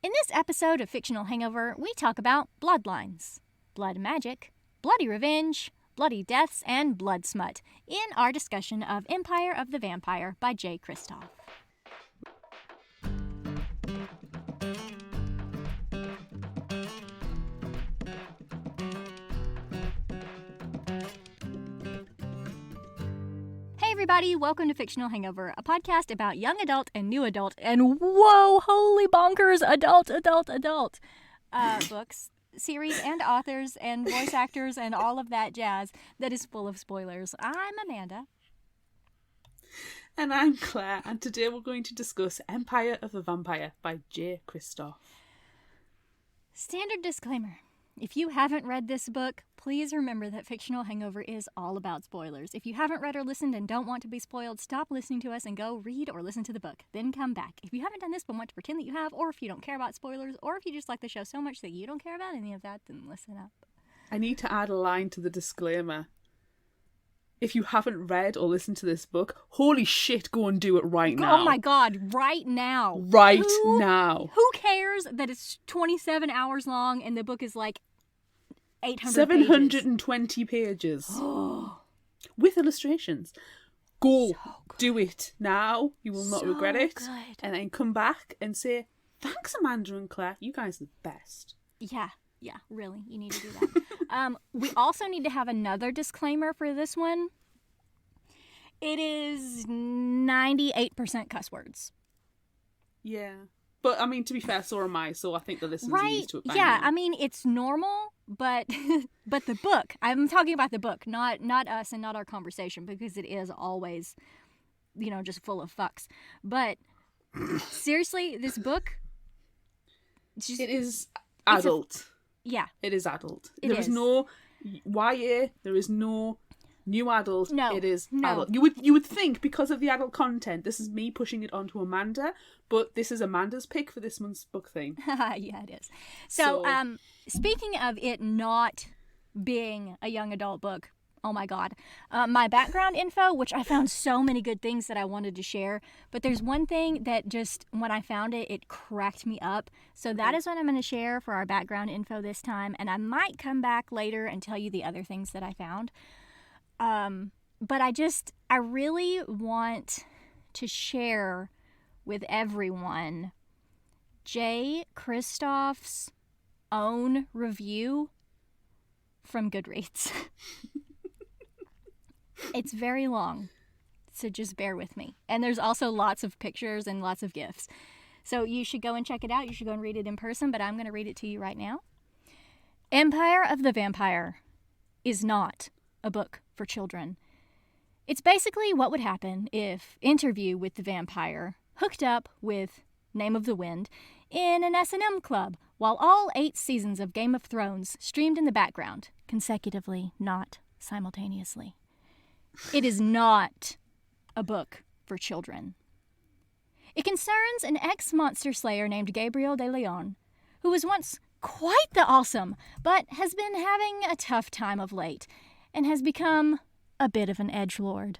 In this episode of Fictional Hangover, we talk about bloodlines, blood magic, bloody revenge, bloody deaths, and blood smut in our discussion of Empire of the Vampire by Jay Kristoff. Hey everybody, welcome to Fictional Hangover, a podcast about young adult and new adult and whoa, holy bonkers, adult books, series, and authors, and voice actors, and all of that jazz that is full of spoilers. I'm Amanda. And I'm Claire, and today we're going to discuss Empire of the Vampire by Jay Kristoff. Standard disclaimer. If you haven't read this book, please remember that Fictional Hangover is all about spoilers. If you haven't read or listened and don't want to be spoiled, stop listening to us and go read or listen to the book. Then come back. If you haven't done this but want to pretend that you have, or if you don't care about spoilers, or if you just like the show so much that you don't care about any of that, then listen up. I need to add a line to the disclaimer. If you haven't read or listened to this book, holy shit, go and do it right now. Oh my god, right now. Right now. Who cares that it's 27 hours long and the book is like 800 720 pages. With illustrations. Go. Do it now. You will not regret it. Good. And then come back and say, thanks, Amanda and Claire. You guys are the best. Yeah, really. You need to do that. We also need to have another disclaimer for this one. It is 98% cuss words. Yeah. But, I mean, to be fair, so am I, so I think the listeners are used to it by Yeah, now. I mean, it's normal, but but the book, I'm talking about the book, not us and not our conversation, because it is always, just full of fucks. But, seriously, this book... It is adult. Yeah. It is adult. There is no YA, there is no new adult. No. It is No. adult. You would think because of the adult content, this is me pushing it onto Amanda, but this is Amanda's pick for this month's book thing. Yeah, it is. So, speaking of it not being a young adult book, oh my god, my background info, which I found so many good things that I wanted to share, but there's one thing that just, when I found it, it cracked me up. So that is what I'm going to share for our background info this time, and I might come back later and tell you the other things that I found. But I really want to share with everyone Jay Kristoff's own review from Goodreads. It's very long, so just bear with me. And there's also lots of pictures and lots of GIFs. So you should go and check it out. You should go and read it in person, but I'm going to read it to you right now. Empire of the Vampire is not a book for children. It's basically what would happen if Interview with the Vampire hooked up with Name of the Wind in an S&M club while all 8 seasons of Game of Thrones streamed in the background, consecutively, not simultaneously. It is not a book for children. It concerns an ex-monster slayer named Gabriel de Leon, who was once quite the awesome, but has been having a tough time of late, and has become a bit of an edgelord.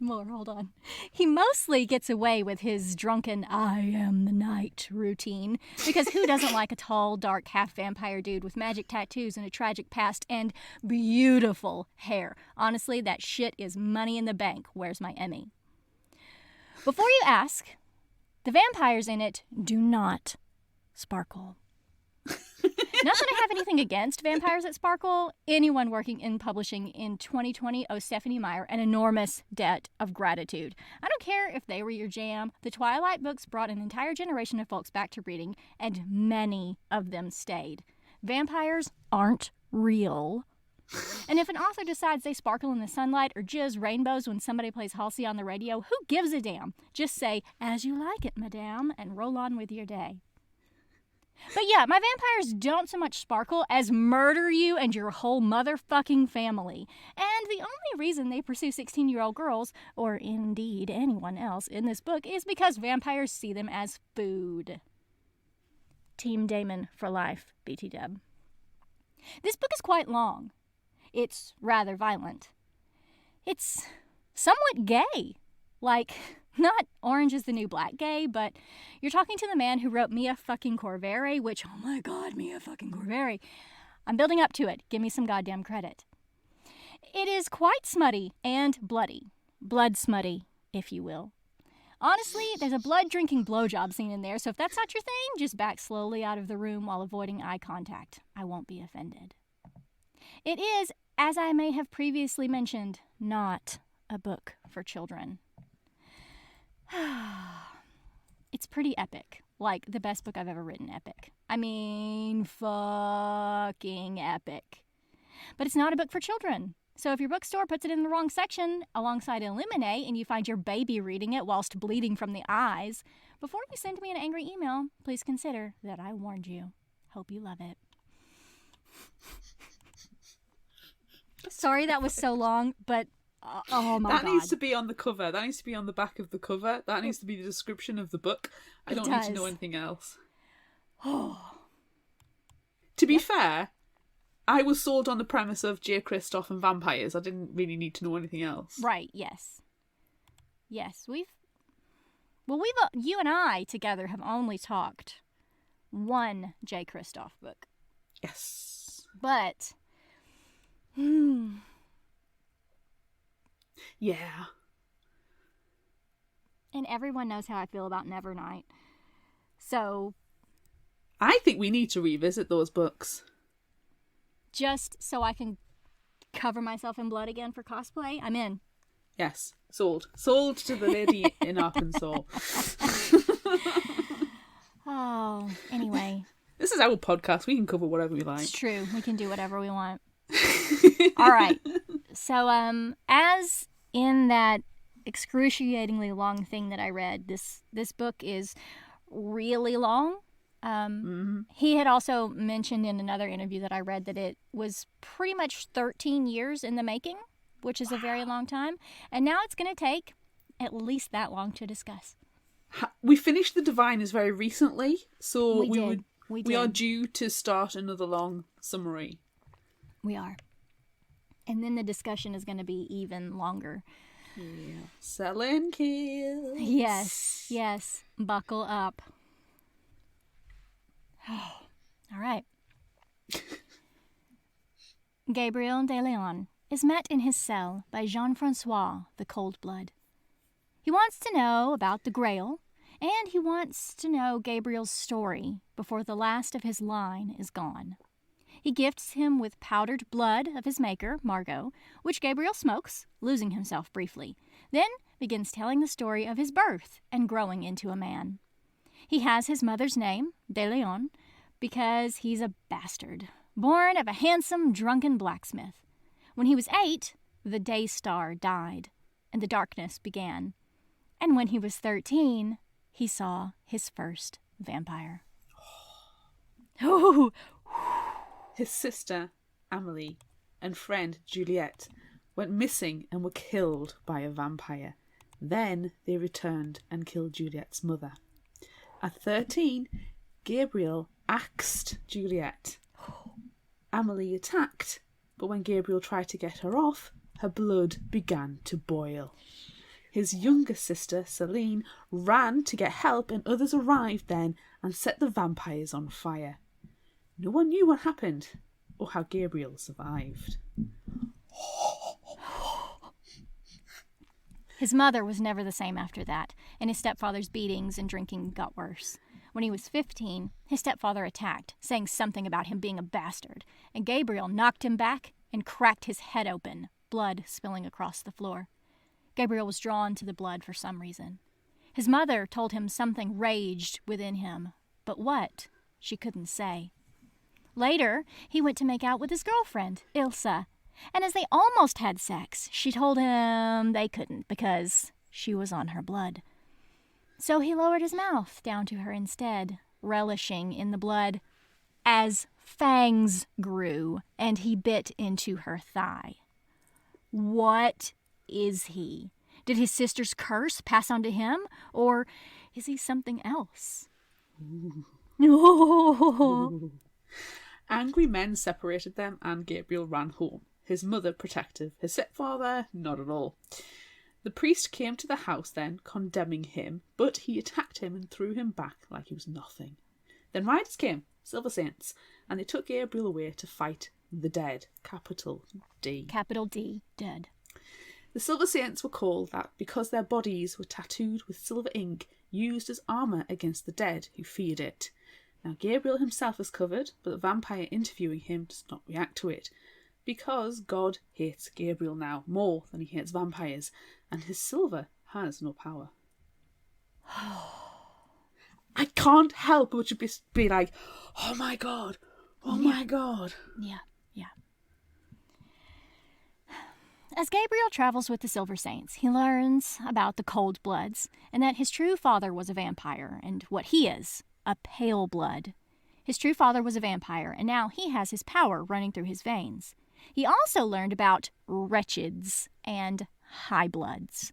More, hold on. He mostly gets away with his drunken I am the night routine, because who doesn't like a tall, dark, half-vampire dude with magic tattoos and a tragic past and beautiful hair? Honestly, that shit is money in the bank. Where's my Emmy? Before you ask, the vampires in it do not sparkle. Not that I have anything against vampires that sparkle. Anyone working in publishing in 2020 owes Stephanie Meyer an enormous debt of gratitude. I don't care if they were your jam. The Twilight books brought an entire generation of folks back to reading, and many of them stayed. Vampires aren't real. And if an author decides they sparkle in the sunlight or jizz rainbows when somebody plays Halsey on the radio, who gives a damn? Just say, as you like it, madame, and roll on with your day. But yeah, my vampires don't so much sparkle as murder you and your whole motherfucking family. And the only reason they pursue 16-year-old girls, or indeed anyone else in this book, is because vampires see them as food. Team Damon for life, BT Dub. This book is quite long. It's rather violent. It's somewhat gay. Like, not Orange is the New Black gay, but you're talking to the man who wrote Mia fucking Corvere, which, oh my god, Mia fucking Corvere. I'm building up to it. Give me some goddamn credit. It is quite smutty and bloody. Blood smutty, if you will. Honestly, there's a blood-drinking blowjob scene in there, so if that's not your thing, just back slowly out of the room while avoiding eye contact. I won't be offended. It is, as I may have previously mentioned, not a book for children. It's pretty epic. Like, the best book I've ever written epic. I mean, fucking epic. But it's not a book for children. So if your bookstore puts it in the wrong section alongside Illuminate and you find your baby reading it whilst bleeding from the eyes, before you send me an angry email, please consider that I warned you. Hope you love it. Sorry that was so long, but oh my god. That needs to be on the cover. That needs to be on the back of the cover. That needs to be the description of the book. I don't need to know anything else. To be fair, I was sold on the premise of J. Kristoff and vampires. I didn't really need to know anything else. Right, yes. Yes, you and I together have only talked one J. Kristoff book. Yes. But, yeah. And everyone knows how I feel about Nevernight. So, I think we need to revisit those books. Just so I can cover myself in blood again for cosplay, I'm in. Yes, sold. Sold to the lady in Arkansas. Oh, anyway. This is our podcast. We can cover whatever we like. It's true. We can do whatever we want. All right. So, as in that excruciatingly long thing that I read, this book is really long. He had also mentioned in another interview that I read that it was pretty much 13 years in the making, which is a very long time. And now it's going to take at least that long to discuss. We finished The Diviners very recently, so we are due to start another long summary. We are. And then the discussion is going to be even longer. Yeah. Selling kills. Yes. Buckle up. All right. Gabriel de Leon is met in his cell by Jean-Francois, the Cold-Blood. He wants to know about the Grail, and he wants to know Gabriel's story before the last of his line is gone. He gifts him with powdered blood of his maker, Margot, which Gabriel smokes, losing himself briefly, then begins telling the story of his birth and growing into a man. He has his mother's name, De Leon, because he's a bastard, born of a handsome, drunken blacksmith. When he was 8, the day star died, and the darkness began. And when he was 13, he saw his first vampire. His sister, Amelie, and friend, Juliette, went missing and were killed by a vampire. Then they returned and killed Juliette's mother. At 13, Gabriel axed Juliette. Amelie attacked, but when Gabriel tried to get her off, her blood began to boil. His younger sister, Celine, ran to get help, and others arrived then and set the vampires on fire. No one knew what happened or how Gabriel survived. His mother was never the same after that, and his stepfather's beatings and drinking got worse. When he was 15, his stepfather attacked, saying something about him being a bastard, and Gabriel knocked him back and cracked his head open, blood spilling across the floor. Gabriel was drawn to the blood for some reason. His mother told him something raged within him, but what, she couldn't say. Later, he went to make out with his girlfriend, Ilsa, and as they almost had sex, she told him they couldn't because she was on her blood. So he lowered his mouth down to her instead, relishing in the blood, as fangs grew and he bit into her thigh. What is he? Did his sister's curse pass on to him, or is he something else? Ooh. Angry men separated them and Gabriel ran home. His mother protective, his stepfather not at all. The priest came to the house then, condemning him, but he attacked him and threw him back like he was nothing. Then riders came, Silver Saints, and they took Gabriel away to fight the dead, capital D. Capital D, dead. The Silver Saints were called that because their bodies were tattooed with silver ink used as armour against the dead who feared it. Now Gabriel himself is covered, but the vampire interviewing him does not react to it, because God hates Gabriel now more than he hates vampires, and his silver has no power. I can't help but be like, oh my God, oh my God. Yeah. As Gabriel travels with the Silver Saints, he learns about the Cold Bloods and that his true father was a vampire and what he is, a pale blood. His true father was a vampire, and now he has his power running through his veins. He also learned about wretches and high bloods.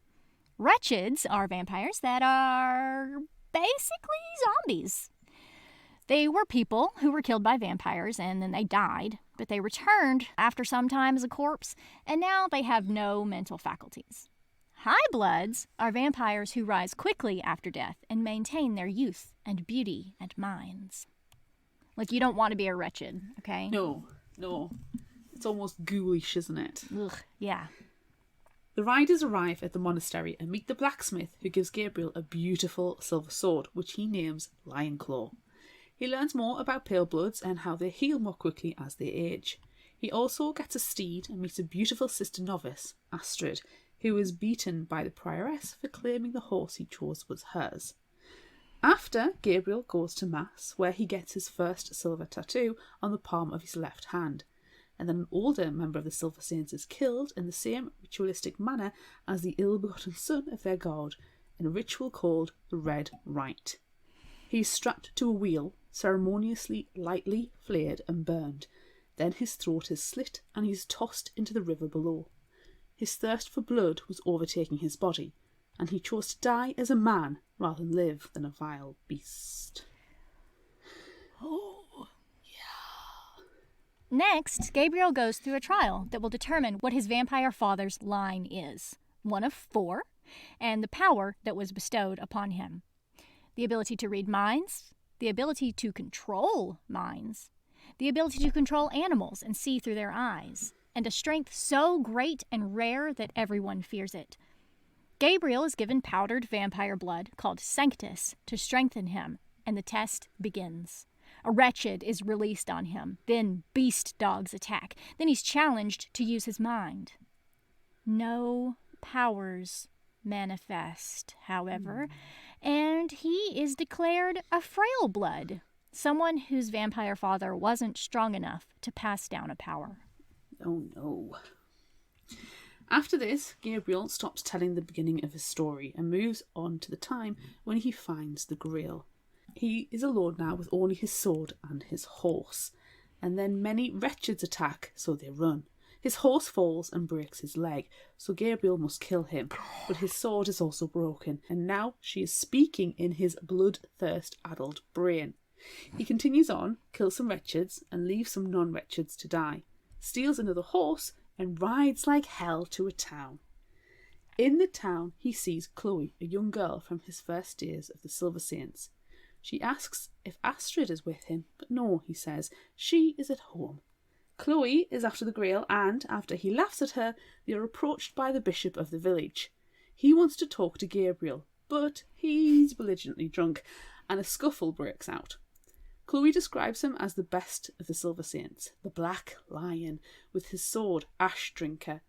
Wretches are vampires that are basically zombies. They were people who were killed by vampires and then they died, but they returned after some time as a corpse, and now they have no mental faculties. High bloods are vampires who rise quickly after death and maintain their youth and beauty and minds. Like, you don't want to be a wretched, okay? No. It's almost ghoulish, isn't it? Ugh, yeah. The riders arrive at the monastery and meet the blacksmith, who gives Gabriel a beautiful silver sword, which he names Lionclaw. He learns more about pale bloods and how they heal more quickly as they age. He also gets a steed and meets a beautiful sister novice, Astrid, who is beaten by the prioress for claiming the horse he chose was hers. After, Gabriel goes to Mass, where he gets his first silver tattoo on the palm of his left hand, and then an older member of the Silver Saints is killed in the same ritualistic manner as the ill-begotten son of their god, in a ritual called the Red Rite. He is strapped to a wheel, ceremoniously lightly flayed and burned. Then his throat is slit and he is tossed into the river below. His thirst for blood was overtaking his body, and he chose to die as a man rather than live than a vile beast. Oh, yeah. Next, Gabriel goes through a trial that will determine what his vampire father's line is. One of 4, and the power that was bestowed upon him. The ability to read minds, the ability to control minds, the ability to control animals and see through their eyes, and a strength so great and rare that everyone fears it. Gabriel is given powdered vampire blood called Sanctus to strengthen him, and the test begins. A wretched is released on him, then beast dogs attack, then he's challenged to use his mind. No powers manifest, however, and he is declared a frail blood, someone whose vampire father wasn't strong enough to pass down a power. Oh no. After this, Gabriel stops telling the beginning of his story and moves on to the time when he finds the Grail. He is alone now with only his sword and his horse, and then many wretches attack, so they run. His horse falls and breaks his leg, so Gabriel must kill him, but his sword is also broken, and now she is speaking in his bloodthirst-addled brain. He continues on, kills some wretches, and leaves some non-wretches to die, steals another horse, and rides like hell to a town. In the town, he sees Chloe, a young girl from his first days of the Silver Saints. She asks if Astrid is with him, but no, he says, she is at home. Chloe is after the Grail, and, after he laughs at her, they are approached by the bishop of the village. He wants to talk to Gabriel, but he's belligerently drunk, and a scuffle breaks out. Chloe describes him as the best of the Silver Saints, the Black Lion, with his sword, Ash Drinker.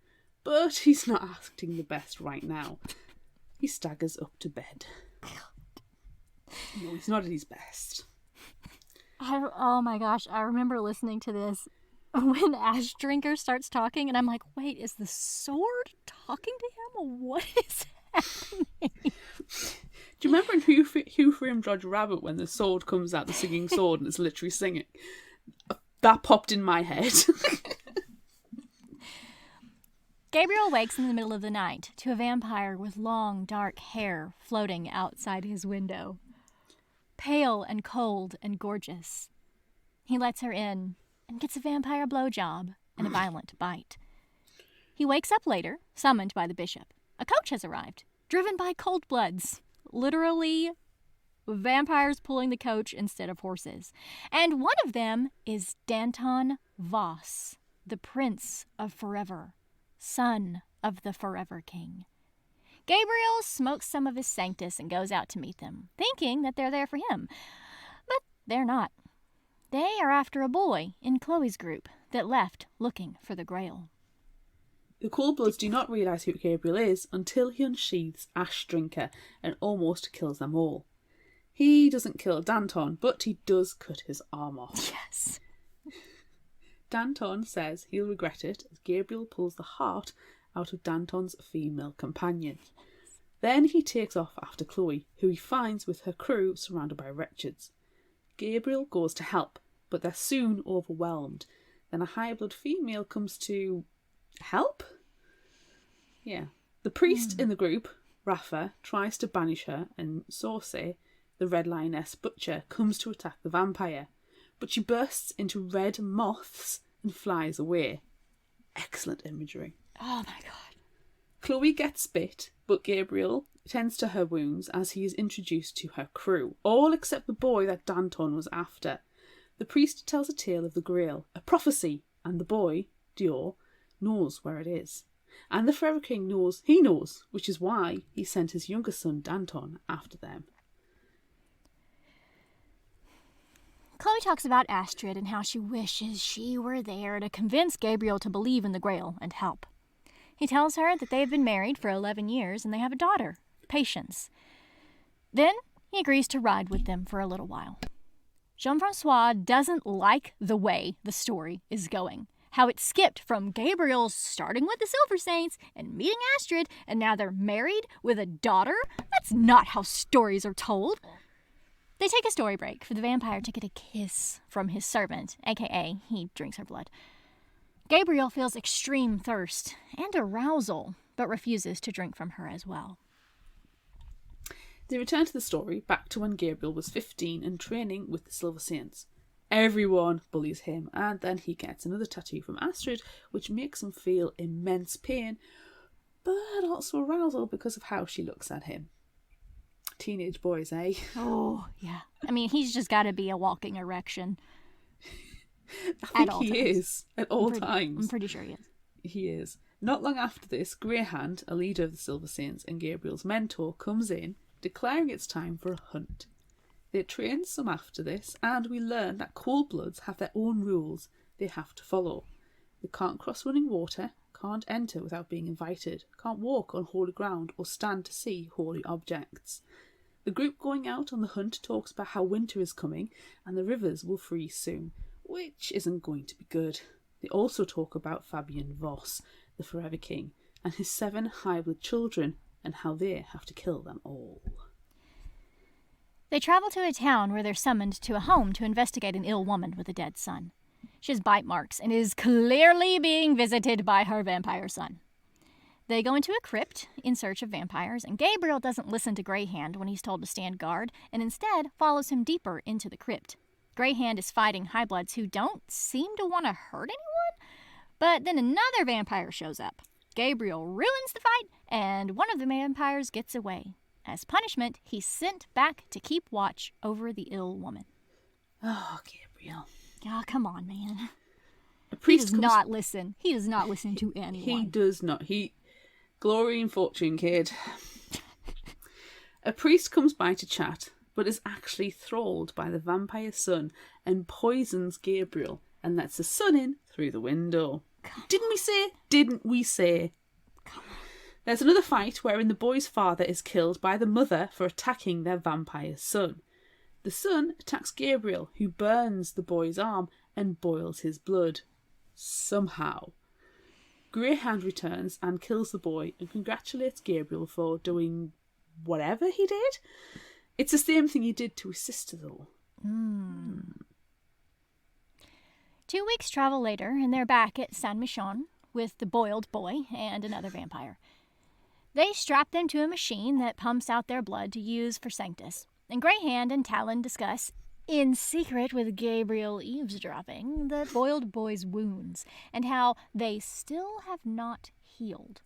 But he's not acting the best right now. He staggers up to bed. No, he's not at his best. Oh my gosh, I remember listening to this when Ash Drinker starts talking, and I'm like, wait, is the sword talking to him? What is happening? Do you remember in Who Framed Roger Rabbit when the sword comes out, the singing sword, and it's literally singing? That popped in my head. Gabriel wakes in the middle of the night to a vampire with long, dark hair floating outside his window. Pale and cold and gorgeous. He lets her in and gets a vampire blowjob and a violent bite. He wakes up later, summoned by the bishop. a coach has arrived, driven by cold bloods. Literally, vampires pulling the coach instead of horses. And one of them is Danton Voss, the Prince of Forever, son of the Forever King. Gabriel smokes some of his Sanctus and goes out to meet them, thinking that they're there for him. But they're not. They are after a boy in Chloe's group that left looking for the Grail. The Coldbloods do not realise who Gabriel is until he unsheathes Ash Drinker and almost kills them all. He doesn't kill Danton, but he does cut his arm off. Yes. Danton says he'll regret it as Gabriel pulls the heart out of Danton's female companion. Then he takes off after Chloe, who he finds with her crew surrounded by wretches. Gabriel goes to help, but they're soon overwhelmed. Then a high-blood female comes to help? Yeah. The priest in the group, Rafa, tries to banish her, and Saucy, the red lioness butcher, comes to attack the vampire. But she bursts into red moths and flies away. Excellent imagery. Oh my god. Chloe gets bit, but Gabriel tends to her wounds as he is introduced to her crew, all except the boy that Danton was after. The priest tells a tale of the Grail, a prophecy, and the boy, Dior, knows where it is. And the Forever King knows he knows, which is why he sent his younger son Danton after them. Chloe talks about Astrid and how she wishes she were there to convince Gabriel to believe in the Grail and help. He tells her that they have been married for 11 years and they have a daughter, Patience. Then he agrees to ride with them for a little while. Jean-Francois doesn't like the way the story is going. How it skipped from Gabriel starting with the Silver Saints and meeting Astrid, and now they're married with a daughter? That's not how stories are told. They take a story break for the vampire to get a kiss from his servant, aka he drinks her blood. Gabriel feels extreme thirst and arousal, but refuses to drink from her as well. They return to the story back to when Gabriel was 15 and training with the Silver Saints. Everyone bullies him, and then he gets another tattoo from Astrid, which makes him feel immense pain, but also arousal because of how she looks at him. Teenage boys, eh? Oh, yeah. I mean, he's just got to be a walking erection. I think he is, at all times. I'm pretty sure he is. He is. Not long after this, Greyhand, a leader of the Silver Saints and Gabriel's mentor, comes in, declaring it's time for a hunt. They train some after this, and we learn that Coldbloods have their own rules they have to follow. They can't cross running water, can't enter without being invited, can't walk on holy ground or stand to see holy objects. The group going out on the hunt talks about how winter is coming and the rivers will freeze soon, which isn't going to be good. They also talk about Fabian Voss, the Forever King, and his 7 high-blood children and how they have to kill them all. They travel to a town where they're summoned to a home to investigate an ill woman with a dead son. She has bite marks and is clearly being visited by her vampire son. They go into a crypt in search of vampires, and Gabriel doesn't listen to Greyhand when he's told to stand guard, and instead follows him deeper into the crypt. Greyhand is fighting highbloods who don't seem to want to hurt anyone, but then another vampire shows up. Gabriel ruins the fight, and one of the vampires gets away. As punishment, he's sent back to keep watch over the ill woman. Oh, Gabriel. Oh, come on, man. He does not listen. He does not listen to anyone. He does not. Glory and fortune, kid. A priest comes by to chat, but is actually thralled by the vampire son and poisons Gabriel and lets the son in through the window. Didn't we say? There's another fight wherein the boy's father is killed by the mother for attacking their vampire son. The son attacks Gabriel, who burns the boy's arm and boils his blood. Somehow. Greyhound returns and kills the boy and congratulates Gabriel for doing whatever he did. It's the same thing he did to his sister, though. 2 weeks travel later, and they're back at Saint-Michon with the boiled boy and another vampire. They strap them to a machine that pumps out their blood to use for Sanctus. And Greyhand and Talon discuss, in secret with Gabriel eavesdropping, the boiled boy's wounds and how they still have not healed.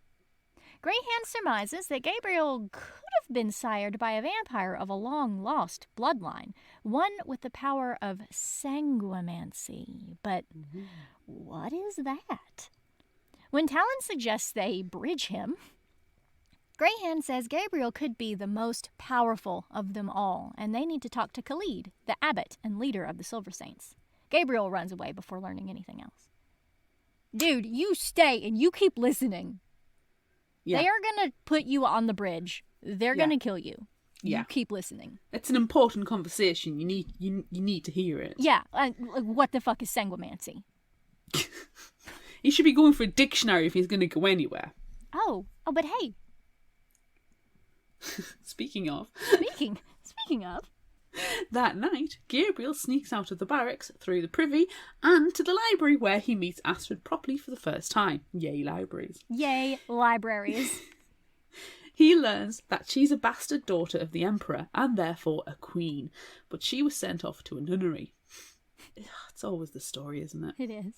Greyhand surmises that Gabriel could have been sired by a vampire of a long-lost bloodline, one with the power of sanguimancy. But what is that? When Talon suggests they bridge him, Greyhand says Gabriel could be the most powerful of them all, and they need to talk to Khalid, the abbot and leader of the Silver Saints. Gabriel runs away before learning anything else. Dude, you stay and you keep listening. Yeah. They are going to put you on the bridge. They're going to kill you. Yeah. You keep listening. It's an important conversation. You need to hear it. Yeah. What the fuck is sanguimancy? He should be going for a dictionary if he's going to go anywhere. Oh, but hey. Speaking of. Speaking of. That night, Gabriel sneaks out of the barracks through the privy and to the library where he meets Astrid properly for the first time. Yay, libraries. Yay, libraries. He learns that she's a bastard daughter of the Emperor and therefore a queen, but she was sent off to a nunnery. It's always the story, isn't it? It is.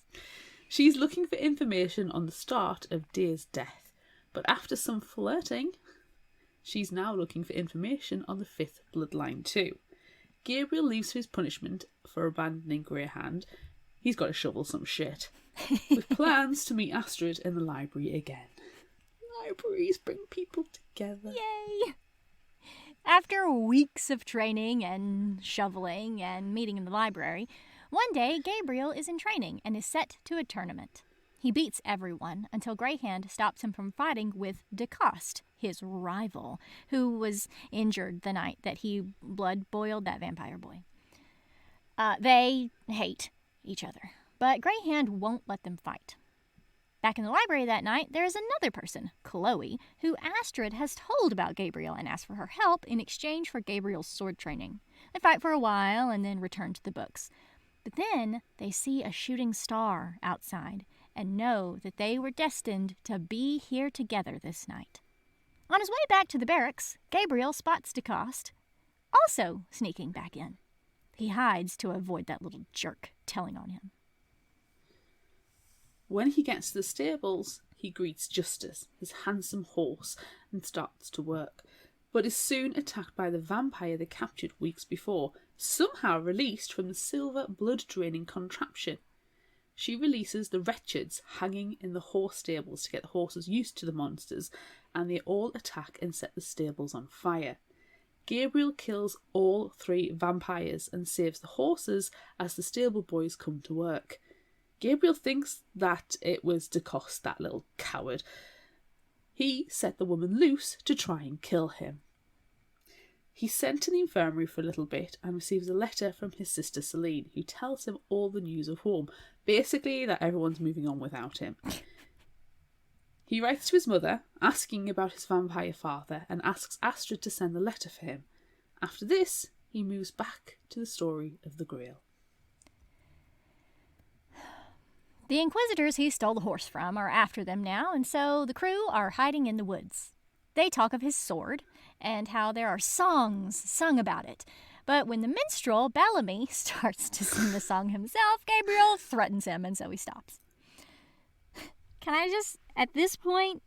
She's looking for information on the start of Dear's death, but after some flirting, she's now looking for information on the fifth bloodline too. Gabriel leaves for his punishment for abandoning Greyhand. He's got to shovel some shit. With plans to meet Astrid in the library again. Libraries bring people together. Yay! After weeks of training and shoveling and meeting in the library, one day Gabriel is in training and is set to a tournament. He beats everyone until Greyhand stops him from fighting with DeCoste, his rival, who was injured the night that he blood-boiled that vampire boy. They hate each other, but Greyhand won't let them fight. Back in the library that night, there is another person, Chloe, who Astrid has told about Gabriel and asks for her help in exchange for Gabriel's sword training. They fight for a while and then return to the books. But then they see a shooting star outside and know that they were destined to be here together this night. On his way back to the barracks, Gabriel spots DeCoste, also sneaking back in. He hides to avoid that little jerk telling on him. When he gets to the stables, he greets Justice, his handsome horse, and starts to work, but is soon attacked by the vampire they captured weeks before, somehow released from the silver blood-draining contraption. She releases the wretches hanging in the horse stables to get the horses used to the monsters, and they all attack and set the stables on fire. Gabriel kills all three vampires and saves the horses as the stable boys come to work. Gabriel thinks that it was DeCoste, that little coward. He set the woman loose to try and kill him. He's sent to the infirmary for a little bit and receives a letter from his sister Celine, who tells him all the news of home, basically that everyone's moving on without him. He writes to his mother, asking about his vampire father, and asks Astrid to send the letter for him. After this, he moves back to the story of the Grail. The Inquisitors he stole the horse from are after them now, and so the crew are hiding in the woods. They talk of his sword, and how there are songs sung about it. But when the minstrel, Bellamy, starts to sing the song himself, Gabriel threatens him, and so he stops. Can I just, at this point,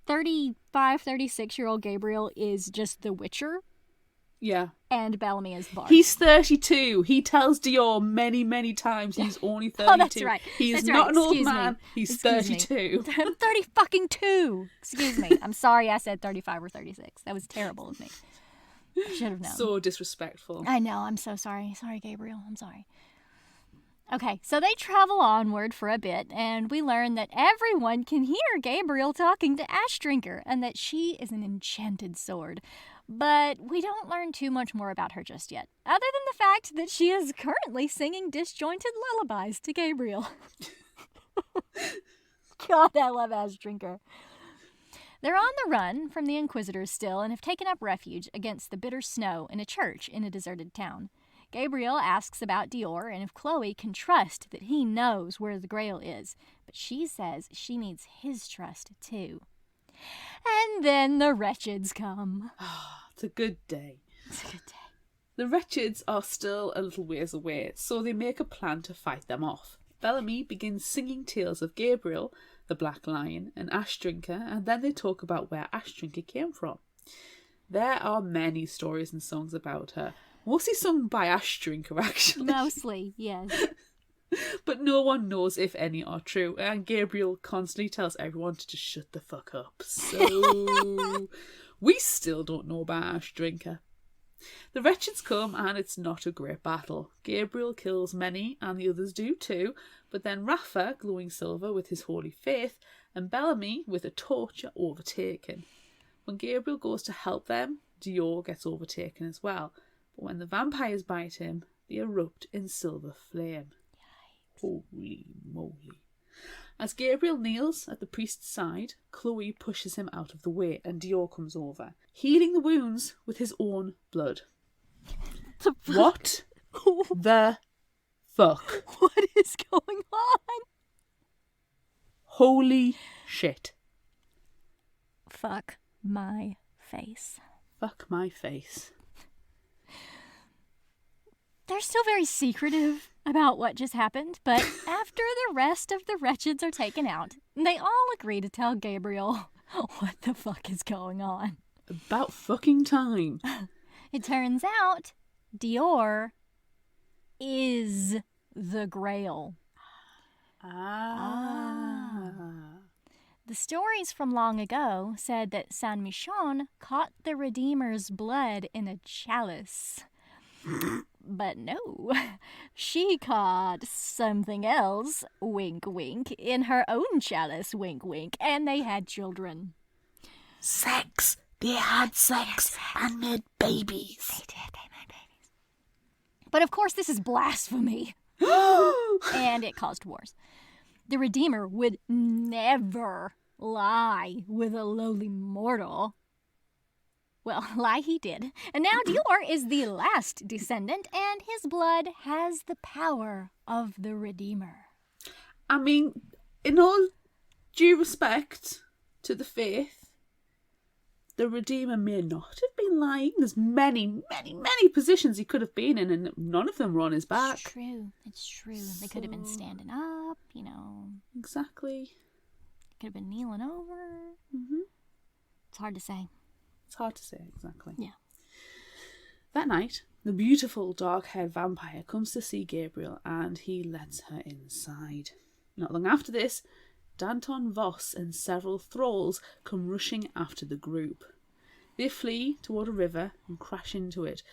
35, 36-year-old Gabriel is just the Witcher? Yeah. And Bellamy is Bard. He's 32. He tells Dior many, many times he's only 32. Oh, that's right. He is That's not right. an old Excuse me. man. He's Excuse me. 32. I'm 30-fucking-2. Excuse me. I'm sorry I said 35 or 36. That was terrible of me. I should have known. So disrespectful. I know. I'm so sorry. Sorry, Gabriel. I'm sorry. Okay, so they travel onward for a bit, and we learn that everyone can hear Gabriel talking to Ashdrinker, and that she is an enchanted sword. But we don't learn too much more about her just yet, other than the fact that she is currently singing disjointed lullabies to Gabriel. God, I love Ashdrinker. They're on the run from the Inquisitors still and have taken up refuge against the bitter snow in a church in a deserted town. Gabriel asks about Dior and if Chloe can trust that he knows where the Grail is, but she says she needs his trust too. And then the Wretches come. It's a good day. It's a good day. The Wretches are still a little ways away, so they make a plan to fight them off. Bellamy begins singing tales of Gabriel, the Black Lion, and Ash Drinker, and then they talk about where Ash Drinker came from. There are many stories and songs about her, mostly sung by Ash Drinker, actually. Mostly, yes. But no one knows if any are true, and Gabriel constantly tells everyone to just shut the fuck up. So, we still don't know about Ash Drinker. The wretches come, and it's not a great battle. Gabriel kills many, and the others do too, but then Rafa, glowing silver with his holy faith, and Bellamy, with a torch, are overtaken. When Gabriel goes to help them, Dior gets overtaken as well, but when the vampires bite him, they erupt in silver flame. Holy moly. As Gabriel kneels at the priest's side, Chloe pushes him out of the way and Dior comes over, healing the wounds with his own blood. What the fuck? What is going on? Holy shit. Fuck my face. Fuck my face. They're still very secretive about what just happened, but after the rest of the wretches are taken out, they all agree to tell Gabriel what the fuck is going on. About fucking time. It turns out Dior is the Grail. The stories from long ago said that Saint Michon caught the Redeemer's blood in a chalice. But no, she caught something else, wink wink, in her own chalice, wink wink, and they had children. Sex! They had sex and made babies. They did, they made babies. But of course this is blasphemy. And it caused wars. The Redeemer would never lie with a lowly mortal. Well, lie he did. And now Dior is the last descendant, and his blood has the power of the Redeemer. I mean, in all due respect to the faith, the Redeemer may not have been lying. There's many, many, many positions he could have been in, and none of them were on his back. It's true. It's true. They could have been standing up, you know. Exactly. Could have been kneeling over. Mm-hmm. It's hard to say. It's hard to say, exactly. Yeah. That night, the beautiful dark-haired vampire comes to see Gabriel and he lets her inside. Not long after this, Danton Voss and several thralls come rushing after the group. They flee toward a river and crash into it,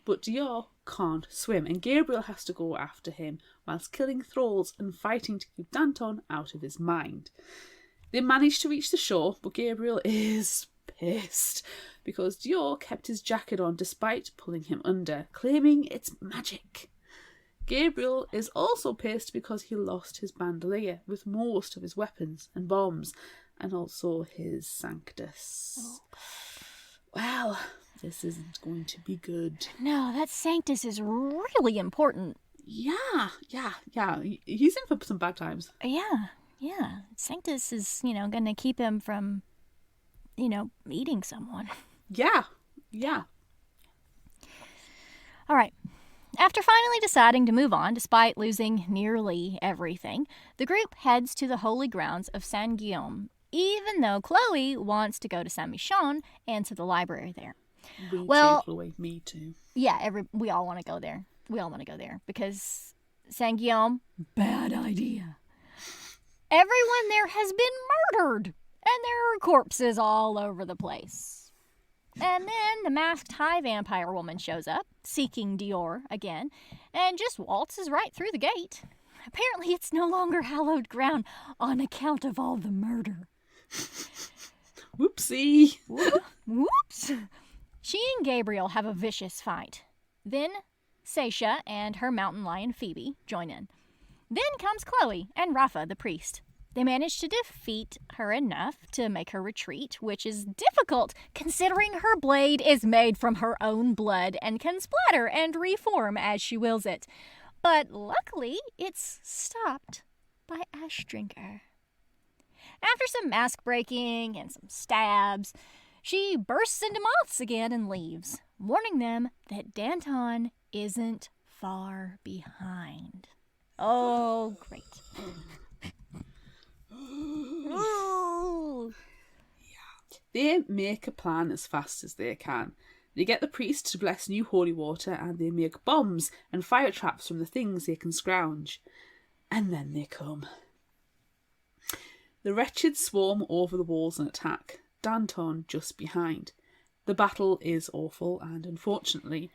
but Dior can't swim and Gabriel has to go after him whilst killing thralls and fighting to keep Danton out of his mind. They manage to reach the shore, but Gabriel is pissed because Dior kept his jacket on despite pulling him under, claiming it's magic. Gabriel is also pissed because he lost his bandolier with most of his weapons and bombs, and also his Sanctus. Oh. Well, this isn't going to be good. No, that Sanctus is really important. Yeah. He's in for some bad times. Yeah. Sanctus is, going to keep him from, eating someone. Yeah. All right. After finally deciding to move on, despite losing nearly everything, the group heads to the holy grounds of Saint Guillaume, even though Chloe wants to go to Saint Michon and to the library there. Too, Chloe. Me too. Yeah, we all want to go there. We all want to go there because Saint Guillaume, bad idea. Everyone there has been murdered, and there are corpses all over the place. And then the masked high vampire woman shows up, seeking Dior again, and just waltzes right through the gate. Apparently it's no longer hallowed ground on account of all the murder. Whoopsie. Whoops. She and Gabriel have a vicious fight. Then Seisha and her mountain lion Phoebe join in. Then comes Chloe and Rafa, the priest. They manage to defeat her enough to make her retreat, which is difficult considering her blade is made from her own blood and can splatter and reform as she wills it. But luckily, it's stopped by Ash Drinker. After some mask breaking and some stabs, she bursts into moths again and leaves, warning them that Danton isn't far behind. Oh, great. Ooh. They make a plan as fast as they can. They get the priest to bless new holy water, and they make bombs and fire traps from the things they can scrounge. And then they come. The wretched swarm over the walls and attack, Danton just behind. The battle is awful, and unfortunately,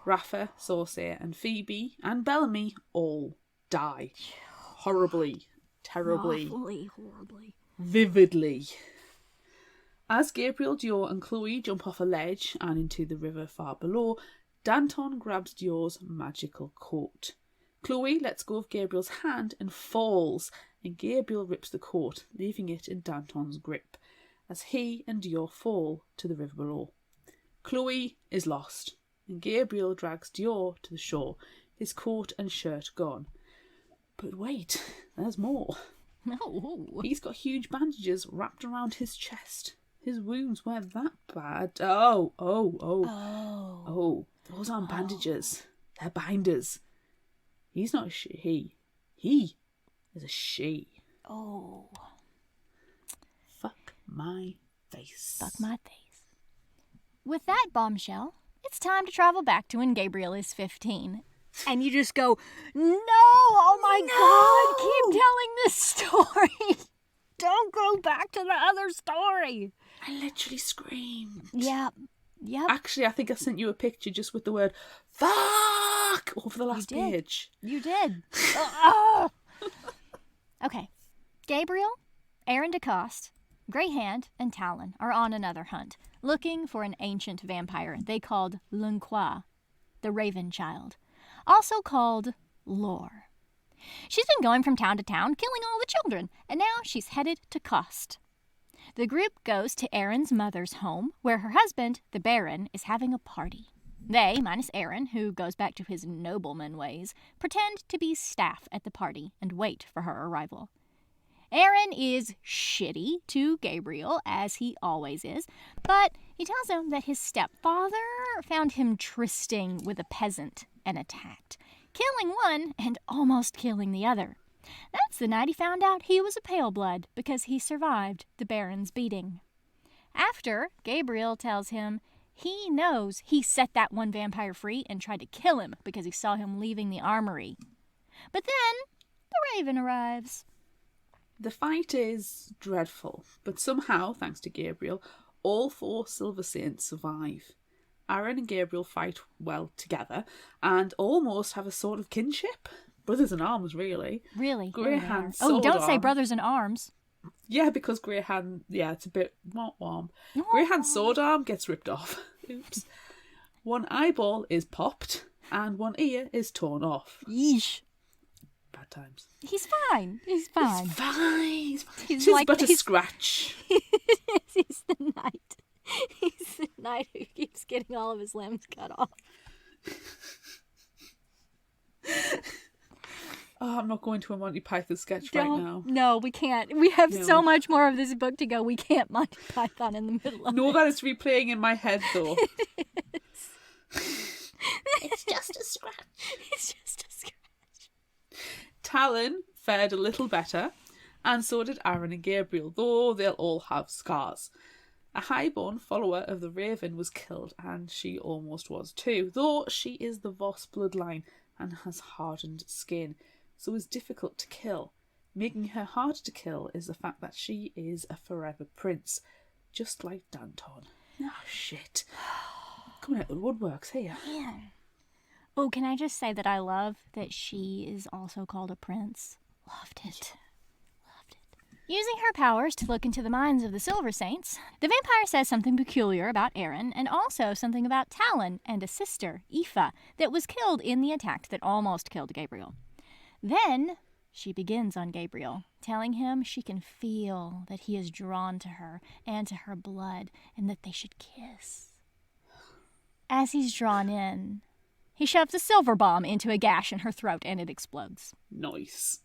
Rafa, Saucer, and Phoebe, and Bellamy all die. Horribly, terribly, Awfully, horribly. vividly. As Gabriel, Dior, and Chloe jump off a ledge and into the river far below, Danton grabs Dior's magical coat. Chloe lets go of Gabriel's hand and falls, and Gabriel rips the coat, leaving it in Danton's grip, as he and Dior fall to the river below. Chloe is lost, and Gabriel drags Dior to the shore, his coat and shirt gone. But wait, there's more. No. He's got huge bandages wrapped around his chest. His wounds weren't that bad. Oh, those aren't bandages. They're binders. He's not a he. He is a she. Oh. Fuck my face. Fuck my face. With that bombshell, it's time to travel back to when Gabriel is 15. And you just go, no! Oh my God! Keep telling this story! Don't go back to the other story! I literally screamed. Yep. Actually, I think I sent you a picture just with the word fuck over the last page. You did. Okay. Gabriel, Aaron DeCoste, Greyhand, and Talon are on another hunt, looking for an ancient vampire they called L'Unquois, the Raven Child, also called Lore. She's been going from town to town, killing all the children, and now she's headed to Cost. The group goes to Aaron's mother's home, where her husband, the Baron, is having a party. They, minus Aaron, who goes back to his nobleman ways, pretend to be staff at the party and wait for her arrival. Aaron is shitty to Gabriel, as he always is, but he tells him that his stepfather found him trysting with a peasant and attacked, killing one and almost killing the other. That's the night he found out he was a pale blood because he survived the Baron's beating. After, Gabriel tells him he knows he set that one vampire free and tried to kill him because he saw him leaving the armory. But then the Raven arrives. The fight is dreadful, but somehow, thanks to Gabriel, all 4 Silver Saints survive. Aaron and Gabriel fight well together and almost have a sort of kinship. Brothers in arms, really. Really? Greyhand Oh, don't say Sword-Arm. brothers in arms. Yeah, because Greyhand, it's a bit warm. Greyhand Sword-Arm gets ripped off. Oops. One eyeball is popped and one ear is torn off. Yeesh. Bad times. He's fine. He's fine. He's fine. He's Tis like- but a he's- scratch. He's the knight. He's the knight who keeps getting all of his limbs cut off. Oh, I'm not going to a Monty Python sketch right now. No, we can't. We have No. so much more of this book to go. We can't Monty Python in the middle of Know it. that it's replaying in my head, though. It's just a scratch. It's just a scratch. Talon fared a little better, and so did Aaron and Gabriel, though they'll all have scars. A highborn follower of the Raven was killed, and she almost was too, though she is the Voss bloodline and has hardened skin, so is difficult to kill. Making her hard to kill is the fact that she is a forever prince, just like Danton. Oh, shit. Coming out of the woodworks here. Yeah. Oh, can I just say that I love that she is also called a prince? Loved it. Using her powers to look into the minds of the Silver Saints, the vampire says something peculiar about Aaron and also something about Talon and a sister, Aoife, that was killed in the attack that almost killed Gabriel. Then she begins on Gabriel, telling him she can feel that he is drawn to her and to her blood and that they should kiss. As he's drawn in, he shoves a silver bomb into a gash in her throat and it explodes. Nice.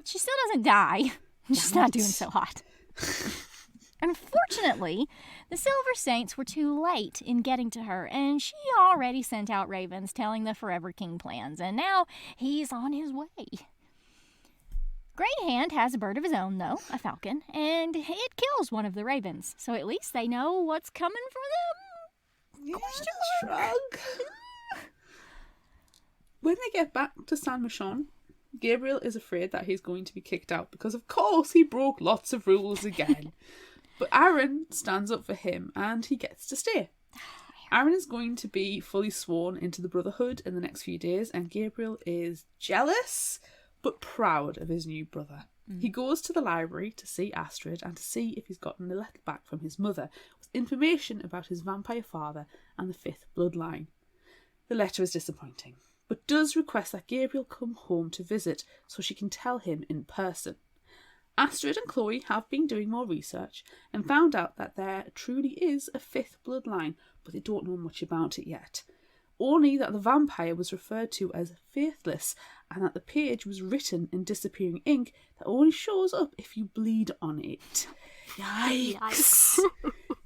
She still doesn't die. She's not doing so hot. Unfortunately, the Silver Saints were too late in getting to her, and she already sent out ravens telling the Forever King plans, and now he's on his way. Greyhand has a bird of his own, though, a falcon, and it kills one of the ravens. So at least they know what's coming for them. Yeah, Question shrug. When they get back to San Michon, Gabriel is afraid that he's going to be kicked out because, of course, he broke lots of rules again. But Aaron stands up for him and he gets to stay. Aaron is going to be fully sworn into the Brotherhood in the next few days, and Gabriel is jealous but proud of his new brother. He goes to the library to see Astrid and to see if he's gotten a letter back from his mother with information about his vampire father and the fifth bloodline. The letter is disappointing, but does request that Gabriel come home to visit so she can tell him in person. Astrid and Chloe have been doing more research and found out that there truly is a fifth bloodline, but they don't know much about it yet. Only that the vampire was referred to as faithless and that the page was written in disappearing ink that only shows up if you bleed on it. Yikes.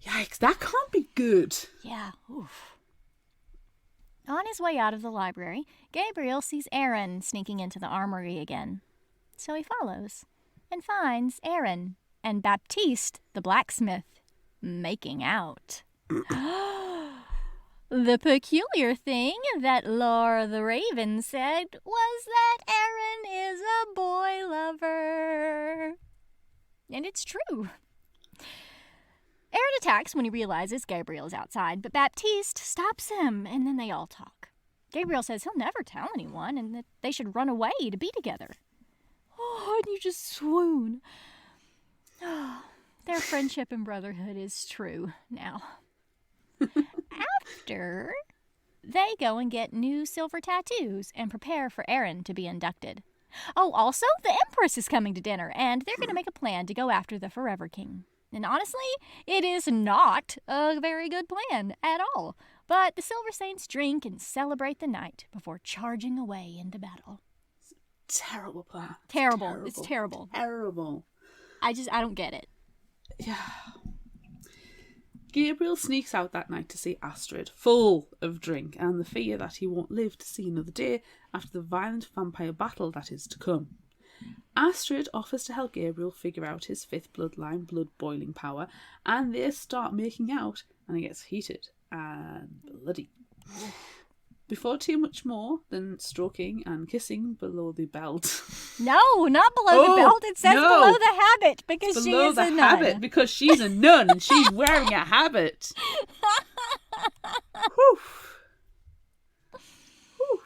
Yikes, that can't be good. Yeah, oof. On his way out of the library, Gabriel sees Aaron sneaking into the armory again. So he follows and finds Aaron and Baptiste, the blacksmith, making out. The peculiar thing that Laura the Raven said was that Aaron is a boy lover. And it's true. Aaron attacks when he realizes Gabriel is outside, but Baptiste stops him, and then they all talk. Gabriel says he'll never tell anyone and that they should run away to be together. Oh, and you just swoon. Their friendship and brotherhood is true now. After, they go and get new silver tattoos and prepare for Aaron to be inducted. Oh, also, the Empress is coming to dinner, and they're going to make a plan to go after the Forever King. And honestly, it is not a very good plan at all. But the Silver Saints drink and celebrate the night before charging away into battle. Terrible plan. Terrible. It's terrible. Terrible. I don't get it. Yeah. Gabriel sneaks out that night to see Astrid, full of drink and the fear that he won't live to see another day after the violent vampire battle that is to come. Astrid offers to help Gabriel figure out his fifth bloodline blood-boiling power, and they start making out, and it gets heated and bloody. Before too much more than stroking and kissing below the belt. No, not below the belt. It says below the habit because it's she below is the a nun. habit because she's a nun and she's wearing a habit. Whew. Whew.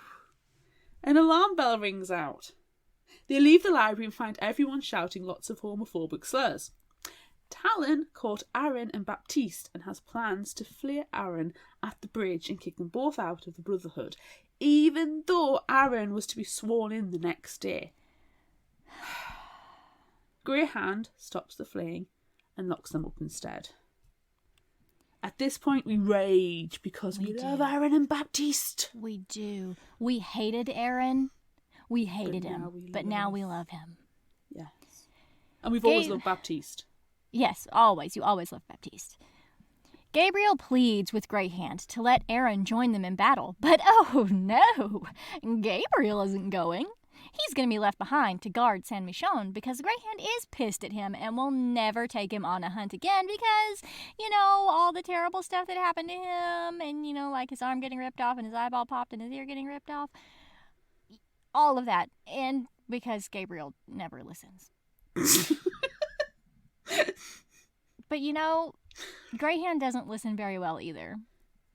An alarm bell rings out. They leave the library and find everyone shouting lots of homophobic slurs. Talon caught Aaron and Baptiste and has plans to flay Aaron at the bridge and kick them both out of the Brotherhood, even though Aaron was to be sworn in the next day. Greyhand stops the flaying and locks them up instead. At this point we rage because we love Aaron and Baptiste. We do. We hated Aaron. We hated him. But now we love him. Yes. And we've always loved Baptiste. Yes, always. You always love Baptiste. Gabriel pleads with Greyhand to let Aaron join them in battle, but oh no, Gabriel isn't going. He's going to be left behind to guard San Michon because Greyhand is pissed at him and will never take him on a hunt again because, all the terrible stuff that happened to him and, like his arm getting ripped off and his eyeball popped and his ear getting ripped off. All of that. And because Gabriel never listens. But Greyhand doesn't listen very well either.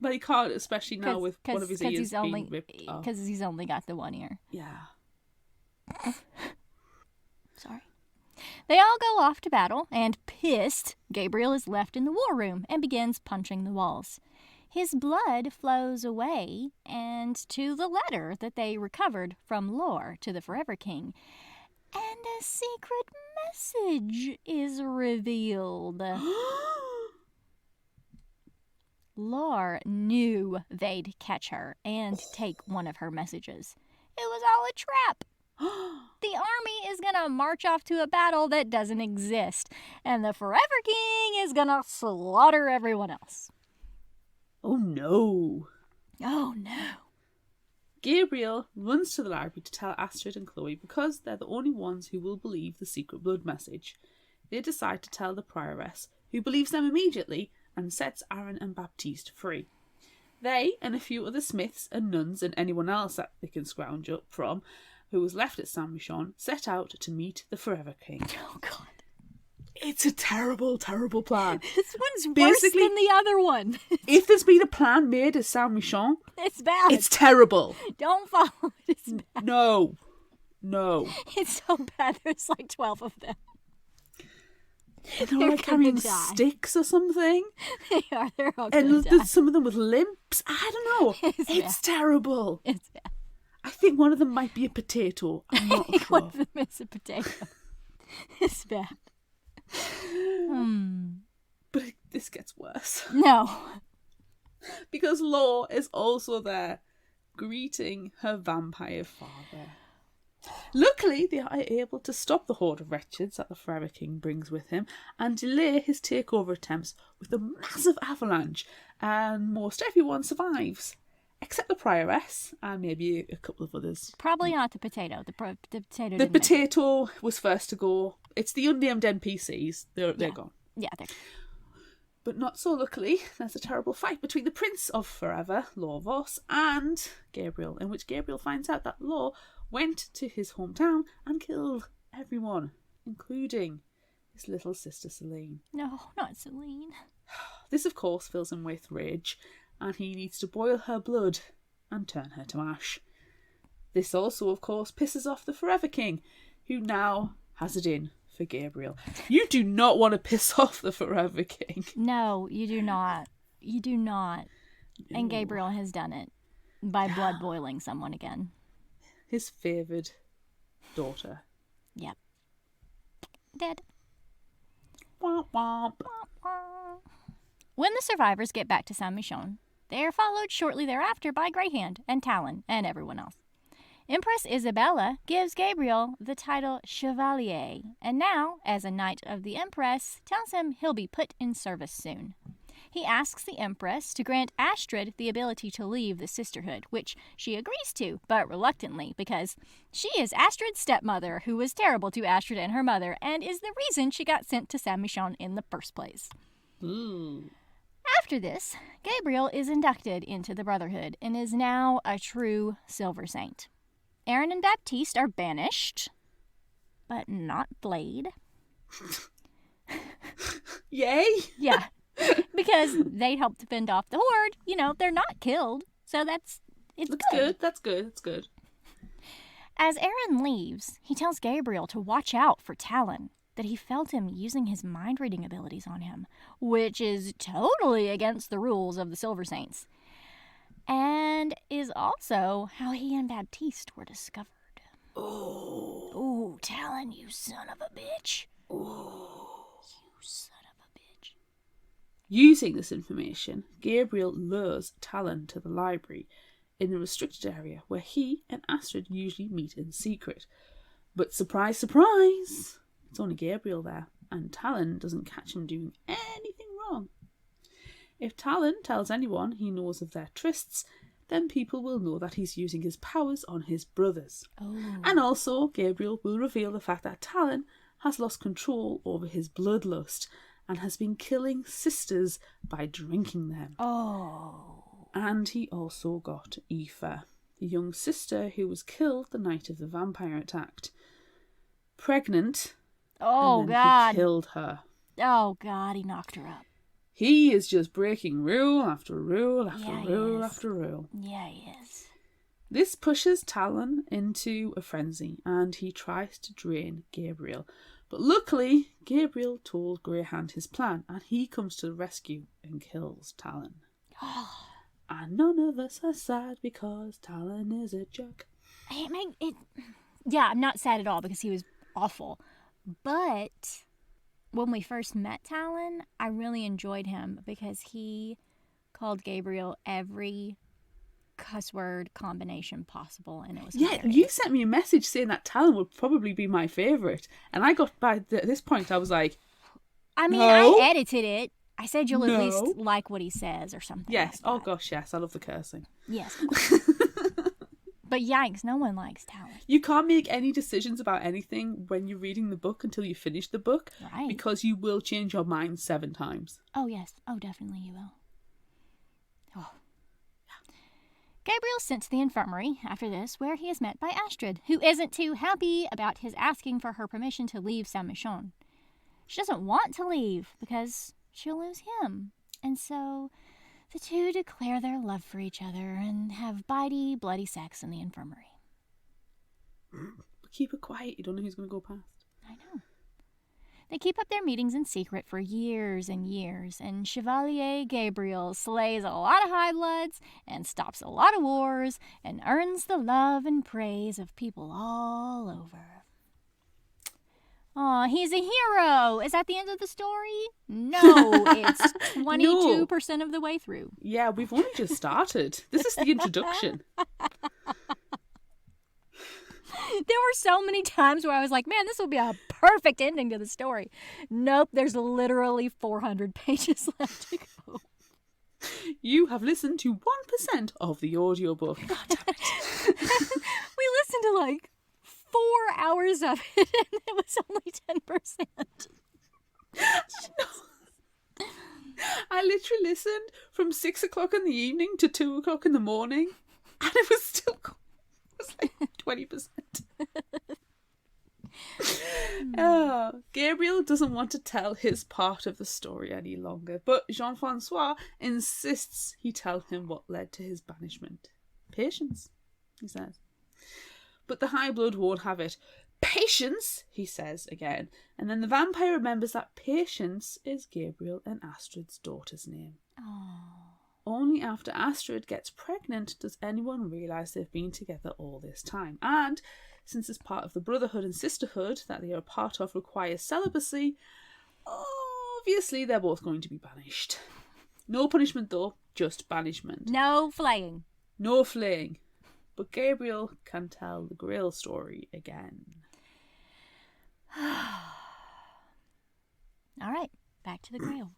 But he can't, especially now with one of his ears being ripped off. Because he's only got the one ear. Yeah. Sorry. They all go off to battle, and pissed, Gabriel is left in the war room and begins punching the walls. His blood flows away and to the letter that they recovered from Lore to the Forever King. And a secret message is revealed. Lore knew they'd catch her and take one of her messages. It was all a trap. The army is gonna march off to a battle that doesn't exist, and the Forever King is gonna slaughter everyone else. Oh no. Oh no. Gabriel runs to the library to tell Astrid and Chloe because they're the only ones who will believe the secret blood message. They decide to tell the prioress, who believes them immediately and sets Aaron and Baptiste free. They and a few other smiths and nuns and anyone else that they can scrounge up from who was left at Saint Michon set out to meet the Forever King. Oh, God. It's a terrible, terrible plan. This one's worse than the other one. If there's been a plan made at Saint Michon, It's bad. it's terrible. Don't follow it. It's bad. No. It's so bad. There's like 12 of them. They're all like carrying sticks or something. They are. They're all gonna And die. there's some of them with limps. I don't know. It's terrible. It's bad. I think one of them might be a potato. I'm not One sure. of them is a potato. It's bad. But this gets worse. No. Because Law is also there, greeting her vampire father. Luckily, they are able to stop the horde of wretches that the Forever King brings with him and delay his takeover attempts with a massive avalanche, and most everyone survives. Except the prioress and maybe a couple of others. Probably not the potato. The potato The didn't make it. potato was first to go. It's the unnamed NPCs. They're gone. Yeah, they're... But not so luckily. There's a terrible fight between the Prince of Forever, Law Voss, and Gabriel, in which Gabriel finds out that Law went to his hometown and killed everyone, including his little sister Celine. No, not Celine. This, of course, fills him with rage, and he needs to boil her blood and turn her to ash. This also, of course, pisses off the Forever King, who now has it in for Gabriel. You do not want to piss off the Forever King. No, you do not. You do not. No. And Gabriel has done it by blood boiling someone again. His favoured daughter. Yep. Dead. Womp womp. When the survivors get back to Saint Michon, they are followed shortly thereafter by Greyhand and Talon and everyone else. Empress Isabella gives Gabriel the title Chevalier, and now, as a Knight of the Empress, tells him he'll be put in service soon. He asks the Empress to grant Astrid the ability to leave the sisterhood, which she agrees to, but reluctantly, because she is Astrid's stepmother, who was terrible to Astrid and her mother, and is the reason she got sent to Saint Michon in the first place. Ooh. After this, Gabriel is inducted into the Brotherhood and is now a true Silver Saint. Aaron and Baptiste are banished, but not flayed. Yay! Yeah, because they helped to fend off the horde. You know, they're not killed, so it's Looks good. That's good. That's good. As Aaron leaves, he tells Gabriel to watch out for Talon, that he felt him using his mind-reading abilities on him, which is totally against the rules of the Silver Saints, and is also how he and Baptiste were discovered. Oh. Ooh, Talon, you son of a bitch. Oh. You son of a bitch. Using this information, Gabriel lures Talon to the library in the restricted area where he and Astrid usually meet in secret. But surprise, surprise, it's only Gabriel there, and Talon doesn't catch him doing anything wrong. If Talon tells anyone he knows of their trysts, then people will know that he's using his powers on his brothers. Oh. And also, Gabriel will reveal the fact that Talon has lost control over his bloodlust and has been killing sisters by drinking them. Oh. And he also got Aoife, the young sister who was killed the night of the vampire attack. Pregnant. Oh, and then God. He killed her. Oh, God, he knocked her up. He is just breaking rule after rule after Yeah, he rule is. after rule. Yeah, he is. This pushes Talon into a frenzy and he tries to drain Gabriel. But luckily, Gabriel told Greyhand his plan and he comes to the rescue and kills Talon. And none of us are sad because Talon is a jerk. Yeah, I'm not sad at all because he was awful. But when we first met Talon, I really enjoyed him because he called Gabriel every cuss word combination possible, and it was Yeah, hilarious. you sent me a message saying that Talon would probably be my favourite. And I got by this point, I was like, I mean, No. I edited it. I said you'll at No. least like what he says or something. yes, like oh that. gosh, yes, I love the cursing. Yes. But yikes, no one likes Talon. You can't make any decisions about anything when you're reading the book until you finish the book. Right. Because you will change your mind 7 times. Oh, yes. Oh, definitely you will. Oh. Gabriel's sent to the infirmary after this, where he is met by Astrid, who isn't too happy about his asking for her permission to leave Saint-Michon. She doesn't want to leave because she'll lose him. And so the two declare their love for each other and have bitey, bloody sex in the infirmary. But keep it quiet. You don't know who's going to go past. I know. They keep up their meetings in secret for years and years, and Chevalier Gabriel slays a lot of high bloods and stops a lot of wars and earns the love and praise of people all over. Aw, he's a hero! Is that the end of the story? No, it's 22% of the way through. Yeah, we've only just started. This is the introduction. There were so many times where I was like, man, this will be a perfect ending to the story. Nope, there's literally 400 pages left to go. You have listened to 1% of the audiobook. God damn it. We listened to like 4 hours of it, and it was only 10%. I literally listened from 6 o'clock in the evening to 2 o'clock in the morning, and it was still... It was like 20%. Gabriel doesn't want to tell his part of the story any longer, but Jean-Francois insists he tell him what led to his banishment. Patience, he says. But the High Blood won't have it. Patience, he says again, and then the vampire remembers that Patience is Gabriel and Astrid's daughter's name. Oh. Only after Astrid gets pregnant does anyone realise they've been together all this time. And since this part of the brotherhood and sisterhood that they are part of requires celibacy, obviously they're both going to be banished. No punishment though, just banishment. No flaying. No flaying. But Gabriel can tell the Grail story again. All right, back to the Grail.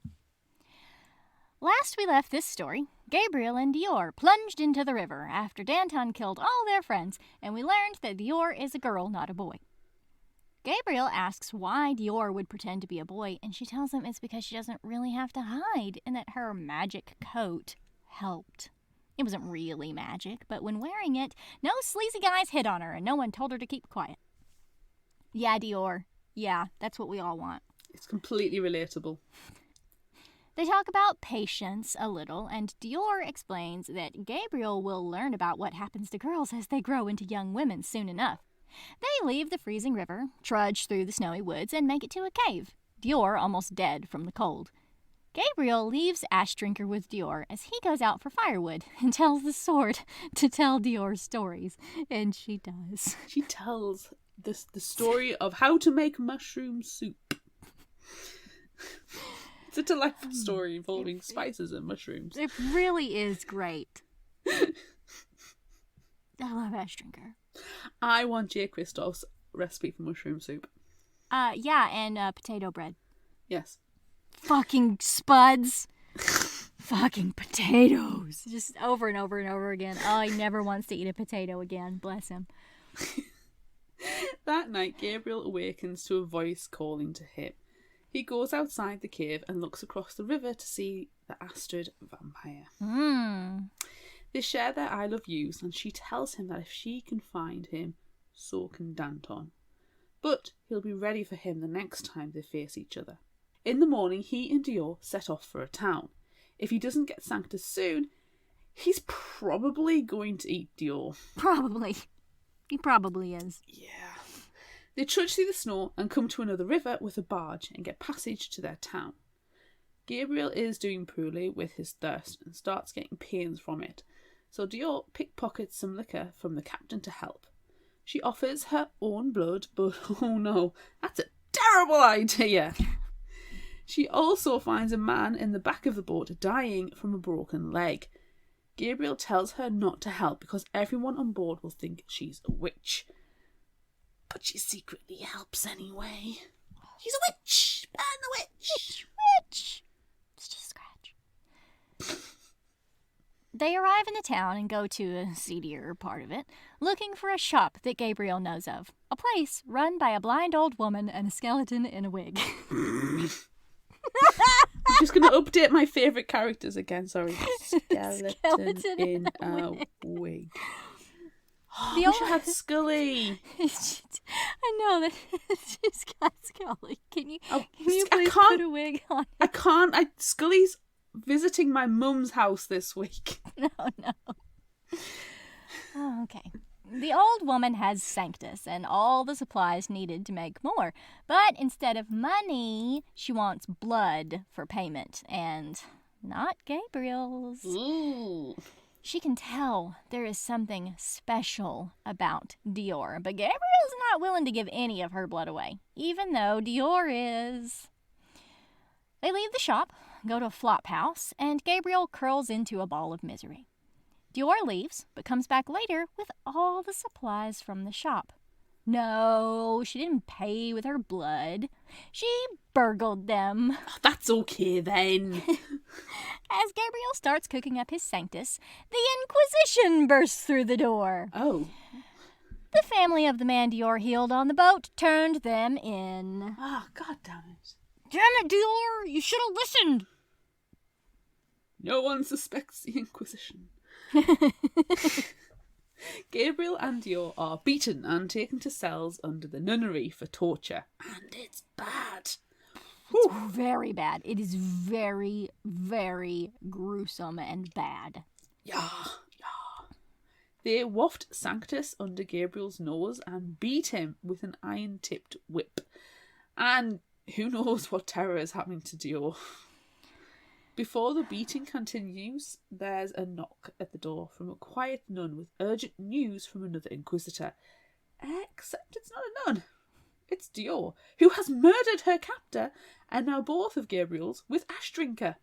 Last we left this story, Gabriel and Dior plunged into the river after Danton killed all their friends, and we learned that Dior is a girl, not a boy. Gabriel asks why Dior would pretend to be a boy, and she tells him it's because she doesn't really have to hide, and that her magic coat helped. It wasn't really magic, but when wearing it, no sleazy guys hit on her, and no one told her to keep quiet. Yeah, Dior. Yeah, that's what we all want. It's completely relatable. They talk about patience a little, and Dior explains that Gabriel will learn about what happens to girls as they grow into young women soon enough. They leave the freezing river, trudge through the snowy woods, and make it to a cave. Dior almost dead from the cold. Gabriel leaves Ashdrinker with Dior as he goes out for firewood and tells the sword to tell Dior stories, and she does. She tells the story of how to make mushroom soup. It's a delightful story involving spices and mushrooms. It really is great. I love Ashdrinker. I want Jay Kristoff's recipe for mushroom soup. Yeah, and potato bread. Yes. Fucking spuds. Fucking potatoes. Just over and over and over again. Oh, he never wants to eat a potato again. Bless him. That night, Gabriel awakens to a voice calling to him. He goes outside the cave and looks across the river to see the Astrid vampire. They share their I love yous, and she tells him that if she can find him, so can Danton. But he'll be ready for him the next time they face each other. In the morning, he and Dior set off for a town. If he doesn't get Sanctus soon, he's probably going to eat Dior. Probably. He probably is. Yeah. They trudge through the snow and come to another river with a barge and get passage to their town. Gabriel is doing poorly with his thirst and starts getting pains from it, so Dior pickpockets some liquor from the captain to help. She offers her own blood, but oh no, that's a terrible idea! She also finds a man in the back of the boat dying from a broken leg. Gabriel tells her not to help because everyone on board will think she's a witch. But she secretly helps anyway. She's a witch! Burn the witch! Witch! It's just a scratch. They arrive in the town and go to a seedier part of it, looking for a shop that Gabriel knows of. A place run by a blind old woman and a skeleton in a wig. I'm just going to update my favourite characters again. Sorry. Skeleton in a wig. Oh, I wish I had Scully. I know that she's got Scully. Can you please can't, put a wig on? I can't. Scully's visiting my mum's house this week. No. Oh, okay. The old woman has Sanctus and all the supplies needed to make more. But instead of money, she wants blood for payment. And not Gabriel's. Ooh. She can tell there is something special about Dior, but Gabriel's not willing to give any of her blood away, even though Dior is. They leave the shop, go to a flop house, and Gabriel curls into a ball of misery. Dior leaves, but comes back later with all the supplies from the shop. No, she didn't pay with her blood. She burgled them. Oh, that's okay then. As Gabriel starts cooking up his Sanctus, the Inquisition bursts through the door. Oh. The family of the man Dior healed on the boat turned them in. Oh, God damn it. Damn it, Dior! You should have listened! No one suspects the Inquisition. Gabriel and Dior are beaten and taken to cells under the nunnery for torture. And it's bad. It's very bad. It is very, very gruesome and bad. Yeah. They waft Sanctus under Gabriel's nose and beat him with an iron-tipped whip. And who knows what terror is happening to Dior. Before the beating continues, there's a knock at the door from a quiet nun with urgent news from another inquisitor. Except it's not a nun. It's Dior, who has murdered her captor, and now both of Gabriel's with Ashdrinker.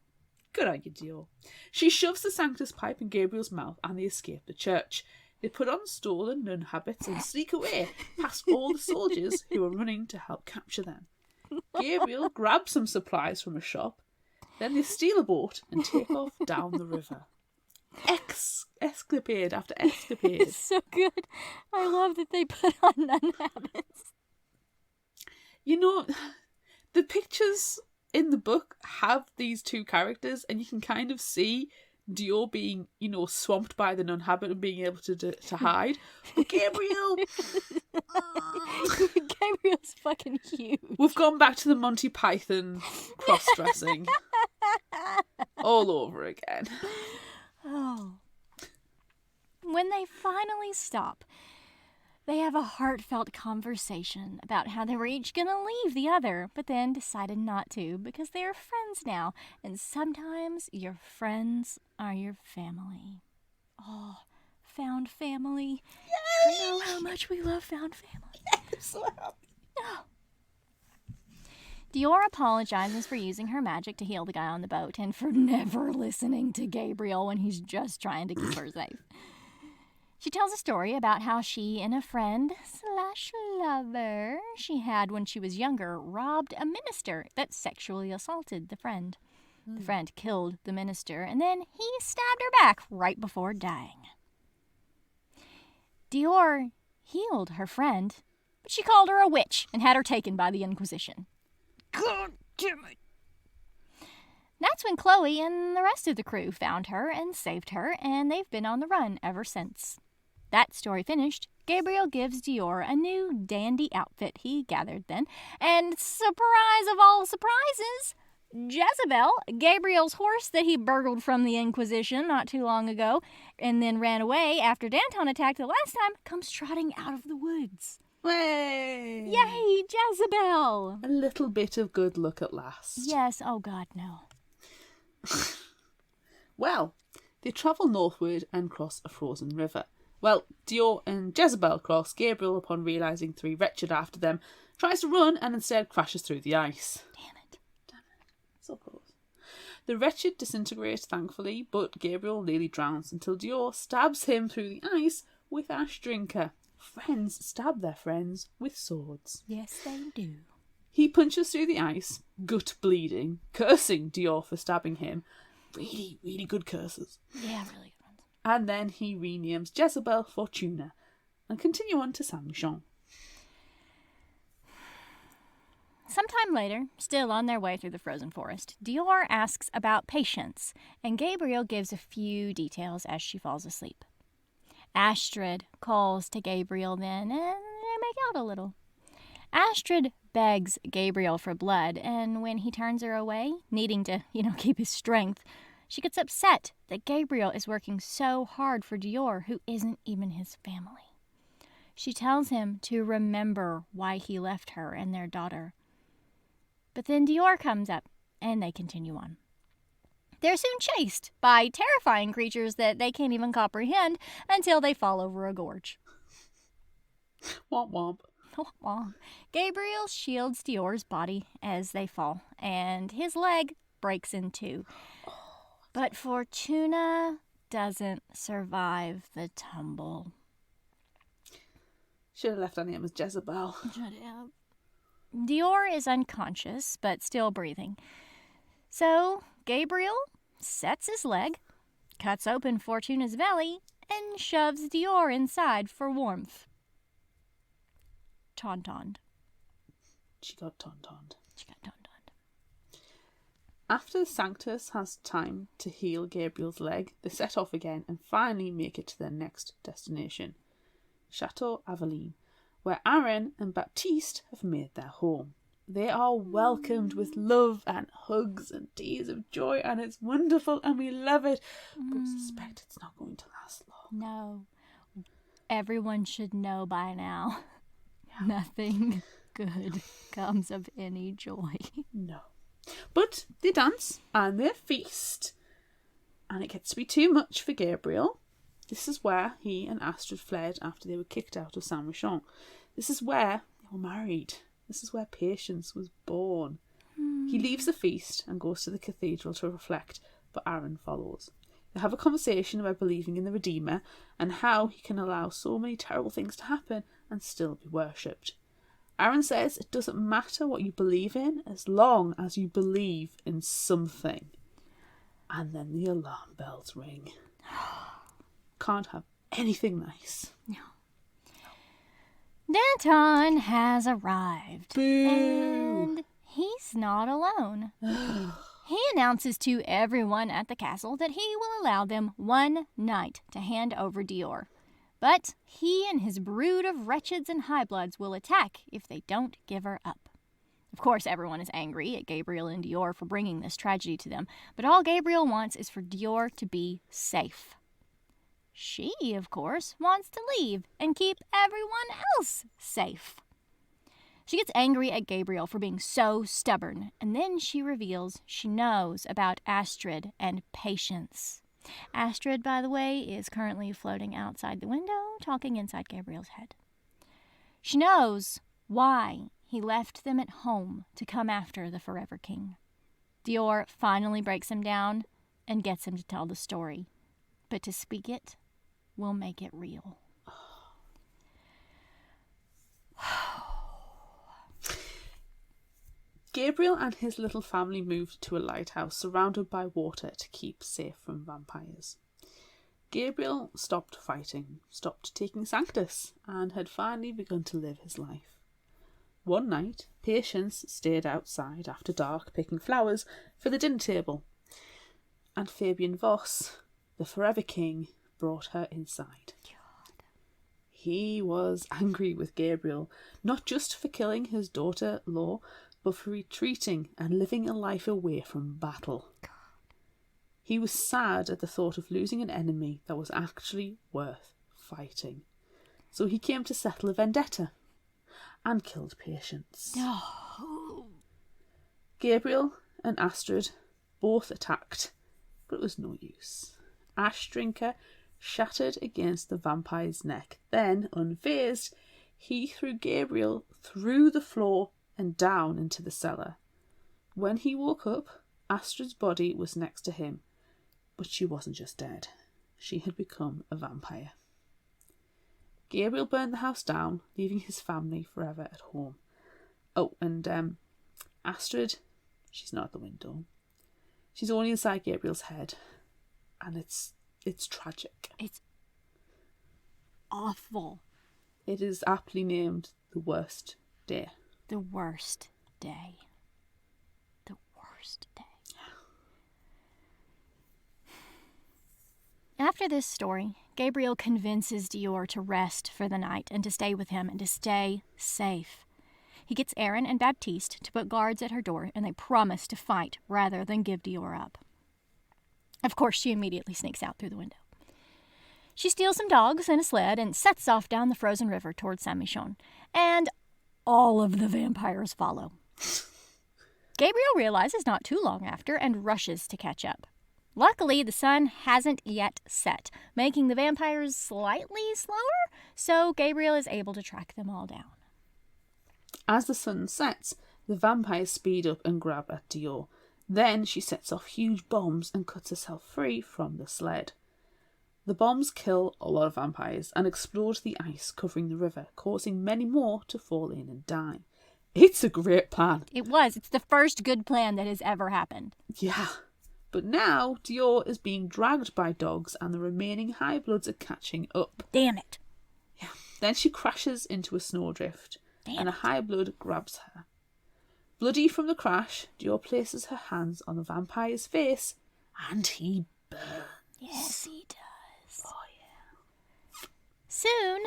Good on you, Dior. She shoves the Sanctus pipe in Gabriel's mouth and they escape the church. They put on stolen nun habits and sneak away past all the soldiers who are running to help capture them. Gabriel grabs some supplies from a shop. Then they steal a boat and take off down the river. Escapade after escapade. It's so good. I love that they put on nun habits. You know, the pictures in the book have these two characters, and you can kind of see Dior being, swamped by the nun habit and being able to hide. But Gabriel... Gabriel's fucking huge. We've gone back to the Monty Python cross-dressing. All over again. Oh. When they finally stop, they have a heartfelt conversation about how they were each going to leave the other, but then decided not to because they are friends now, and sometimes your friends are your family. Oh, found family. Yay! You know how much we love found family. I'm so happy. Oh. Dior apologizes for using her magic to heal the guy on the boat and for never listening to Gabriel when he's just trying to keep her safe. She tells a story about how she and a friend/lover she had when she was younger robbed a minister that sexually assaulted the friend. The friend killed the minister, and then he stabbed her back right before dying. Dior healed her friend, but she called her a witch and had her taken by the Inquisition. God damn it. That's when Chloe and the rest of the crew found her and saved her, and they've been on the run ever since. That story finished, Gabriel gives Dior a new dandy outfit he gathered then, and surprise of all surprises, Jezebel, Gabriel's horse that he burgled from the Inquisition not too long ago, and then ran away after Danton attacked the last time, comes trotting out of the woods. Way! Yay, Jezebel! A little bit of good luck at last. Yes, oh God, no. Well, they travel northward and cross a frozen river. Well, Dior and Jezebel cross. Gabriel, upon realising three wretched after them, tries to run and instead crashes through the ice. Damn it. So close. The wretched disintegrate, thankfully, but Gabriel nearly drowns until Dior stabs him through the ice with Ashdrinker. Friends stab their friends with swords. Yes, they do. He punches through the ice, gut bleeding, cursing Dior for stabbing him. Really, really good curses. Yeah, really good And then he renames Jezebel Fortuna and continue on to Saint Michon. Sometime later, still on their way through the frozen forest, Dior asks about Patience, and Gabriel gives a few details as she falls asleep. Astrid calls to Gabriel then, and they make out a little. Astrid begs Gabriel for blood, and when he turns her away, needing to, keep his strength, she gets upset that Gabriel is working so hard for Dior, who isn't even his family. She tells him to remember why he left her and their daughter. But then Dior comes up, and they continue on. They're soon chased by terrifying creatures that they can't even comprehend until they fall over a gorge. Womp womp. Gabriel shields Dior's body as they fall, and his leg breaks in two. But Fortuna doesn't survive the tumble. Should have left her name as Jezebel. Dior is unconscious, but still breathing. So Gabriel sets his leg, cuts open Fortuna's belly, and shoves Dior inside for warmth. Tauntauned. She got tauntauned. After the Sanctus has time to heal Gabriel's leg, they set off again and finally make it to their next destination, Chateau Aveline, where Aaron and Baptiste have made their home. They are welcomed with love and hugs and tears of joy, and it's wonderful and we love it, but we suspect it's not going to last long. No. Everyone should know by now. Nothing good comes of any joy. No. But they dance and they feast, and it gets to be too much for Gabriel. This is where he and Astrid fled after they were kicked out of Saint Michon. This is where they were married. This is where Patience was born. He leaves the feast and goes to the cathedral to reflect, but Aaron follows. They have a conversation about believing in the Redeemer and how he can allow so many terrible things to happen and still be worshipped. Aaron says it doesn't matter what you believe in as long as you believe in something. And then the alarm bells ring. Can't have anything nice. No. Danton has arrived. Boo! And he's not alone. He announces to everyone at the castle that he will allow them one night to hand over Dior. But he and his brood of wretches and highbloods will attack if they don't give her up. Of course, everyone is angry at Gabriel and Dior for bringing this tragedy to them, but all Gabriel wants is for Dior to be safe. She, of course, wants to leave and keep everyone else safe. She gets angry at Gabriel for being so stubborn, and then she reveals she knows about Astrid and Patience. Astrid, by the way, is currently floating outside the window, talking inside Gabriel's head. She knows why he left them at home to come after the Forever King. Dior finally breaks him down and gets him to tell the story. But to speak it will make it real. Gabriel and his little family moved to a lighthouse surrounded by water to keep safe from vampires. Gabriel stopped fighting, stopped taking Sanctus, and had finally begun to live his life. One night, Patience stayed outside after dark picking flowers for the dinner table, and Fabian Voss, the Forever King, brought her inside. He was angry with Gabriel, not just for killing his daughter-in-law, but for retreating and living a life away from battle. He was sad at the thought of losing an enemy that was actually worth fighting. So he came to settle a vendetta and killed Patience. Gabriel and Astrid both attacked, but it was no use. Ash Drinker shattered against the vampire's neck. Then, unfazed, he threw Gabriel through the floor and down into the cellar. When he woke up, Astrid's body was next to him, but she wasn't just dead. She had become a vampire. Gabriel burned the house down, leaving his family forever at home. Oh, and Astrid, she's not at the window. She's only inside Gabriel's head, and it's It's tragic. It's awful. It is aptly named The Worst Day. The worst day. The worst day. After this story, Gabriel convinces Dior to rest for the night and to stay with him and to stay safe. He gets Aaron and Baptiste to put guards at her door, and they promise to fight rather than give Dior up. Of course, she immediately sneaks out through the window. She steals some dogs and a sled and sets off down the frozen river towards Saint-Michon, and all of the vampires follow. Gabriel realizes not too long after and rushes to catch up. Luckily, the sun hasn't yet set, making the vampires slightly slower, so Gabriel is able to track them all down. As the sun sets, the vampires speed up and grab at Dior. Then she sets off huge bombs and cuts herself free from the sled. The bombs kill a lot of vampires and explode the ice covering the river, causing many more to fall in and die. It's a great plan. It was. It's the first good plan that has ever happened. Yeah. But now Dior is being dragged by dogs and the remaining High Bloods are catching up. Damn it. Yeah. Then she crashes into a snowdrift and a High Blood grabs her. Bloody from the crash, Dior places her hands on the vampire's face and he burns. Yes, he does. Oh, yeah. Soon,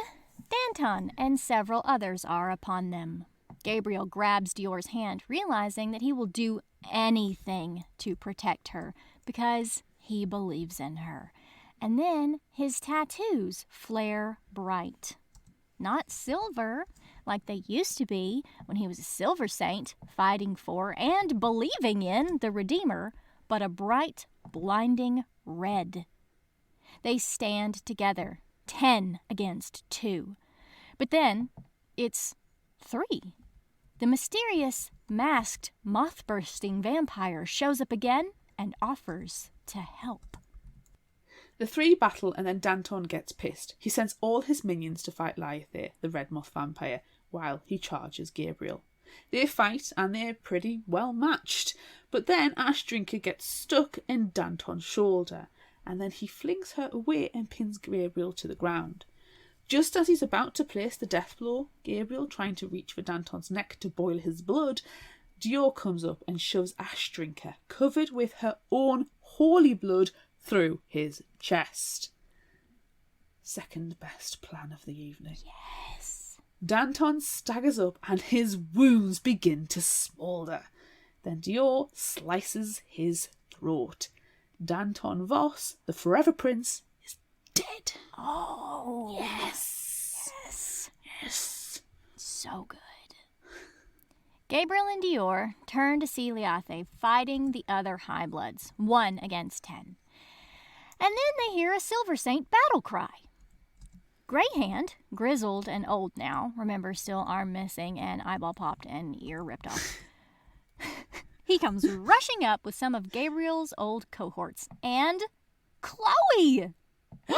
Danton and several others are upon them. Gabriel grabs Dior's hand, realizing that he will do anything to protect her because he believes in her. And then his tattoos flare bright. Not silver, like they used to be when he was a silver saint fighting for and believing in the Redeemer, but a bright, blinding red. They stand together, 10 against 2. But then it's 3. The mysterious, masked, moth-bursting vampire shows up again and offers to help. The 3 battle and then Danton gets pissed. He sends all his minions to fight Lyothe, the red moth vampire, while he charges Gabriel. They fight and they're pretty well matched. But then Ash Drinker gets stuck in Danton's shoulder and then he flings her away and pins Gabriel to the ground. Just as he's about to place the death blow, Gabriel, trying to reach for Danton's neck to boil his blood, Dior comes up and shoves Ash Drinker, covered with her own holy blood, through his chest. Second best plan of the evening. Yes. Danton staggers up and his wounds begin to smoulder. Then Dior slices his throat. Danton Voss, the Forever Prince, is dead. Oh. Yes. Yes. Yes. So good. Gabriel and Dior turn to see Lyothe fighting the other High Bloods, 1 against 10. And then they hear a Silver Saint battle cry. Greyhand, grizzled and old now, remember still arm missing and eyeball popped and ear ripped off. He comes rushing up with some of Gabriel's old cohorts and Chloe! The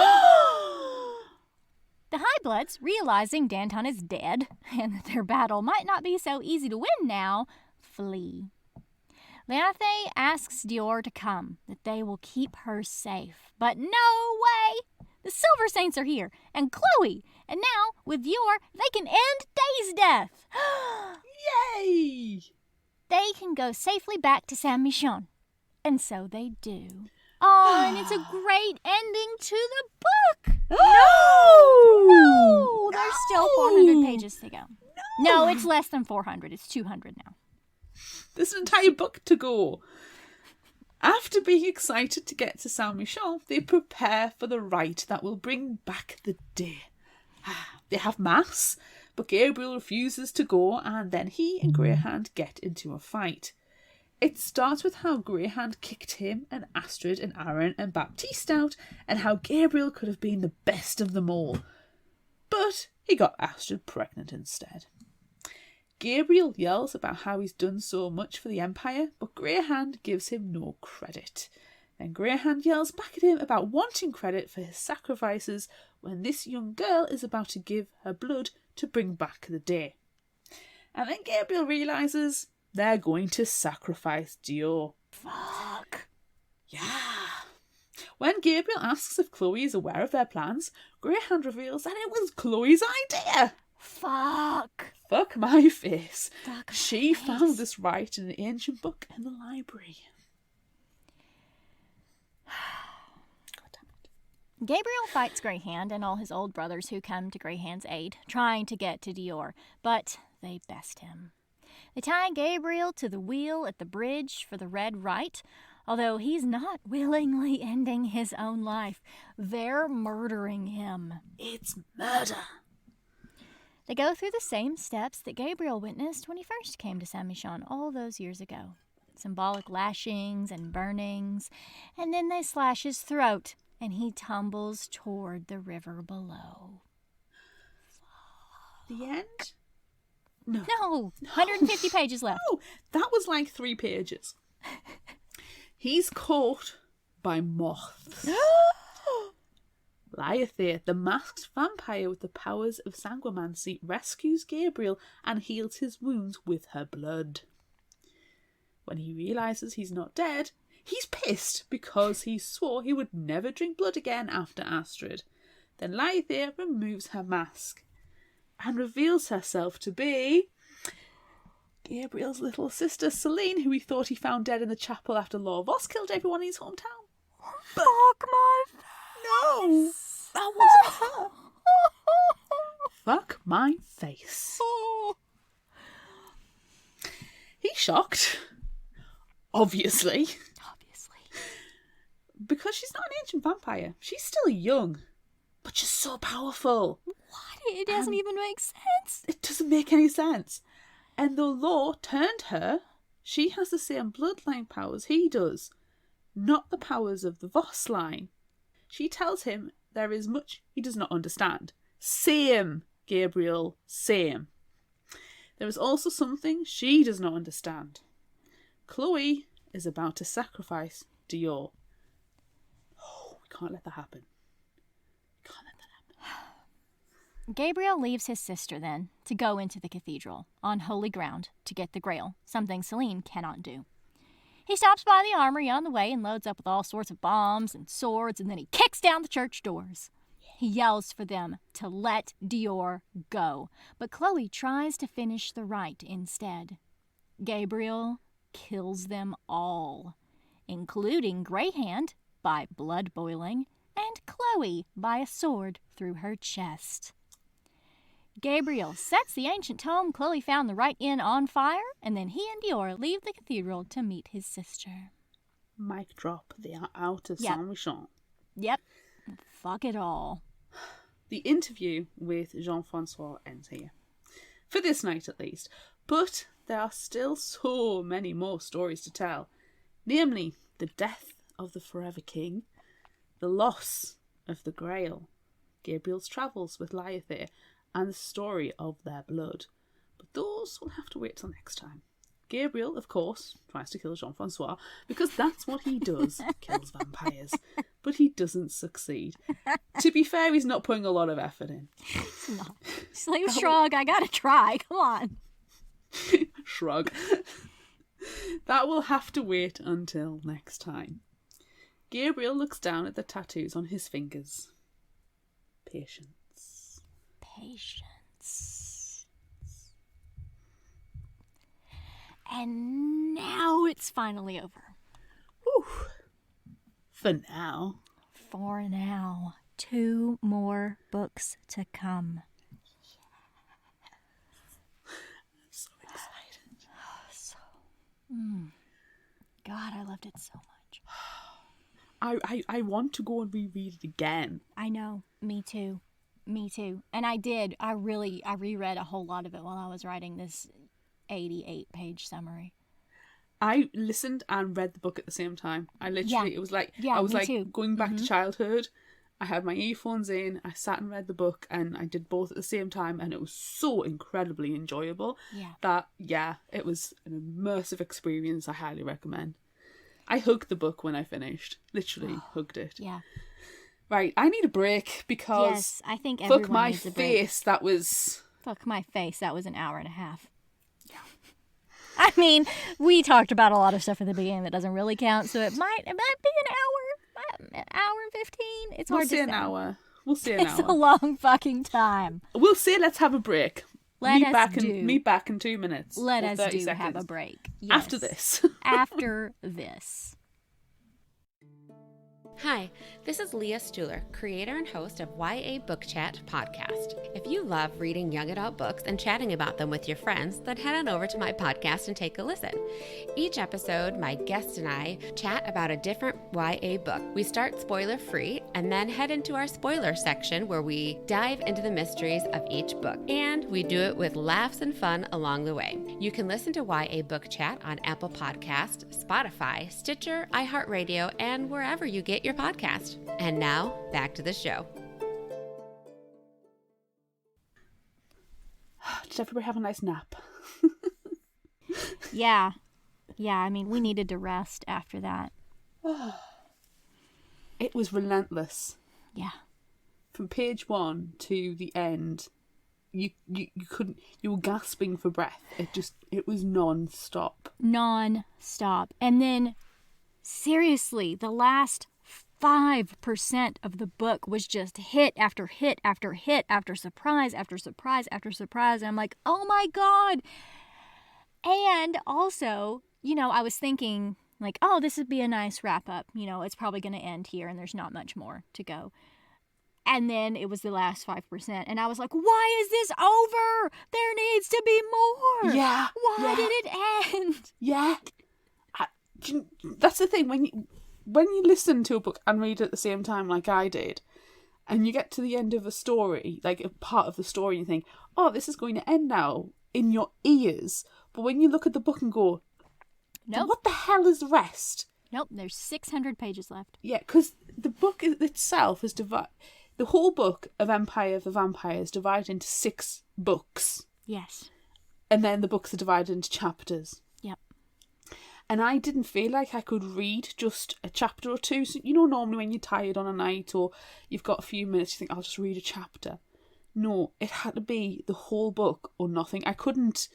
High Bloods, realizing Danton is dead and that their battle might not be so easy to win now, flee. Lyothe asks Dior to come, that they will keep her safe. But no way! The Silver Saints are here, and Chloe, and now, with Dior, they can end Day's death. Yay! They can go safely back to Saint-Michon. And so they do. Oh, and it's a great ending to the book. No! There's still 400 pages to go. No, it's less than 400. It's 200 now. There's an entire book to go. After being excited to get to Saint-Michon, they prepare for the rite that will bring back the day. They have mass, but Gabriel refuses to go, and then he and Greyhand get into a fight. It starts with how Greyhand kicked him and Astrid and Aaron and Baptiste out, and how Gabriel could have been the best of them all. But he got Astrid pregnant instead. Gabriel yells about how he's done so much for the Empire, but Greyhand gives him no credit. Then Greyhand yells back at him about wanting credit for his sacrifices when this young girl is about to give her blood to bring back the day. And then Gabriel realises they're going to sacrifice Dior. Fuck. Yeah. When Gabriel asks if Chloe is aware of their plans, Greyhound reveals that it was Chloe's idea. Fuck. Fuck my face. Fuck my She face. found this right in an ancient book in the library. God damn it. Gabriel fights Greyhound and all his old brothers who come to Greyhound's aid, trying to get to Dior, but they best him. They tie Gabriel to the wheel at the bridge for the red rite, although he's not willingly ending his own life. They're murdering him. It's murder. They go through the same steps that Gabriel witnessed when he first came to Saint-Michon all those years ago. Symbolic lashings and burnings, and then they slash his throat, and he tumbles toward the river below. The end? No. No, 150 pages left. No, that was like 3 pages. He's caught by moths. Lyothere, the masked vampire with the powers of sanguimancy, rescues Gabriel and heals his wounds with her blood. When he realises he's not dead, he's pissed because he swore he would never drink blood again after Astrid. Then Lyothere removes her mask and reveals herself to be Gabriel's little sister Celine, who he thought he found dead in the chapel after Lord Voss killed everyone in his hometown. Fuck my face. No, that wasn't her. Fuck my face. He's shocked. Obviously. Because she's not an ancient vampire. She's still young. But she's so powerful. What? It doesn't even make sense. It doesn't make any sense. And though Law turned her, she has the same bloodline powers he does. Not the powers of the Voss line. She tells him there is much he does not understand. Same, Gabriel, same. There is also something she does not understand. Chloe is about to sacrifice Dior. Oh, we can't let that happen. We can't let that happen. Gabriel leaves his sister then to go into the cathedral on holy ground to get the Grail, something Celine cannot do. He stops by the armory on the way and loads up with all sorts of bombs and swords, and then he kicks down the church doors. He yells for them to let Dior go, but Chloe tries to finish the rite instead. Gabriel kills them all, including Greyhound by blood boiling and Chloe by a sword through her chest. Gabriel sets the ancient tome Chloe found the rite in on fire, and then he and Dior leave the cathedral to meet his sister. Mic drop. They are out of Yep. Saint-Michon. Yep. Fuck it all. The interview with Jean-Francois ends here. For this night, at least. But there are still so many more stories to tell. Namely, the death of the Forever King, the loss of the Grail, Gabriel's travels with Lyothere, and the story of their blood. But those will have to wait till next time. Gabriel, of course, tries to kill Jean-Francois, because that's what he does, kills vampires. But he doesn't succeed. To be fair, he's not putting a lot of effort in. It's not. Slave shrug, I gotta try. Come on. Shrug. That will have to wait until next time. Gabriel looks down at the tattoos on his fingers. Patience. Patience. And now it's finally over. Whew. For now. For now. 2 more books to come. I'm so excited. God, I loved it so much. I want to go and reread it again. I know. Me too. Me too. And I did. I reread a whole lot of it while I was writing this 88-page summary. I listened and read the book at the same time. I literally, Yeah. it was like, Yeah, I was me like too. going back to childhood. I had my earphones in, I sat and read the book, and I did both at the same time, and it was so incredibly enjoyable Yeah. that, yeah, it was an immersive experience I highly recommend. I hugged the book when I finished. Literally hugged it. Yeah. Right, I need a break because Yes, I think everyone fuck my needs a break. face, that was... Fuck my face. That was an hour and a half. I mean, we talked about a lot of stuff at the beginning that doesn't really count, so it might be an hour. An hour and 15? It's We'll hard to say say. an hour. We'll say an It's a hour. long fucking time. We'll say let's have a break. Meet back in 2 minutes. Let or us 30 do seconds. have a break. Yes. After this. After this. Hi, this is Leah Stuhler, creator and host of YA Book Chat podcast. If you love reading young adult books and chatting about them with your friends, then head on over to my podcast and take a listen. Each episode, my guest and I chat about a different YA book. We start spoiler free and then head into our spoiler section where we dive into the mysteries of each book. And we do it with laughs and fun along the way. You can listen to YA Book Chat on Apple Podcast, Spotify, Stitcher, iHeartRadio, and wherever you get your podcast. And now, back to the show. Did everybody have a nice nap? Yeah. Yeah, I mean, we needed to rest after that. It was relentless. Yeah. From page 1 to the end, you couldn't, you were gasping for breath. It was non-stop. Non-stop. And then, seriously, the last 5% of the book was just hit after hit after hit after surprise after surprise after surprise. And I'm like, oh my God. And also, you know, I was thinking like, oh, this would be a nice wrap up. You know, it's probably going to end here and there's not much more to go. And then it was the last 5%. And I was like, why is this over? There needs to be more. Yeah. Why did it end? Yeah. That's the thing. When you listen to a book and read it at the same time like I did, and you get to the end of a story, like a part of the story, and you think, oh, this is going to end now, in your ears. But when you look at the book and go, Nope. what the hell is the rest? Nope, there's 600 pages left. Yeah, because the book itself is divided. The whole book of Empire of the Vampire is divided into 6 books. Yes. And then the books are divided into chapters. Yep. And I didn't feel like I could read just a chapter or two. So, you know, normally when you're tired on a night or you've got a few minutes, you think, I'll just read a chapter. No, it had to be the whole book or nothing. I couldn't.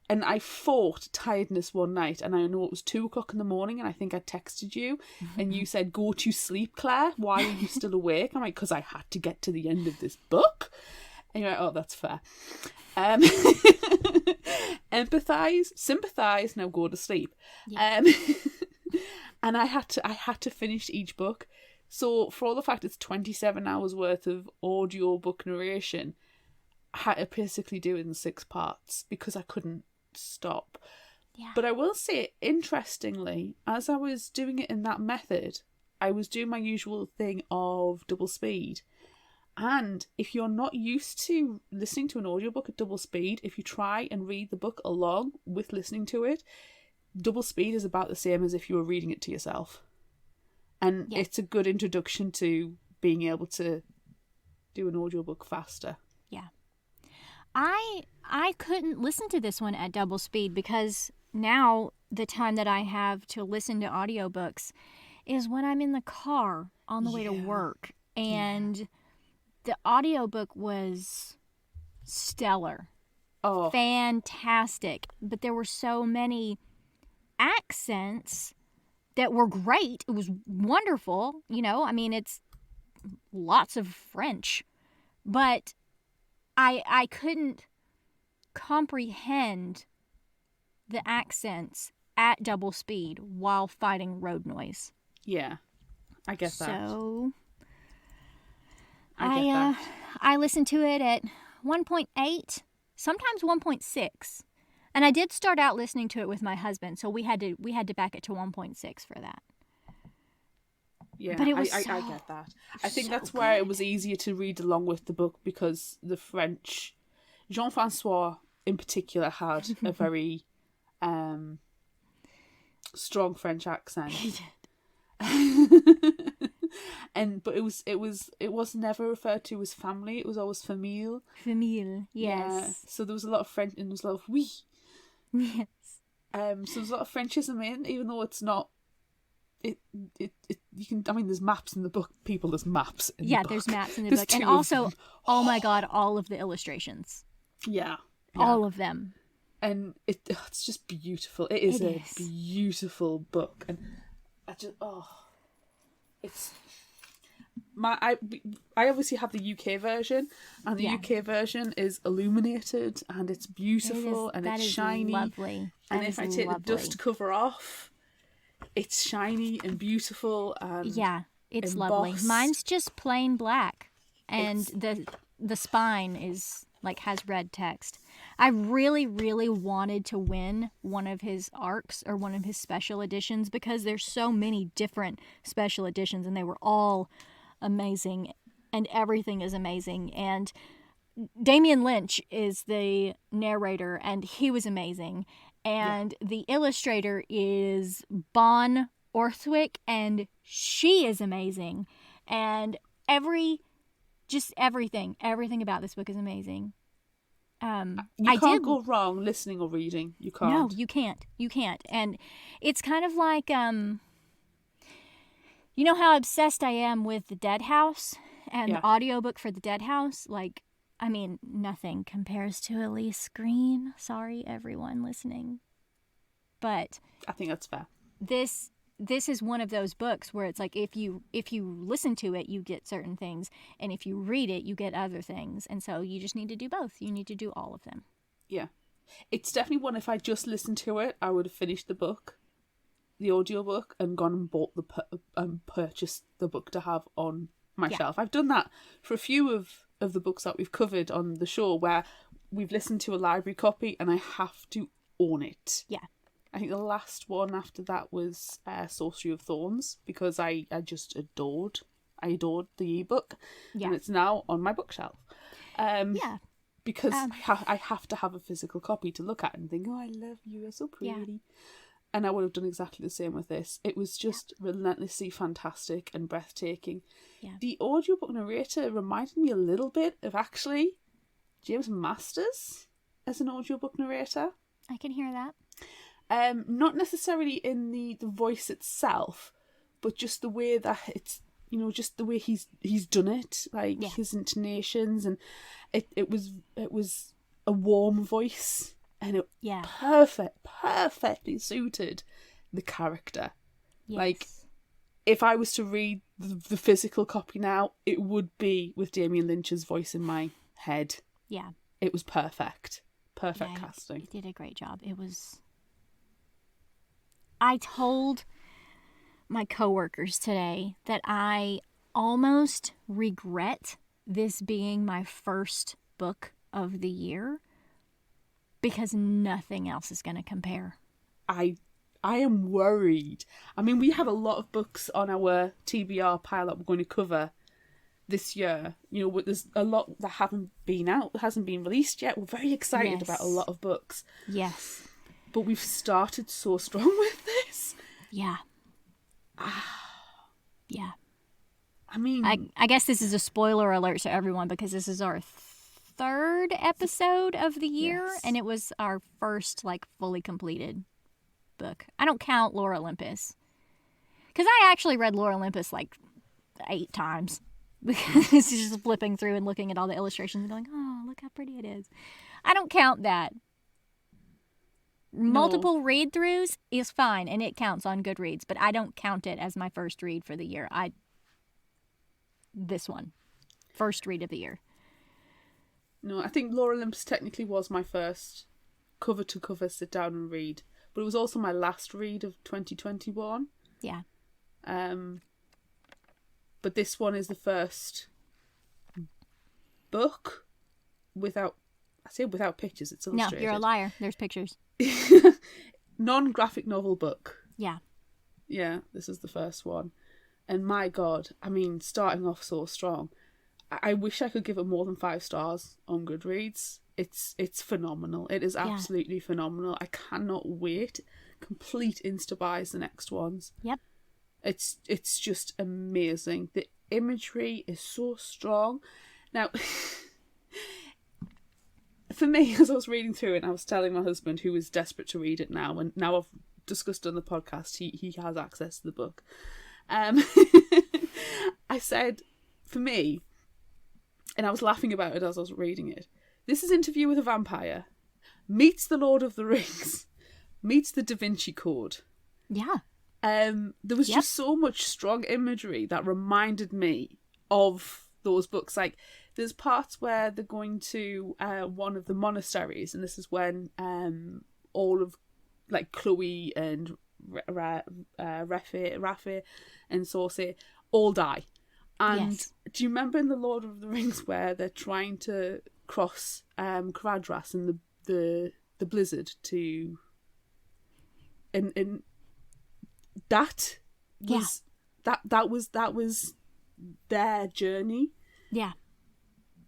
And I fought tiredness one night, and I know it was 2:00 in the morning, and I think I texted you, and you said, go to sleep, Claire. Why are you still awake? I'm like, because I had to get to the end of this book. And you're like, oh, that's fair. Empathise, sympathise, now go to sleep. Yeah. And I had to finish each book. So for all the fact it's 27 hours worth of audio book narration, I had to basically do it in 6 parts because I couldn't stop. Yeah. But I will say, interestingly, as I was doing it in that method, I was doing my usual thing of double speed. And if you're not used to listening to an audiobook at double speed, if you try and read the book along with listening to it, double speed is about the same as if you were reading it to yourself. And Yeah. it's a good introduction to being able to do an audiobook faster. Yeah. I couldn't listen to this one at double speed because now the time that I have to listen to audiobooks is when I'm in the car on the way to Yeah. work. And the audiobook was stellar. Oh, Fantastic. But there were so many accents that were great. It was wonderful. You know, I mean, it's lots of French. But I couldn't comprehend the accents at double speed while fighting road noise. yeah. I get that. So I get that. I listened to it at 1.8, sometimes 1.6. And I did start out listening to it with my husband, so we had to back it to 1.6 for that. Yeah, But it was I so- get that. I think so that's where it good. was easier to read along with the book because the French, Jean-Francois in particular, had a very strong French accent. He did. But it was never referred to as family. It was always famille. Famille, Yeah. yes. So there was a lot of French and there was a lot of oui. Yes. So there's a lot of Frenchism in, even though it's not. It you can. I mean, there's maps in the book. There's maps in the Yeah, book. there's maps in the There's book. And 2 of also, them. oh my God, all of the illustrations. Yeah. All of them. And it's just beautiful. It is It a is. beautiful book, and I just It's I obviously have the UK version, and the UK version is illuminated and it's beautiful and it's shiny. Lovely. And if I take the dust cover off, it's shiny and beautiful and it's embossed. lovely. Mine's just plain black, and the spine is like has red text. I really, really wanted to win one of his arcs or one of his special editions because there's so many different special editions, and they were all amazing, and everything is amazing. And Damian Lynch is the narrator, and he was amazing. And the illustrator is Bon Orthwick, and she is amazing. And everything about this book is amazing. You can't go wrong listening or reading. You can't. No, you can't. You can't. And it's kind of like, you know how obsessed I am with The Dead House and the audiobook for The Dead House? Like, I mean, nothing compares to Elise Green. Sorry, everyone listening. But I think that's fair. This is one of those books where it's like if you listen to it, you get certain things, and if you read it, you get other things. And so you just need to do both. You need to do all of them. Yeah. It's definitely one, if I just listened to it, I would have finished the book, the audiobook, and gone and bought purchased the book to have on my shelf. I've done that for a few of the books that we've covered on the show, where we've listened to a library copy and I have to own it. Yeah. I think the last one after that was Sorcery of Thorns, because I just adored the ebook, and it's now on my bookshelf. Because I have to have a physical copy to look at and think, oh, I love you, you're so pretty. Yeah. And I would have done exactly the same with this. It was just relentlessly fantastic and breathtaking. Yeah. The audiobook narrator reminded me a little bit of actually James Masters as an audiobook narrator. I can hear that. Not necessarily in the voice itself, but just the way that it's, just the way he's done it, like his intonations, and it was a warm voice, and it perfectly suited the character. Yes. Like, if I was to read the physical copy now, it would be with Damian Lynch's voice in my head. Yeah. It was perfect. Perfect casting. He did a great job. It was... I told my coworkers today that I almost regret this being my first book of the year because nothing else is going to compare. I am worried. I mean, we have a lot of books on our TBR pile that we're going to cover this year. There's a lot that hasn't been released yet. We're very excited about a lot of books. Yes. But we've started so strong with this. Yeah. Yeah. I mean... I guess this is a spoiler alert to everyone because this is our third episode of the year, and it was our first, fully completed book. I don't count Lore Olympus. Because I actually read Lore Olympus, 8 times. Because it's just flipping through and looking at all the illustrations and going, oh, look how pretty it is. I don't count that. Multiple read-throughs is fine, and it counts on Goodreads, but I don't count it as my first read for the year. This one. First read of the year. No, I think Lore Olympus technically was my first cover-to-cover sit-down and read, but it was also my last read of 2021. Yeah. But this one is the first book without pictures. It's illustrated. No, you're a liar. There's pictures. Non-graphic novel book. Yeah. Yeah, this is the first one. And my God, I mean, starting off so strong. I wish I could give it more than 5 stars on Goodreads. It's phenomenal. It is absolutely phenomenal. I cannot wait. Complete insta-buys the next ones. Yep. It's just amazing. The imagery is so strong. Now... For me, as I was reading through it, I was telling my husband, who is desperate to read it now, and now I've discussed on the podcast, he has access to the book. I said, for me, and I was laughing about it as I was reading it, this is Interview with a Vampire, meets The Lord of the Rings, meets The Da Vinci Code. Yeah. There was Yep. just so much strong imagery that reminded me of those books. Like, there's parts where they're going to one of the monasteries, and this is when all of, like, Chloe and Rafe and Cersei all die. And Yes. do you remember in the Lord of the Rings where they're trying to cross Caradhras and the blizzard to, and that was that was their journey Yeah.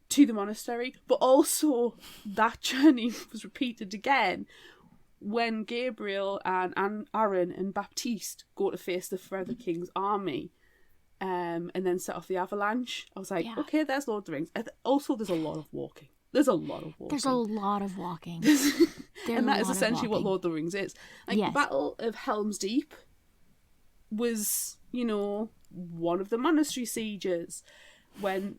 to the monastery, but also that journey was repeated again when Gabriel and Aaron and Baptiste go to face the Forever King's army, and then set off the avalanche. I was like, Yeah. okay, there's Lord of the Rings. Also, there's a lot of walking. There's a lot of walking. There's a lot of walking. And that is essentially what Lord of the Rings is. Like, Yes. the Battle of Helm's Deep was, you know, one of the monastery sieges when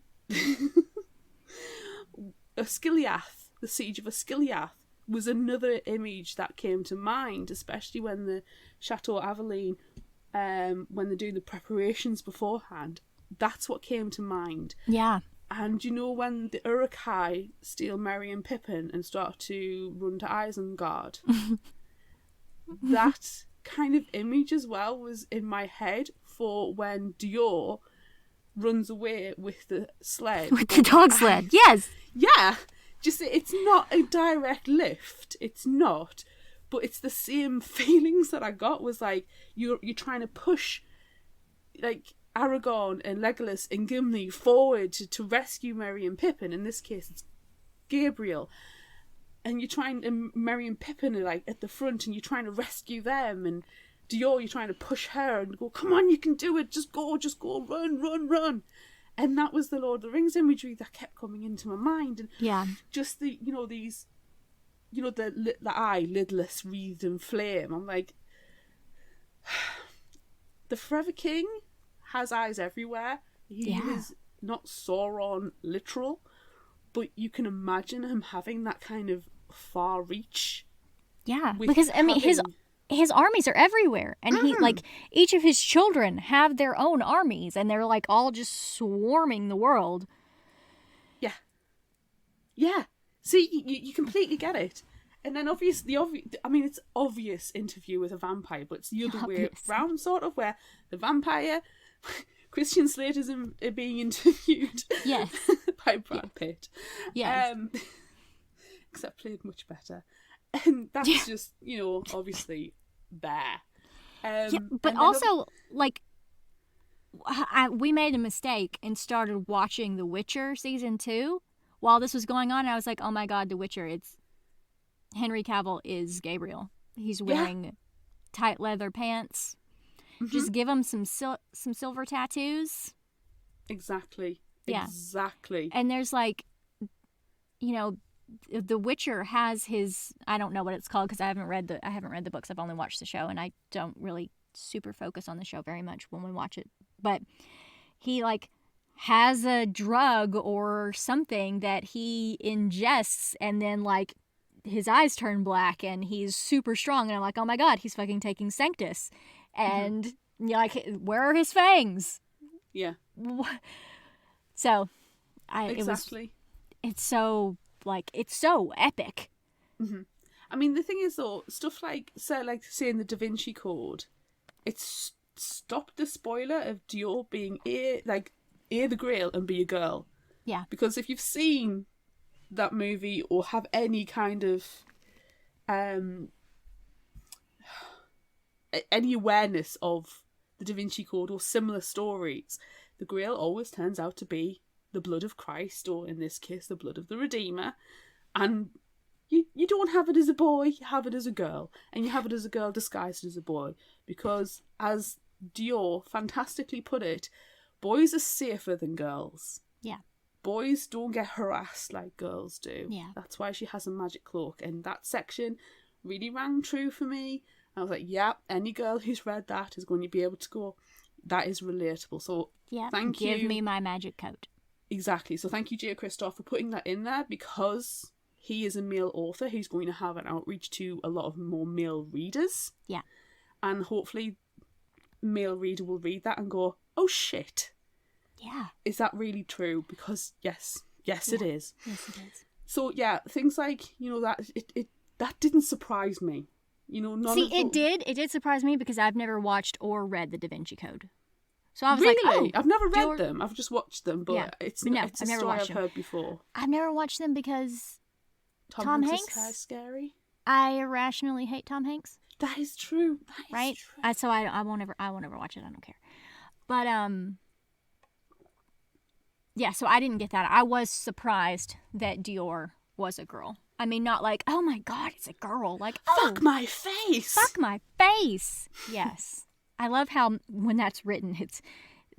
Osgiliath, the siege of Osgiliath, was another image that came to mind, especially when the Chateau Aveline, when they're doing the preparations beforehand. That's what came to mind. Yeah. And you know, when the Uruk-hai steal Merry and Pippin and start to run to Isengard, that kind of image as well was in my head for when Dior runs away with the sled. With the dog sled. Yes. Yeah, just, it's not a direct lift. It's not, but it's the same feelings that I got. Was like, you're trying to push, like, Aragorn and Legolas and Gimli forward to rescue Merry and Pippin. In this case, it's Gabriel. And you're trying, and Merry and Pippin are, like, at the front, and you're trying to rescue them. And Dior, you're trying to push her and go, come on, you can do it. Just go, run. And that was the Lord of the Rings imagery that kept coming into my mind. And Yeah. just the, you know, these, you know, the eye, lidless, wreathed in flame. I'm like, the Forever King has eyes everywhere. He Yeah. is not Sauron literal, but you can imagine him having that kind of far reach. Yeah. with Because I mean having- his armies are everywhere, and he, Mhm. like, each of his children have their own armies, and they're, like, all just swarming the world. Yeah. See, you completely get it. And then it's obvious interview with a vampire, but it's the other way Obvious. round, sort of, where the vampire, Christian Slater's being interviewed Yes. by Brad Pitt. Yes. Except played much better. And that's just, you know, obviously there. Yeah, but and then also, like, we made a mistake and started watching The Witcher season 2 while this was going on. And I was like, oh my god, The Witcher, it's Henry Cavill is Gabriel. He's wearing tight leather pants. Just give him some silver tattoos. Exactly. Yeah. Exactly. And there's, like, you know, The Witcher has his, I don't know what it's called because I haven't read the books. I've only watched the show, and I don't really super focus on the show very much when we watch it. But he, like, has a drug or something that he ingests, and then, like, his eyes turn black and he's super strong, and I'm like, oh my god, he's fucking taking Sanctus. And you're like, where are his fangs? Yeah. So Exactly. it's so, like, it's so epic. I mean, the thing is, though, stuff like say in the Da Vinci Code, it's stopped the spoiler of Dior being A the Grail and B a girl. Yeah. Because if you've seen that movie or have any kind of any awareness of the Da Vinci Code or similar stories, the Grail always turns out to be the blood of Christ, or in this case, the blood of the Redeemer. And you don't have it as a boy, you have it as a girl. And you have it as a girl disguised as a boy. Because, as Dior fantastically put it, boys are safer than girls. Yeah. Boys don't get harassed like girls do. Yeah. That's why she has a magic cloak. And that section really rang true for me. I was like, yeah, any girl who's read that is going to be able to go, that is relatable. So Yeah. thank you. Give me my magic coat. Exactly. So thank you, J. Christoph, for putting that in there, because he is a male author who's going to have an outreach to a lot of more male readers. Yeah. And hopefully male reader will read that and go, oh shit, Yeah. is that really true? Because yes, it is. Yes, it is. So yeah, things like, that that didn't surprise me. None See, of it did surprise me because I've never watched or read the Da Vinci Code. So I was like, Really? oh, I've never read them. I've just watched them, but Yeah. it's No, it's a I've never story watched I've them. heard before. I've never watched them because Tom Hanks' Hanks? hair's scary. I irrationally hate Tom Hanks. That is true. That is Right? true. So I won't ever watch it. I don't care. But yeah. So I didn't get that. I was surprised that Dior was a girl. I mean, not like, oh my god, it's a girl. Like, oh, Fuck my face. fuck my face. Yes, I love how when that's written, it's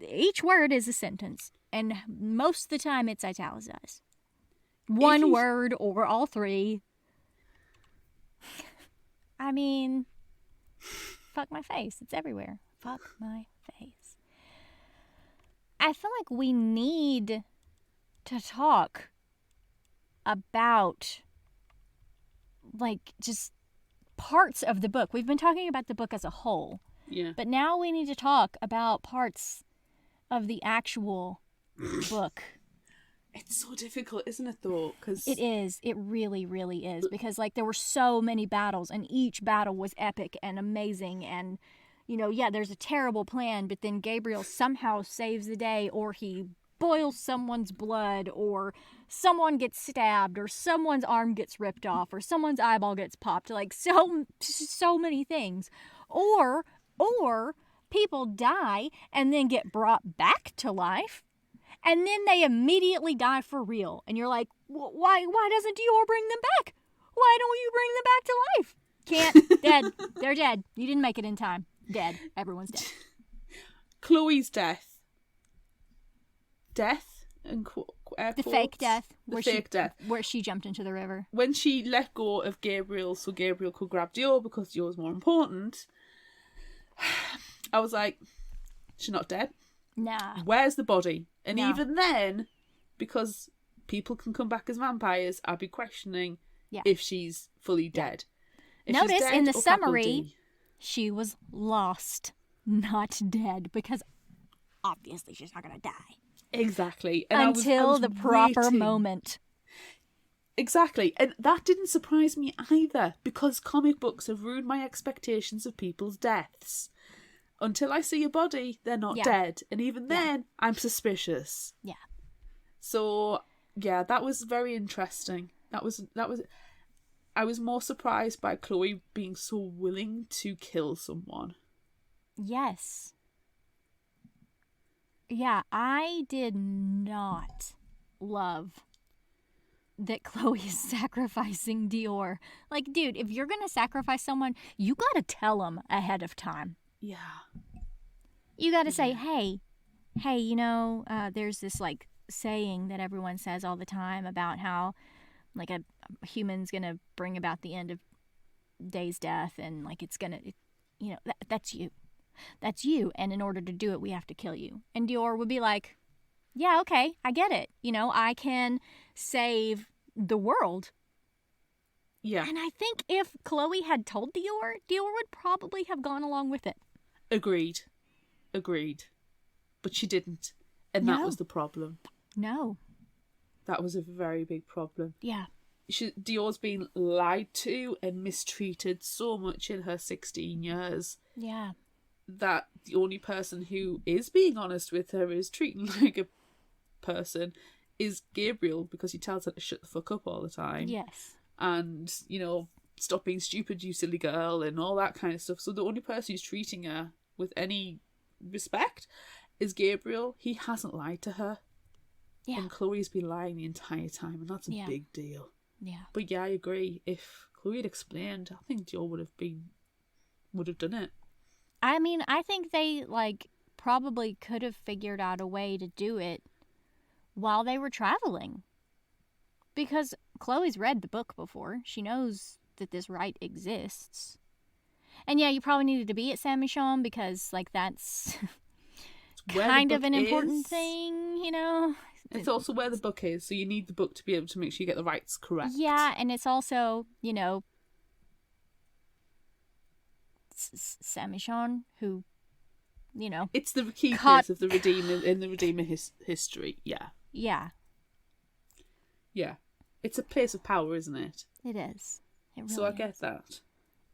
each word is a sentence, and most of the time it's italicized. One you- word or all three. I mean, fuck my face. It's everywhere. Fuck my face. I feel like we need to talk about, like, just parts of the book. We've been talking about the book as a whole, Yeah. but now we need to talk about parts of the actual book. It's so difficult, isn't it, though? Because It is. It really, really is. Because, like, there were so many battles, and each battle was epic and amazing. And, yeah, there's a terrible plan, but then Gabriel somehow saves the day, or he boils someone's blood, or someone gets stabbed, or someone's arm gets ripped off, or someone's eyeball gets popped. Like, so many things. Or people die and then get brought back to life. And then they immediately die for real. And you're like, why doesn't Dior bring them back? Why don't you bring them back to life? Can't. Dead. They're dead. You didn't make it in time. Dead. Everyone's dead. Chloe's death. And The fake death. The fake death. Where she jumped into the river. When she let go of Gabriel so Gabriel could grab Dior because Dior was more important, I was like, she's not dead. Nah. Where's the body? And No. even then, because people can come back as vampires, I'd be questioning Yeah. if she's fully dead. If she's Notice dead, in the up summary, Appleby. she was lost, not dead. Because obviously she's not going to die. Exactly. And I Until was the proper waiting. moment. Exactly. And that didn't surprise me either, because comic books have ruined my expectations of people's deaths. Until I see a body, they're not Yeah. dead. And even then, I'm suspicious. Yeah. So, yeah, that was very interesting. That was I was more surprised by Chloe being so willing to kill someone. Yes. Yeah, I did not love that Chloe is sacrificing Dior. Like, dude, if you're gonna sacrifice someone, you gotta tell them ahead of time. Yeah. You gotta say, hey, there's this, like, saying that everyone says all the time about how, like, a human's gonna bring about the end of day's death, and, like, it's gonna, that's you. That's you, and in order to do it, we have to kill you. And Dior would be like, yeah, okay, I get it. I can save the world. Yeah. And I think if Chloe had told Dior would probably have gone along with it. Agreed. But she didn't. And that No. was the problem. No. That was a very big problem. Yeah. Dior's been lied to and mistreated so much in her 16 years Yeah. that the only person who is being honest with her, is treating like a person, is Gabriel, because he tells her to shut the fuck up all the time. Yes. And, stop being stupid, you silly girl, and all that kind of stuff. So the only person who's treating her with any respect is Gabriel. He hasn't lied to her. Yeah. And Chloe's been lying the entire time, and that's a Yeah. big deal. Yeah. But yeah, I agree. If Chloe had explained, I think Dior would have done it. I mean, I think they, like, probably could have figured out a way to do it while they were traveling. Because Chloe's read the book before. She knows that this rite exists. And yeah, you probably needed to be at Saint Michon because, like, that's Where the kind of book an important is. thing, It's also where the book is, so you need the book to be able to make sure you get the rights correct. Yeah, and it's also, Saint Michon, who It's the key Caught- place of the Redeemer in the Redeemer history. Yeah. Yeah, Yeah. It's a place of power, isn't it? it is. It really So I is. get that.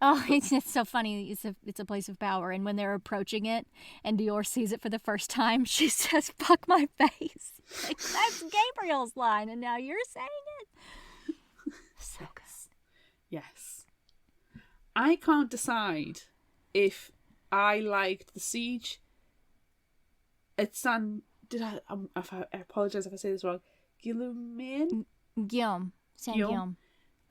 Oh, it's so funny. It's a place of power, and when they're approaching it, and Dior sees it for the first time, she says, "Fuck my face." Like, that's Gabriel's line, and now you're saying it. So good. Yes. I can't decide if I liked the siege at San. I apologize if I say this wrong. Guillaume. Guillaume. Saint-Guillaume.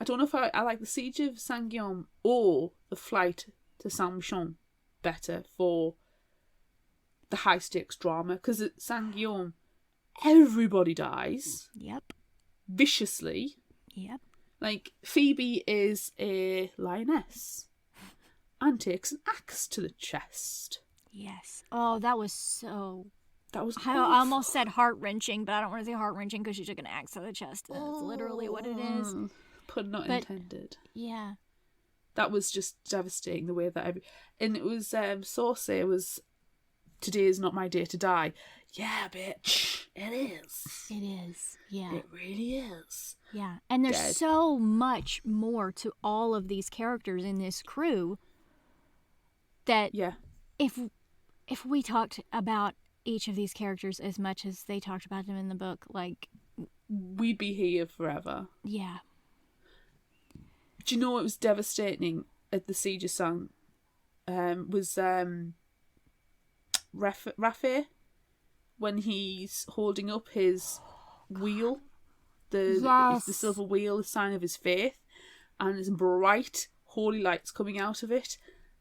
I don't know if I like the siege of Saint Guillaume or the flight to Saint Michon better for the high stakes drama, because at Saint Guillaume everybody dies Yep. viciously. Yep. Like, Phoebe is a lioness and takes an axe to the chest. Yes. Oh, that was so... That was I almost said heart-wrenching, but I don't want to say heart-wrenching because she took an axe to the chest. That's literally what it is. Pun not But- intended. Yeah. That was just devastating, the way that and it was Saucy was "Today is not my day to die." Yeah, bitch, it is. It is. Yeah. It really is. Yeah. And there's Dead. so much more to all of these characters in this crew that Yeah, if we talked about each of these characters as much as they talked about them in the book, like, we'd be here forever. yeah. Do you know what was devastating at the siege of Sang? Was Rafe, when he's holding up his wheel, the Yes. silver wheel, the sign of his faith, and there's bright holy lights coming out of it,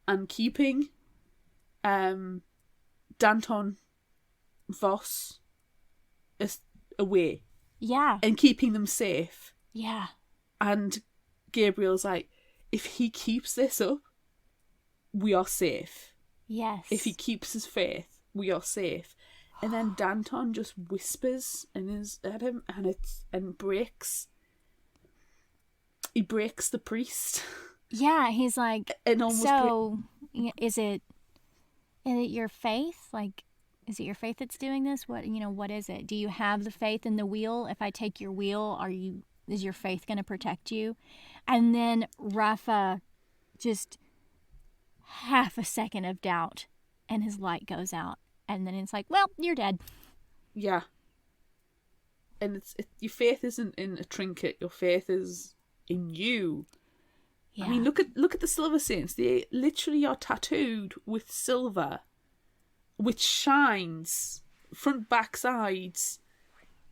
and keeping Danton Voss away Yeah. and keeping them safe. Yeah. And Gabriel's like, if he keeps this up, we are safe. Yes. If he keeps his faith, we are safe. And then Danton just whispers at him, and breaks. He breaks the priest, Yeah, he's like, and almost so is it your faith? Like, is it your faith that's doing this? What is it? Do you have the faith in the wheel? If I take your wheel, is your faith going to protect you? And then Rafa, just half a second of doubt, and his light goes out, and then it's like, well, you're dead. yeah. And your faith isn't in a trinket. Your faith is in you. Yeah. I mean, look at the Silver Saints. They literally are tattooed with silver, which shines front, back, sides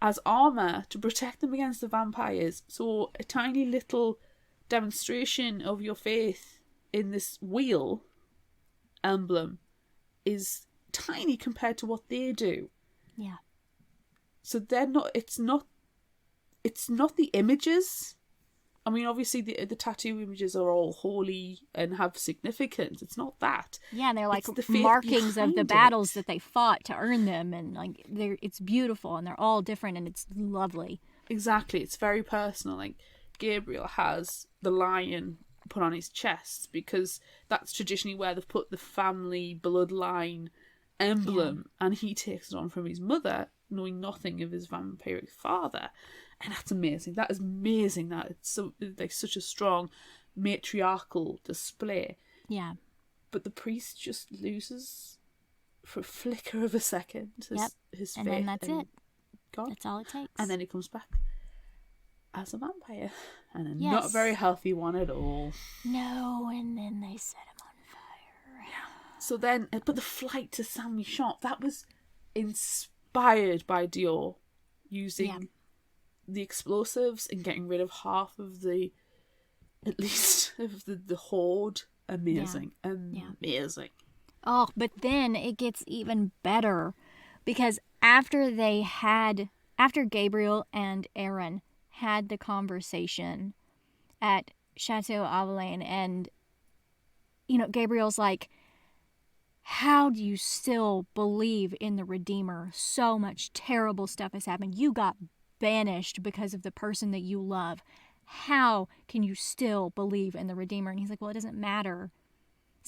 as armor to protect them against the vampires. So a tiny little demonstration of your faith in this wheel emblem is tiny compared to what they do. Yeah. So they're not. It's not the images. I mean, obviously the tattoo images are all holy and have significance. It's not that. Yeah, and they're like It's the faith markings of the behind battles it. that they fought to earn them, and like it's beautiful, and they're all different, and it's lovely. Exactly. It's very personal. Like, Gabriel has the lion put on his chest because that's traditionally where they've put the family bloodline emblem, and he takes it on from his mother, knowing nothing of his vampiric father. And that's amazing. That is amazing. That it's so, like, such a strong matriarchal display. Yeah. But the priest just loses for a flicker of a second his And faith then that's in it. God. That's all it takes. And then he comes back as a vampire, and a Yes. not very healthy one at all. No, and then they set him on fire. So then, but the flight to Saint Michon, that was inspired by Dior using the explosives and getting rid of half of the, at least of the horde. Amazing, amazing. Oh, but then it gets even better because after Gabriel and Aaron had the conversation at Chateau Avelin, and Gabriel's like, how do you still believe in the Redeemer? So much terrible stuff has happened. You got banished because of the person that you love. How can you still believe in the Redeemer? And he's like, well, it doesn't matter.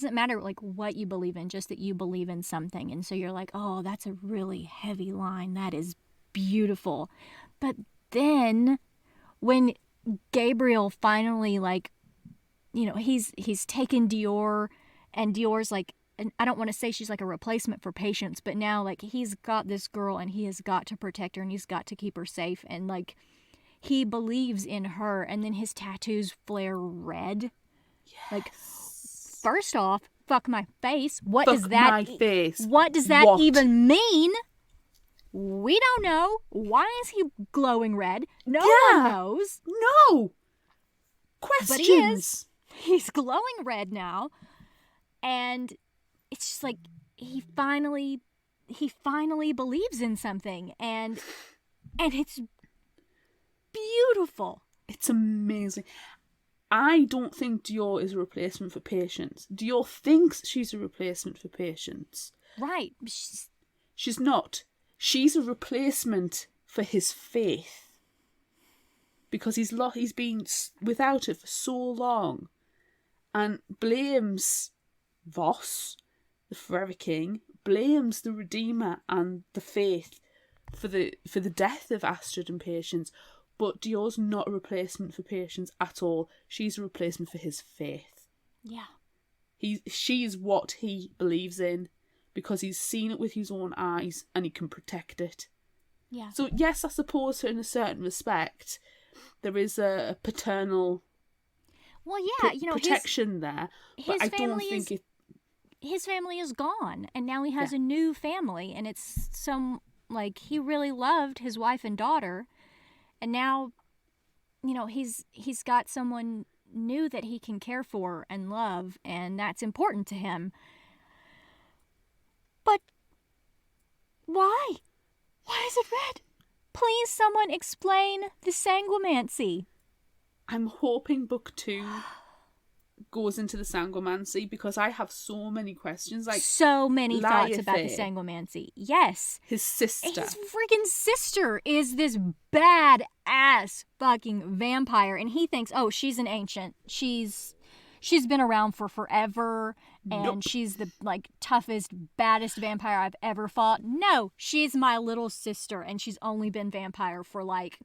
doesn't matter like what you believe in, just that you believe in something. And so you're like, oh, that's a really heavy line. That is beautiful. But then when Gabriel finally, like, you know, he's taken Dior, and Dior's like, and I don't want to say she's like a replacement for Patience, but now like he's got this girl and he has got to protect her and he's got to keep her safe, and like he believes in her, and then his tattoos flare red. Yes. Like, first off, fuck my face. What Fuck does that my face. What does that What? even mean? We don't know. Why is he glowing red? No Yeah. one knows. No! Questions! But he is. He's glowing red now. And it's just like he finally believes in something, and it's beautiful. It's amazing. I don't think Dior is a replacement for Patience. Dior thinks she's a replacement for Patience. Right. She's not. She's a replacement for his faith. Because he's been without it for so long, and blames Voss, the Forever King, blames the Redeemer and the Faith for the death of Astrid and Patience. But Dior's not a replacement for Patience at all. She's a replacement for his faith. Yeah. She's what he believes in, because he's seen it with his own eyes and he can protect it. Yeah. So yes, I suppose in a certain respect, there is a paternal Well, yeah, you know, protection there, but his I don't family think is- his family is gone, and now he has Yeah. a new family, and it's some, like, he really loved his wife and daughter, and now, you know, he's got someone new that he can care for and love, and that's important to him. But why? Why is it red? Please, someone explain the sanguimancy. I'm hoping book 2 goes into the sanguimancy, because I have so many questions. Like, So many thoughts about the Liathé, sanguimancy. Yes. his sister. His freaking sister is this bad-ass fucking vampire, and he thinks, oh, she's an ancient. She's been around for forever, and Nope. she's the, like, toughest, baddest vampire I've ever fought. No, she's my little sister, and she's only been vampire for, like,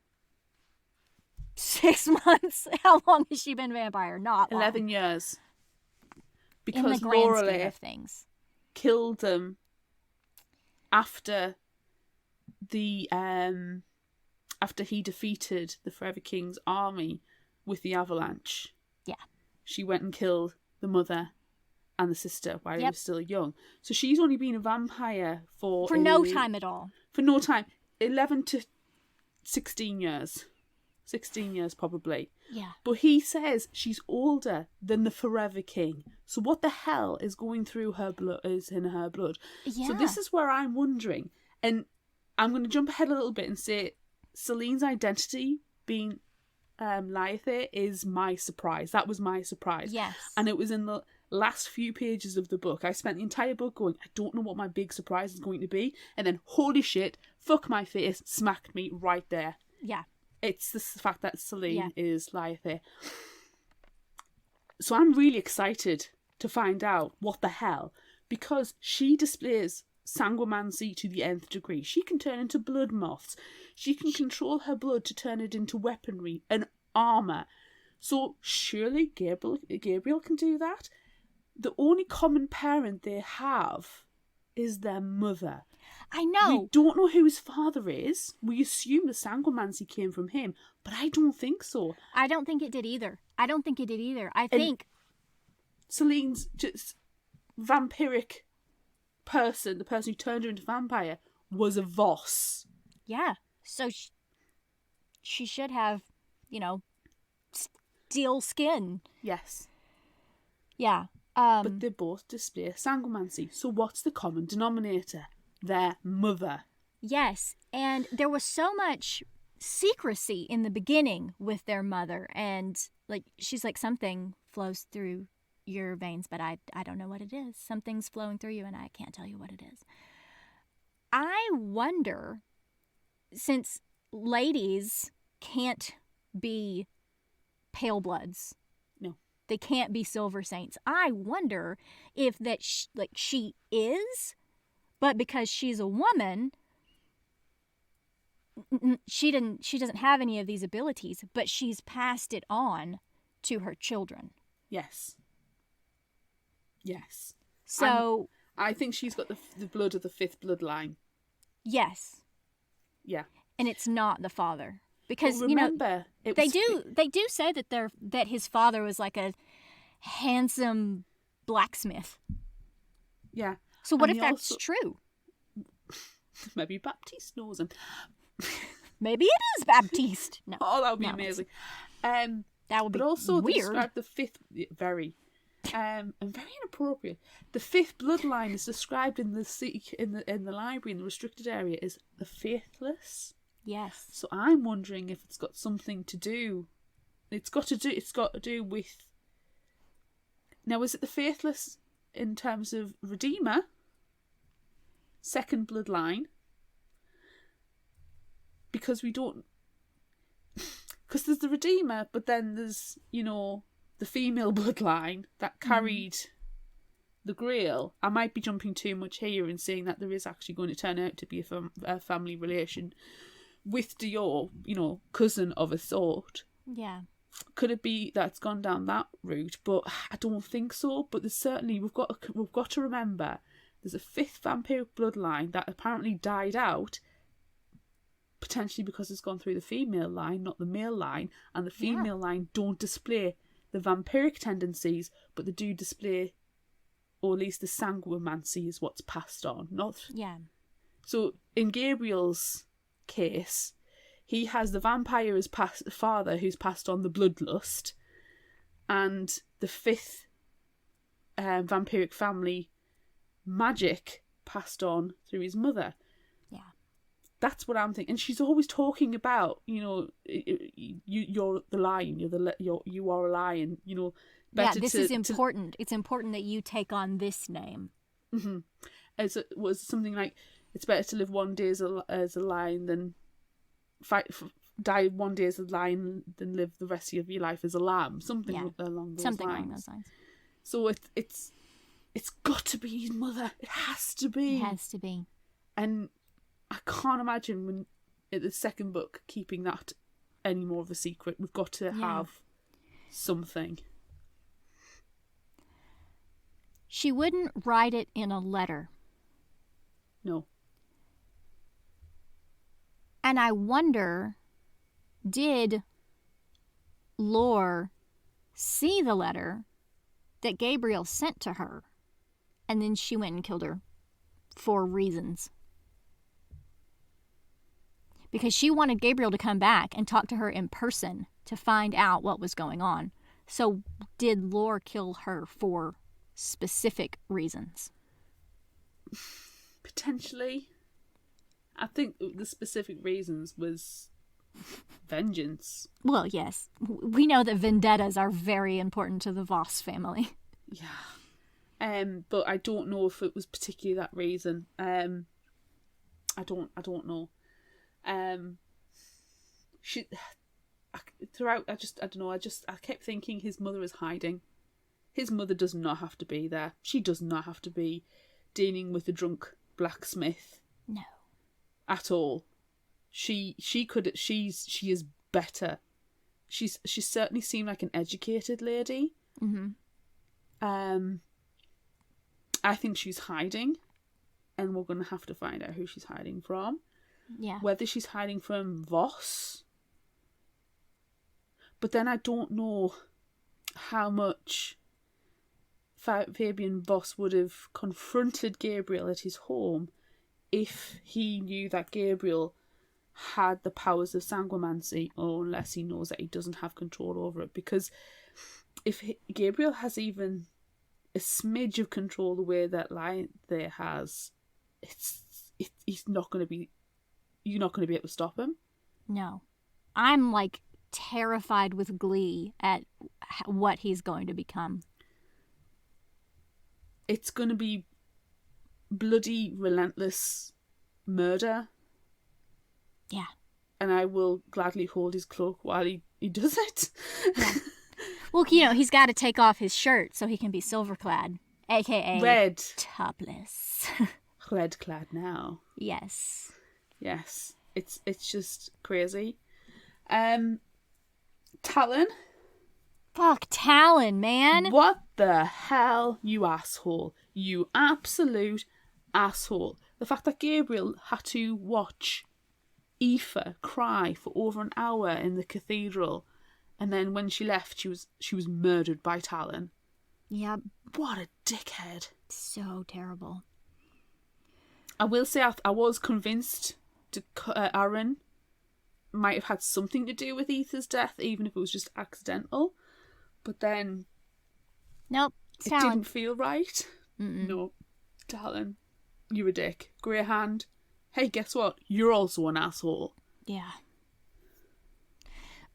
6 months. How long has she been vampire? Not long. 11 years. In Because the grand scheme Lorelei of things. killed them after he defeated the Forever King's army with the avalanche. Yeah. She went and killed the mother and the sister while he Yep. was still young. So she's only been a vampire for No time at all. For no time. 11 to 16 years. 16 years probably. Yeah. But he says she's older than the Forever King. So what the hell is going through her blood? Is in her blood? Yeah. So this is where I'm wondering, and I'm going to jump ahead a little bit and say Celine's identity being Liathé is my surprise. That was my surprise. Yes. And it was in the last few pages of the book. I spent the entire book going, I don't know what my big surprise is going to be. And then, holy shit, fuck my face, smacked me right there. Yeah. It's the fact that Celine Yeah. is Liathé. So I'm really excited to find out what the hell, because she displays sanguimancy to the nth degree. She can turn into blood moths. She can control her blood to turn it into weaponry and armour. So surely Gabriel can do that? The only common parent they have is their mother. I know. We don't know who his father is. We assume the sanguimancy came from him, but I don't think so. I don't think it did either. I think Celine's just vampiric person, the person who turned her into vampire, was a Voss. yeah. So she should have, you know, steel skin. Yes. Yeah. But they both display sanguimancy. So what's the common denominator? Their mother. Yes, and there was so much secrecy in the beginning with their mother, and like she's like, something flows through your veins, but I don't know what it is. Something's flowing through you and I can't tell you what it is. I wonder, since ladies can't be pale bloods. No. They can't be silver saints. I wonder if that she is, but because she's a woman, she doesn't have any of these abilities, but she's passed it on to her children. Yes. Yes. So I think she's got the blood of the fifth bloodline. yes. Yeah. And it's not the father. Because But remember, they do say that his father was like a handsome blacksmith. Yeah. So what And if he that's also- true? Maybe Baptiste knows him. Maybe it is Baptiste. No. Oh, that would be No, amazing. that would be But also they weird. describe the fifth and very inappropriate. The fifth bloodline is described in the library in the restricted area as the faithless. Yes. So I'm wondering if it's got something to do. It's got to do with. Now, is it the faithless in terms of Redeemer? Second bloodline. Because we don't. Because there's the Redeemer, but then there's, the female bloodline that carried the Grail. I might be jumping too much here and saying that there is actually going to turn out to be a family relation with Dior, cousin of a sort. Yeah. Could it be that's gone down that route? But I don't think so. But there's certainly we've got to remember there's a fifth vampiric bloodline that apparently died out, potentially because it's gone through the female line, not the male line, and the female line don't display the vampiric tendencies, but they do display, or at least the sanguimancy is what's passed on. Yeah. So in Gabriel's case, he has the vampire as father who's passed on the bloodlust, and the fifth vampiric family magic passed on through his mother. Yeah. That's what I'm thinking. And she's always talking about, you're the lion, you are a lion, better this is important. It's important that you take on this name. Mm-hmm. As it was something like, it's better to live one day as a lion than die one day as a lion than live the rest of your life as a lamb. Something along those lines. So it's got to be his mother. It has to be. It has to be. And I can't imagine when in the second book keeping that any more of a secret. We've got to have something. She wouldn't write it in a letter. No. And I wonder, did Lore see the letter that Gabriel sent to her, and then she went and killed her for reasons? Because she wanted Gabriel to come back and talk to her in person to find out what was going on. So did Lore kill her for specific reasons? Potentially. I think the specific reasons was vengeance. Well, yes. We know that vendettas are very important to the Voss family. Yeah. But I don't know if it was particularly that reason. I don't know. I kept thinking his mother is hiding. His mother does not have to be there. She does not have to be dealing with the drunk blacksmith. No. At all. She is better. She certainly seemed like an educated lady. Mm-hmm. I think she's hiding, and we're going to have to find out who she's hiding from. Yeah. Whether she's hiding from Voss. But then I don't know how much Fabian Voss would have confronted Gabriel at his home if he knew that Gabriel had the powers of sanguimancy, or unless he knows that he doesn't have control over it. Because if Gabriel has even a smidge of control the way that Lion there has, he's not going to be... You're not going to be able to stop him. No. I'm like terrified with glee at what he's going to become. It's going to be bloody, relentless murder. Yeah. And I will gladly hold his cloak while he does it. Yeah. Well, you know, he's got to take off his shirt so he can be silver clad, aka Red. topless. Red clad now. Yes. Yes. It's just crazy. Talon. Fuck Talon, man. What the hell, you asshole. You absolute asshole. The fact that Gabriel had to watch Aoife cry for over an hour in the cathedral, and then when she left, she was murdered by Talon. Yeah, What a dickhead. so terrible. I will say I was convinced Aaron might have had something to do with Aoife's death, even if it was just accidental. But then Nope, it Talon. didn't feel right. No, Talon, you're a dick. Greyhand, hey, guess what? You're also an asshole. Yeah.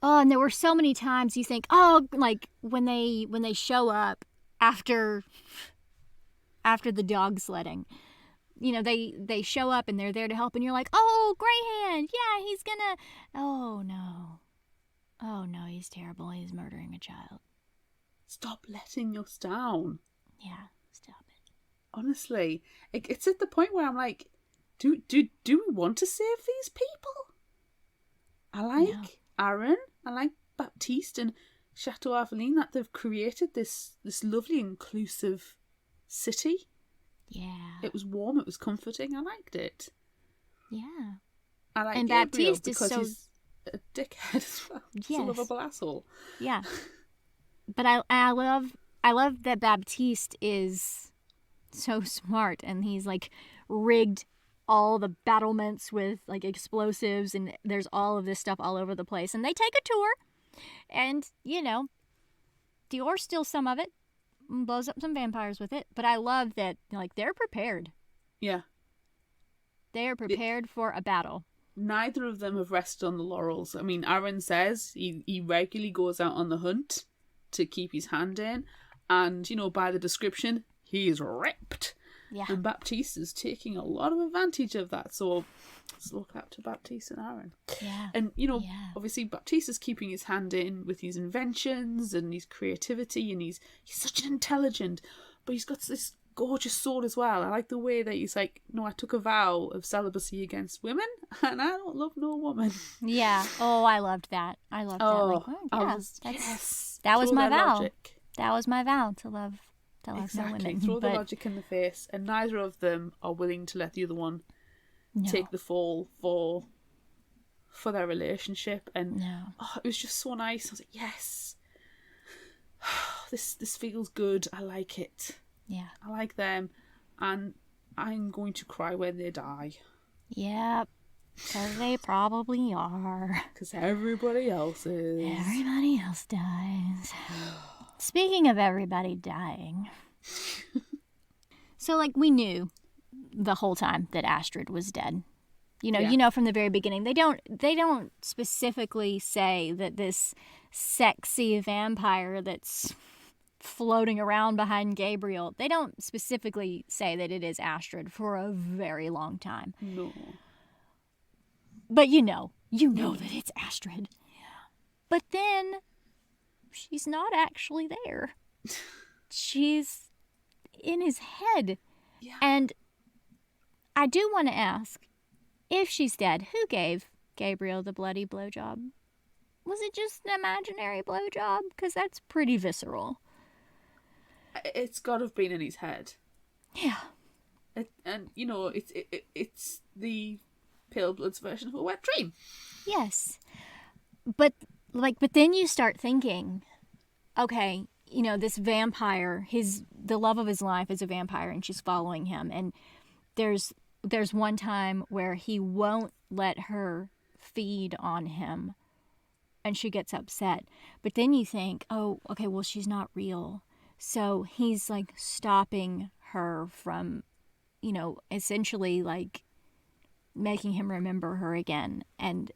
Oh, and there were so many times you think, oh, like when they show up after the dog sledding. You know, they show up and they're there to help, and you're like, oh, Greyhand, yeah, he's gonna. Oh no, he's terrible. He's murdering a child. Stop letting us down. Yeah, stop it. Honestly, it's at the point where I'm like, do we want to save these people? I like Aaron, I like Baptiste and Chateau Aveline, that they've created this lovely inclusive city. Yeah. It was warm, it was comforting, I liked it. Yeah. I like And Gabriel Baptiste is because so- he's a dickhead as well. He's a Yes. lovable asshole. Yeah. But I love that Baptiste is so smart, and he's like rigged all the battlements with like explosives, and there's all of this stuff all over the place, and they take a tour, and you know, Dior steals some of it, and blows up some vampires with it. But I love that, like, they're prepared. Yeah. They are prepared for a battle. Neither of them have rested on the laurels. I mean, Aaron says he regularly goes out on the hunt to keep his hand in, and, you know, by the description, he's ripped. Yeah. And Baptiste is taking a lot of advantage of that, so let's look up to Baptiste and Aaron. Yeah. And, you know, Yeah. obviously Baptiste is keeping his hand in with his inventions and his creativity, and he's such an intelligent, but he's got this gorgeous soul as well. I like the way that he's like, no, I took a vow of celibacy against women, and I don't love no woman. Yeah. Oh, I loved that. I loved that. Like, I yeah, was, yes. that was Throw my their vow. logic. That was my vow to love no Exactly. women. Throw the But logic in the face, and neither of them are willing to let the other one no, take the fall for their relationship. And no. it was just so nice. I was like, yes, this feels good. I like it. Yeah. I like them, and I'm going to cry when they die Yep. Because they probably are. because everybody else is. Everybody else dies. Speaking of everybody dying. So, like, we knew the whole time that Astrid was dead. Yeah. You know from the very beginning. They don't specifically say that this sexy vampire that's floating around behind Gabriel, they don't specifically say that it is Astrid for a very long time. No. But you know that it's Astrid. But then she's not actually there. She's in his head. Yeah. And I do want to ask, if she's dead, who gave Gabriel the bloody blowjob? Was it just an imaginary blowjob? Because that's pretty visceral. It's got to have been in his head. Yeah. And you know, it's the Pale Bloods version of a wet dream. Yes. But then you start thinking, okay, you know, this vampire, the love of his life is a vampire, and she's following him. And there's one time where he won't let her feed on him, and she gets upset. But then you think, oh, okay, well, she's not real. So he's like stopping her from, you know, essentially like making him remember her again and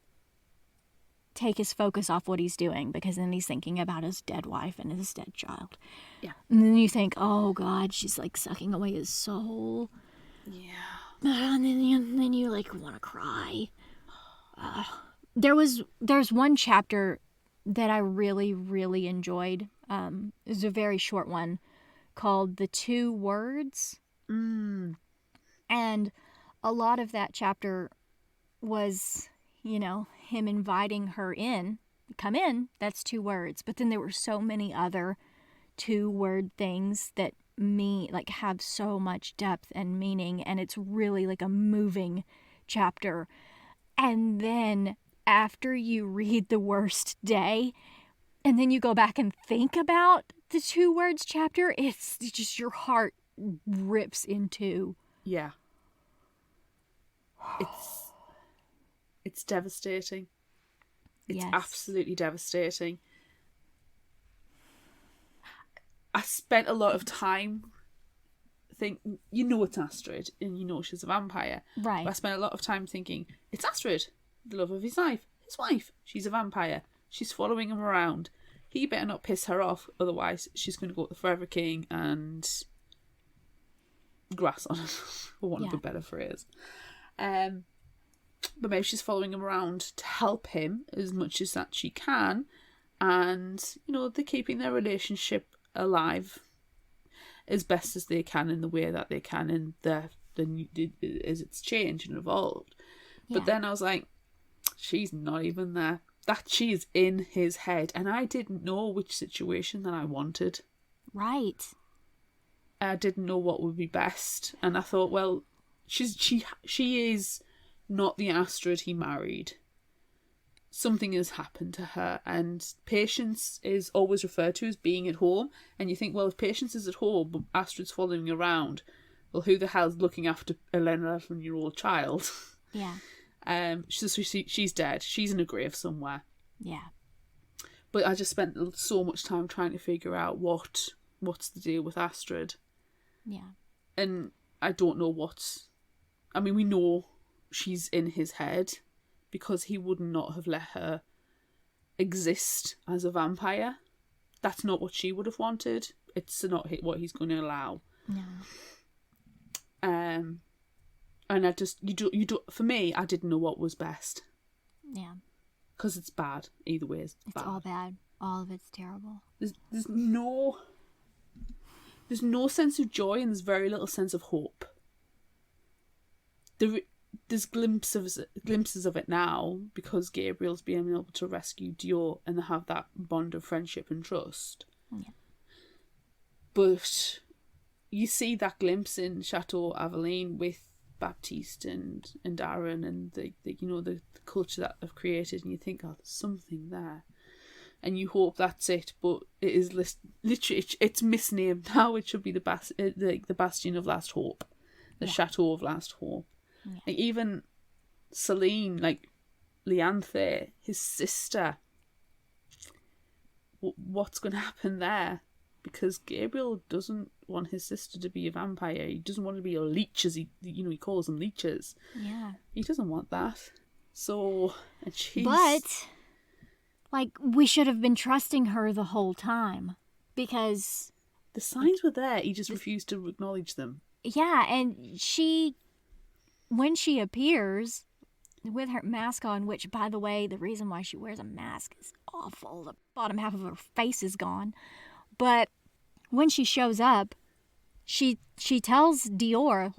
take his focus off what he's doing, because then he's thinking about his dead wife and his dead child. Yeah. And then you think, oh God, she's like sucking away his soul. Yeah. And then you like want to cry. There's one chapter that I really, really enjoyed. It was a very short one called The Two Words. Mm. And a lot of that chapter was, him inviting her in. Come in, that's 2 words. But then there were so many other 2-word things that have so much depth and meaning, and it's really like a moving chapter. And then after you read The Worst Day, and then you go back and think about the 2 words chapter, it's just your heart rips in 2. Yeah. It's devastating. It's Yes. absolutely devastating. I spent a lot of time thinking, it's Astrid, and she's a vampire. Right. But I spent a lot of time thinking, it's Astrid, the love of his life. His wife, she's a vampire. She's following him around. He better not piss her off, otherwise she's going to go to the Forever King and grass on him, for want of a better phrase. But maybe she's following him around to help him as much as that she can, and they're keeping their relationship alive as best as they can in the way that they can, and as it's changed and evolved. Yeah. But then I was like, she's not even there. That she's in his head, and I didn't know which situation that I wanted. Right. I didn't know what would be best, and I thought, well, she is not the Astrid he married. Something has happened to her, and Patience is always referred to as being at home, and you think, well, if Patience is at home but Astrid's following around, well, who the hell's looking after a 11-year-old child? Yeah. She's dead. She's in a grave somewhere. Yeah. But I just spent so much time trying to figure out what's the deal with Astrid. Yeah. And I don't know we know she's in his head, because he would not have let her exist as a vampire. That's not what she would have wanted. It's not what he's going to allow. No. And I just, for me, I didn't know what was best. Yeah. Because it's bad. Either way, it's bad. It's all bad. All of it's terrible. There's no sense of joy, and there's very little sense of hope. There's glimpses of it now, because Gabriel's being able to rescue Dior, and they have that bond of friendship and trust. Yeah. But you see that glimpse in Chateau Aveline with Baptiste and Aaron, and the culture that they've created, and you think, oh, there's something there, and you hope that's it. But it is literally, it's misnamed now. It should be the Bastion of Last Hope, the Chateau of Last Hope. Yeah. Like, even Celine, like Leanthe, his sister, what's going to happen there? Because Gabriel doesn't want his sister to be a vampire. He doesn't want to be a leech, as he calls them leeches. Yeah. He doesn't want that. So, and she's... But, we should have been trusting her the whole time, because... the signs were there, he just refused to acknowledge them. Yeah, and when she appears with her mask on, which, by the way, the reason why she wears a mask is awful. The bottom half of her face is gone. But when she shows up, she tells Dior,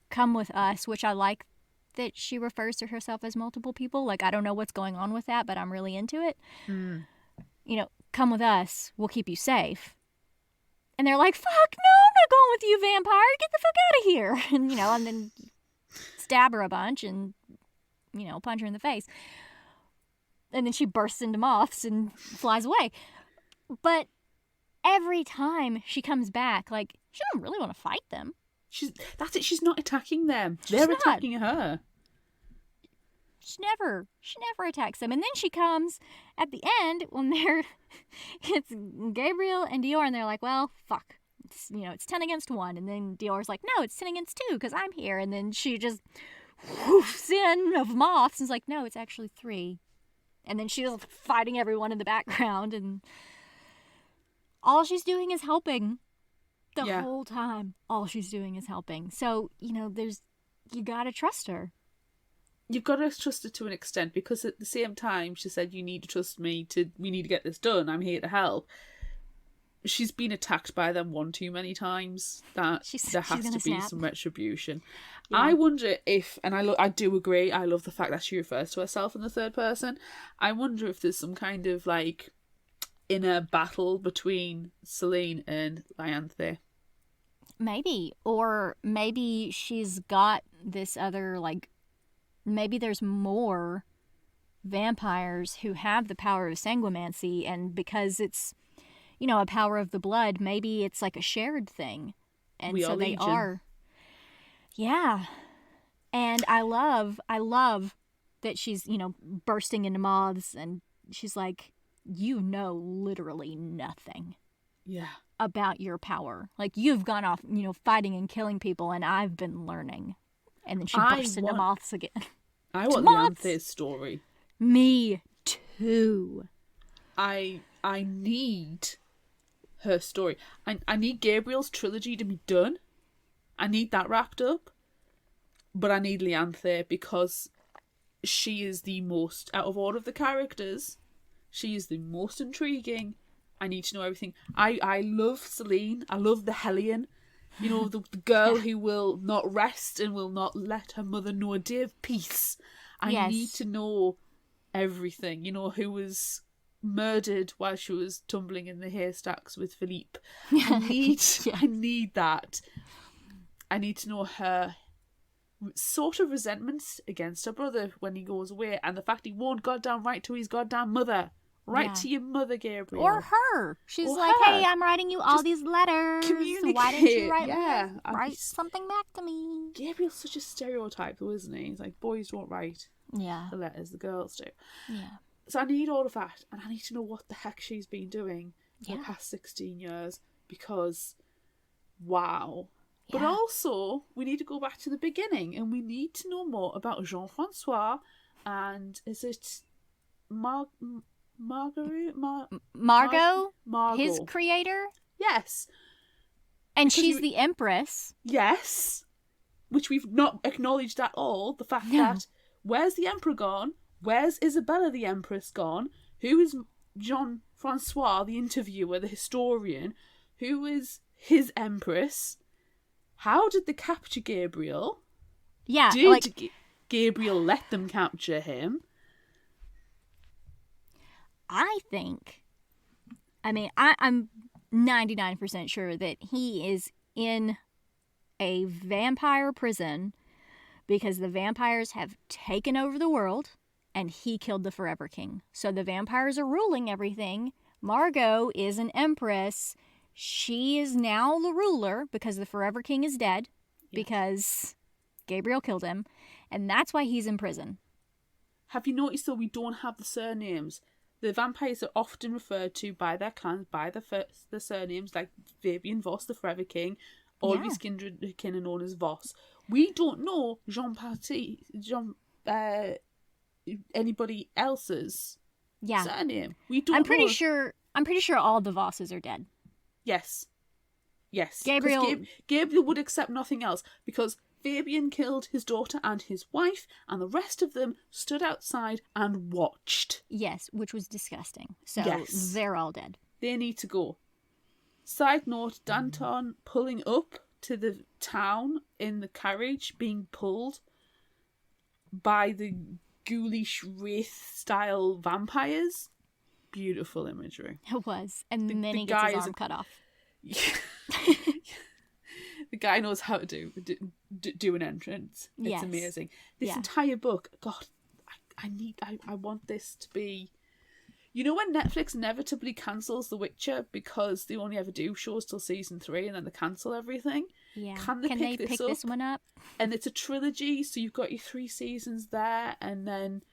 come with us, which I like that she refers to herself as multiple people. I don't know what's going on with that, but I'm really into it. Mm. Come with us. We'll keep you safe. And they're like, fuck, no, I'm not going with you, vampire. Get the fuck out of here. And, and then stab her a bunch and, punch her in the face. And then she bursts into moths and flies away. But every time she comes back, she doesn't really want to fight them. That's it. She's not attacking them. They're attacking her. She never attacks them. And then she comes at the end when it's Gabriel and Dior, and they're like, well, fuck. It's 10 against 1. And then Dior's like, no, it's 10 against 2 because I'm here. And then she just whoofs in of moths and is like, no, it's actually 3. And then she's fighting everyone in the background, and all she's doing is helping the whole time. All she's doing is helping. So, you gotta trust her. you've got to trust her to an extent, because at the same time she said, you need to trust me, we need to get this done, I'm here to help. She's been attacked by them one too many times that there has to be some retribution. Yeah. I wonder if, and I do agree, I love the fact that she refers to herself in the third person. I wonder if there's some kind of like inner battle between Selene and Lyanthe. Maybe. Or maybe she's got this other, like, maybe there's more vampires who have the power of sanguimancy, and because it's, you know, a power of the blood, maybe it's like a shared thing. And we so are they legion. Are. Yeah. And I love that she's, you know, bursting into moths, and she's like, you know literally nothing. Yeah. About your power. Like, you've gone off, you know, fighting and killing people, and I've been learning. And then she bursts into moths again. I want Lyanthe's story. Me too. I need her story. I need Gabriel's trilogy to be done. I need that wrapped up. But I need Lyanthe, because she is the most, out of all of the characters, she is the most intriguing. I need to know everything. I love Selene. I love the Hellion. You know, the girl who will not rest and will not let her mother know a day of peace. I need to know everything. You know, who was murdered while she was tumbling in the haystacks with Philippe. I need that. I need to know her sort of resentments against her brother when he goes away, and the fact he won't goddamn write to his goddamn mother. Write to your mother, Gabriel. Or her. She's like, hey, I'm writing you all these letters. Communicate. Why didn't you write write something back to me? Gabriel's such a stereotype, though, isn't he? He's like, boys don't write the letters, the girls do. Yeah. So I need all of that, and I need to know what the heck she's been doing for the past 16 years, because, wow. Yeah. But also, we need to go back to the beginning, and we need to know more about Jean-Francois, and is it Margot, his creator? Yes. And she's the Empress. Yes. Which we've not acknowledged at all. The fact that, where's the Emperor gone? Where's Isabella the Empress gone? Who is Jean-Francois, the interviewer, the historian? Who is his Empress? How did they capture Gabriel? Yeah. Did Gabriel let them capture him? I'm 99% sure that he is in a vampire prison because the vampires have taken over the world and he killed the Forever King. So the vampires are ruling everything. Margot is an empress. She is now the ruler because the Forever King is dead because Gabriel killed him. And that's why he's in prison. Have you noticed, though, we don't have the surnames? The vampires are often referred to by their clans, by the surnames, like Fabian Voss, the Forever King. All of his kindred kin are known as Voss. We don't know anybody else's surname. We don't. I'm pretty sure all the Vosses are dead. Yes. Gabriel would accept nothing else, because Fabian killed his daughter and his wife, and the rest of them stood outside and watched. Yes, which was disgusting. So they're all dead. They need to go. Side note, Danton pulling up to the town in the carriage, being pulled by the ghoulish wraith-style vampires. Beautiful imagery. It was. And then he gets his arm cut off. The guy knows how to do an entrance. It's amazing. This entire book, God, I want this to be... You know when Netflix inevitably cancels The Witcher because they only ever do shows till season 3 and then they cancel everything? Yeah. Can they pick this one up? And it's a trilogy, so you've got your 3 seasons there, and then...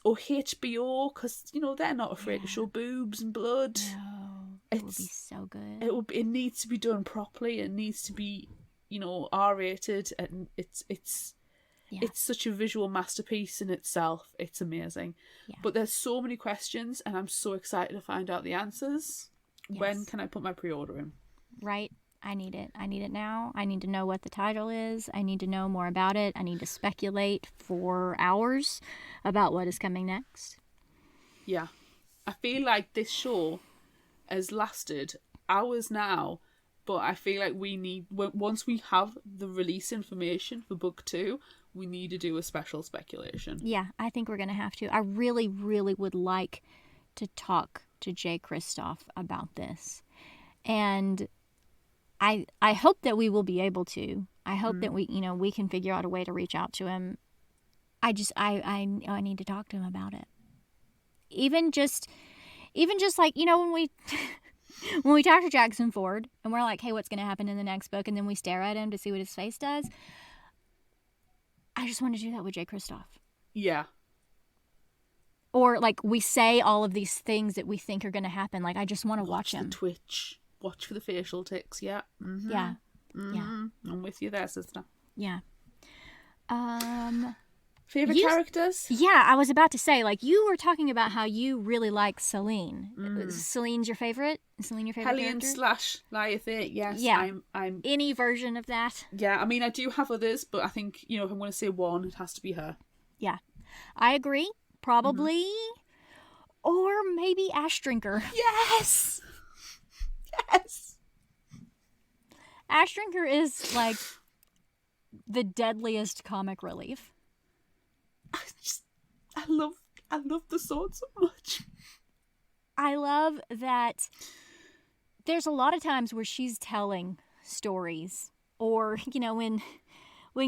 Or HBO, because, you know, they're not afraid to show boobs and blood. No, it would be so good. It needs to be done properly. It needs to be, you know, R-rated, and it's such a visual masterpiece in itself. It's amazing. Yeah. But there's so many questions, and I'm so excited to find out the answers. Yes. When can I put my pre-order in? Right. I need it. I need it now. I need to know what the title is. I need to know more about it. I need to speculate for hours about what is coming next. Yeah. I feel like this show has lasted hours now, but I feel like we need, once we have the release information for book 2, we need to do a special speculation. Yeah, I think we're going to have to. I really, really would like to talk to Jay Kristoff about this. And I hope that we will be able to. I hope that we can figure out a way to reach out to him. I need to talk to him about it. Even just like, when we when we talk to Jackson Ford and we're like, hey, what's going to happen in the next book? And then we stare at him to see what his face does. I just want to do that with Jay Kristoff. Yeah. Or like we say all of these things that we think are going to happen. Like, I just want to watch him. The twitch. Watch for the facial tics. Yeah. Mm-hmm. Yeah. Mm-hmm. Yeah. I'm with you there, sister. Yeah. Favorite characters? Yeah, I was about to say, like, you were talking about how you really like Selene. Selene's your favorite? Is Selene your favorite Hellion character? / Lyothe, yes. Yeah. I'm any version of that. Yeah, I mean, I do have others, but I think, if I'm going to say one, it has to be her. Yeah. I agree. Probably. Or maybe Ash Drinker. Yes! Yes! Ash Drinker is, like, the deadliest comic relief. I love the sword so much. I love that there's a lot of times where she's telling stories, or when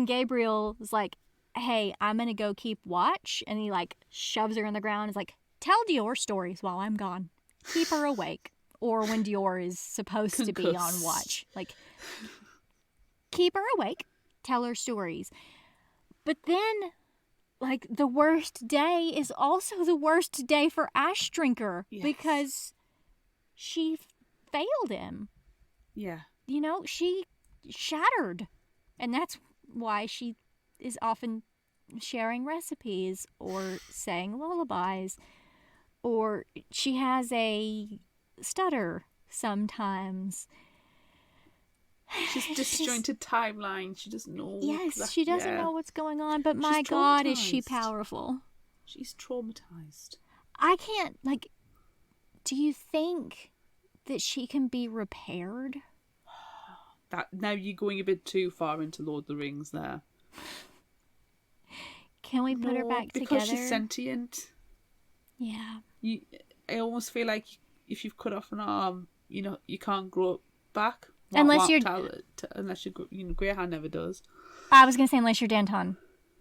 Gabriel is like, hey, I'm gonna go keep watch, and he like shoves her in the ground and is like, tell Dior stories while I'm gone, keep her awake. Or when Dior is supposed to be on watch, like, keep her awake, tell her stories. But then, like, the worst day is also the worst day for Ash Drinker. Yes. Because she failed him. Yeah. She shattered. And that's why she is often sharing recipes or saying lullabies. Or she has a stutter sometimes. She's disjointed timeline. She doesn't know. Yes, she doesn't know what's going on, but my God, is she powerful. She's traumatized. I can't, like, do you think that she can be repaired? That now you're going a bit too far into Lord of the Rings there. Can we put her back together? Because she's sentient. Yeah. I almost feel like if you've cut off an arm, you can't grow it back. Unless you're Greyhound never does. I was gonna say unless you're Danton,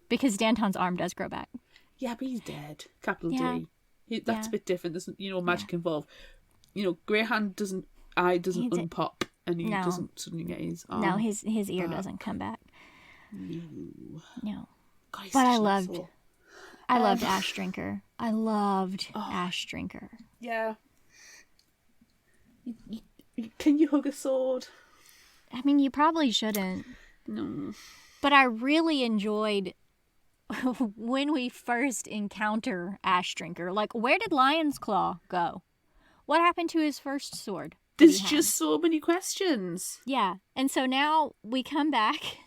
because Danton's arm does grow back. Yeah, but he's dead. Capital Yeah. D. That's a bit different. There's magic involved. Greyhound doesn't unpop, and he doesn't suddenly get his arm. No, his ear doesn't come back. No. God, but I loved Ash Drinker. I loved Ash Drinker. Yeah. Can you hug a sword? I mean, you probably shouldn't. No. But I really enjoyed when we first encounter Ash Drinker. Like, where did Lion's Claw go? What happened to his first sword? There's just so many questions. Yeah. And so now we come back,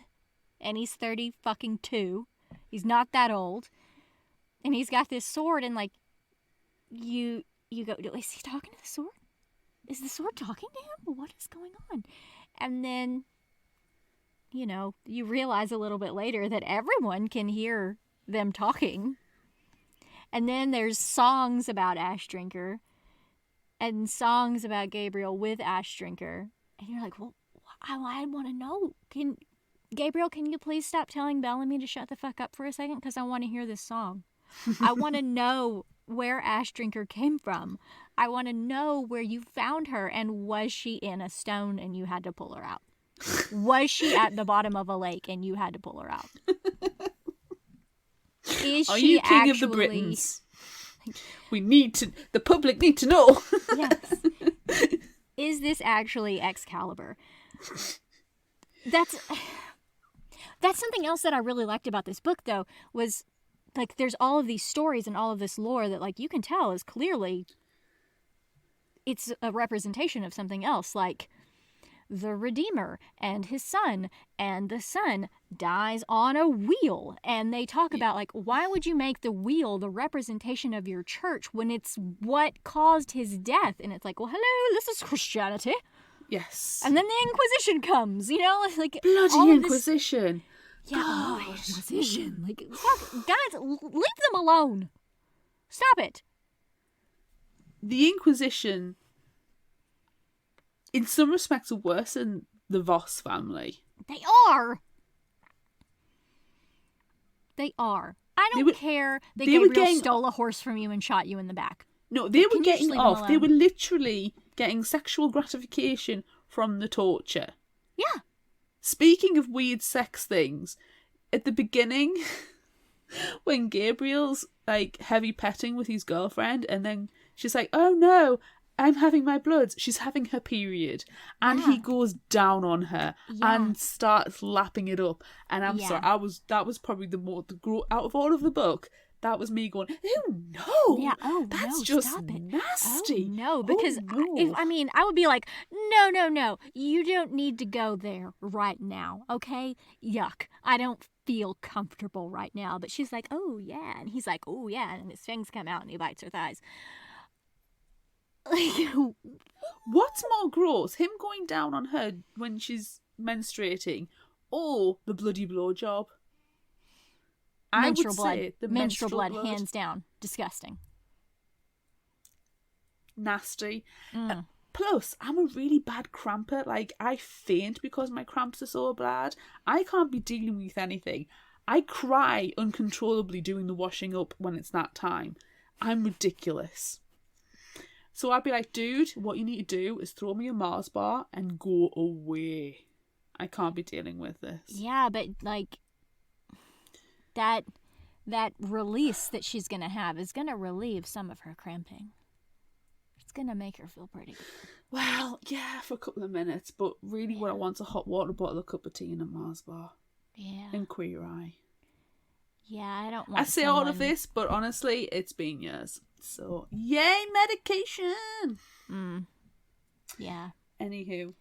and he's 32. He's not that old. And he's got this sword, and, like, you go, is he talking to the sword? Is the sword talking to him? What is going on? And then, you realize a little bit later that everyone can hear them talking. And then there's songs about Ash Drinker and songs about Gabriel with Ash Drinker. And you're like, well, I want to know. Gabriel, can you please stop telling Bellamy to shut the fuck up for a second? Because I want to hear this song. I want to know where Ash Drinker came from. I want to know where you found her, and was she in a stone and you had to pull her out? Was she at the bottom of a lake and you had to pull her out? Are you king of the Britons? The public need to know. Yes. Is this actually Excalibur? That's something else that I really liked about this book, though, was, like, there's all of these stories and all of this lore that, like, you can tell is clearly it's a representation of something else. Like, the Redeemer and his son, and the son dies on a wheel. And they talk about, like, why would you make the wheel the representation of your church when it's what caused his death? And it's like, well, hello, this is Christianity. Yes. And then the Inquisition comes, you know? Like, Bloody all of this- Inquisition. Yeah, oh, Inquisition. Like, fuck, guys, leave them alone. Stop it. The Inquisition, in some respects, are worse than the Voss family. They are. They are. I don't care that Gabriel stole a horse from you and shot you in the back. No, they were getting off. They alone? were literally getting sexual gratification from the torture. Yeah. Speaking of weird sex things, at the beginning, when Gabriel's like heavy petting with his girlfriend, and then she's like, "Oh no, I'm having my bloods." She's having her period, and he goes down on her and starts lapping it up. And I'm sorry, that was probably out of all of the book. That was me going, "Oh no, yeah, oh that's no, just stop it. nasty." Oh, no, because no. I would be like, no, you don't need to go there right now, okay? Yuck, I don't feel comfortable right now. But she's like, "Oh yeah," and he's like, "Oh yeah," and his fangs come out and he bites her thighs. What's more gross, him going down on her when she's menstruating, or the bloody blowjob? Menstrual blood. Say the menstrual blood, hands down. Disgusting. Nasty. Plus, I'm a really bad cramper. Like, I faint because my cramps are so bad. I can't be dealing with anything. I cry uncontrollably doing the washing up when it's that time. I'm ridiculous. So I'd be like, "Dude, what you need to do is throw me a Mars bar and go away. I can't be dealing with this." Yeah, but like that release that she's gonna have is gonna relieve some of her cramping. It's gonna make her feel pretty good. Well, yeah, for a couple of minutes, but really what I want is a hot water bottle, a cup of tea, and a Mars bar. Yeah. And Queer Eye. Yeah, I don't want. I say all of this, but honestly, it's been years. So, yay, medication! Yeah. Anywho.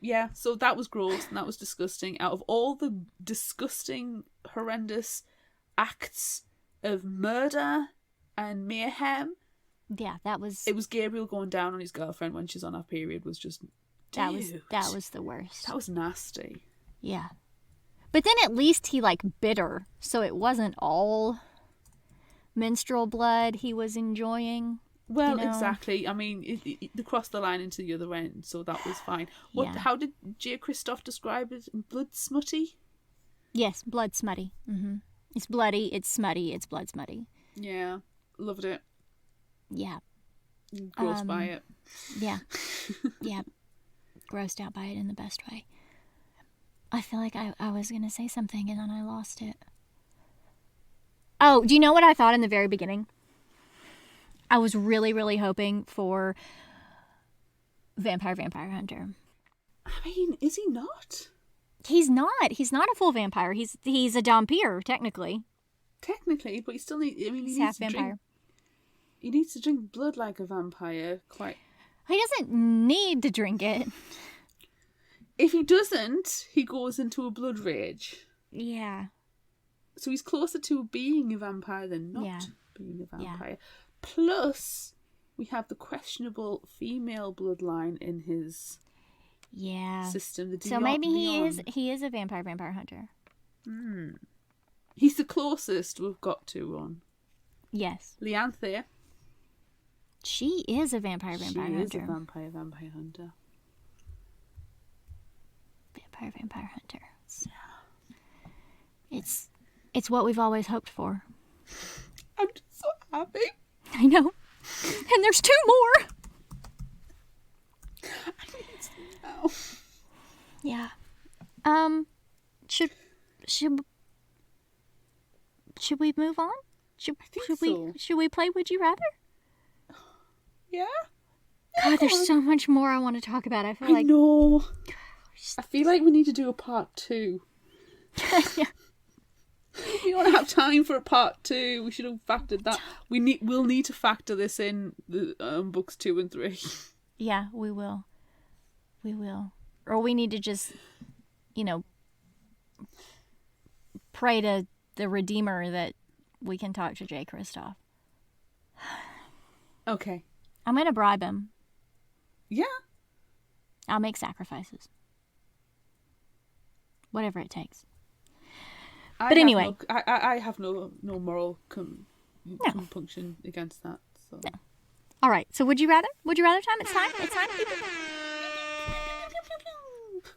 Yeah, so that was gross and that was disgusting. Out of all the disgusting, horrendous acts of murder and mayhem, yeah, it was Gabriel going down on his girlfriend when she's on her period was just, that was the worst. That was nasty. Yeah. But then at least he like bit her, so it wasn't all menstrual blood he was enjoying. Well, you know? exactly. I mean, they crossed the line into the other end, so that was fine. Yeah. How did J. Christoph describe it? Blood smutty? Yes, blood smutty. It's bloody, it's smutty, it's blood smutty. Yeah, loved it. Yeah. Grossed by it. Yeah. Yeah. Grossed out by it in the best way. I feel like I was going to say something and then I lost it. Oh, do you know what I thought in the very beginning? I was really, really hoping for Vampire Hunter. I mean, is he not? He's not. He's not a full vampire. He's a Dhampir, technically. Technically, but he still needs. I mean, he's half vampire. He needs to drink blood like a vampire. Quite. He doesn't need to drink it. If he doesn't, he goes into a blood rage. Yeah. So he's closer to being a vampire than not being a vampire. Yeah. Plus, we have the questionable female bloodline in his system. So maybe he is a vampire hunter. He's the closest we've got to one. Yes. Leanthe. She is a vampire hunter. She is a vampire hunter. Vampire hunter. It's what we've always hoped for. I'm just so happy. I know. And there's 2 more. I need to know. Yeah. Should we move on? Should we play Would You Rather? Yeah. God, there's so much more I want to talk about. I know. I feel like we need to do a part 2. Yeah. We don't have time for a part 2. We should have factored that. We'll need to factor this in the books 2 and 3. Yeah, we will. We will. Or we need to just, pray to the Redeemer that we can talk to Jay Kristoff. Okay. I'm going to bribe him. Yeah. I'll make sacrifices. Whatever it takes. But anyway. I have no moral compunction against that. So. No. All right. So would you rather? Would you rather time? It's time. It's time.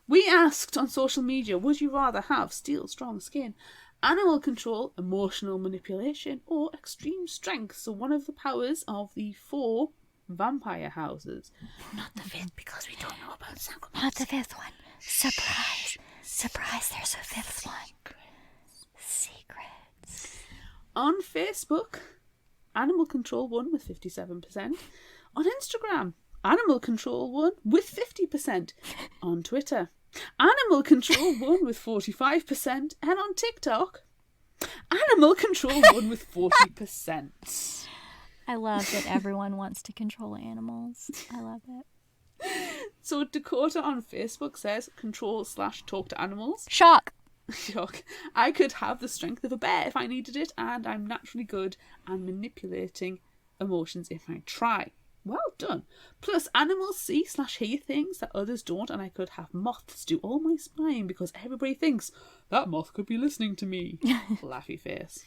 We asked on social media, would you rather have steel strong skin, animal control, emotional manipulation, or extreme strength? So one of the powers of the 4 vampire houses. Not the 5th, because we don't know about Sangre. Not the 5th one. Surprise. Surprise, there's a 5th one. Secrets. On Facebook, animal control won with 57%. On Instagram, animal control won with 50%. On Twitter, animal control won with 45%. And on TikTok, animal control won with 40%. I love that everyone wants to control animals. I love it. So Dakota on Facebook says, control/talk to animals. Shock. Shock. I could have the strength of a bear if I needed it, and I'm naturally good at manipulating emotions if I try. Well done. Plus, animals see/hear things that others don't, and I could have moths do all my spying because everybody thinks that moth could be listening to me. Laughy face.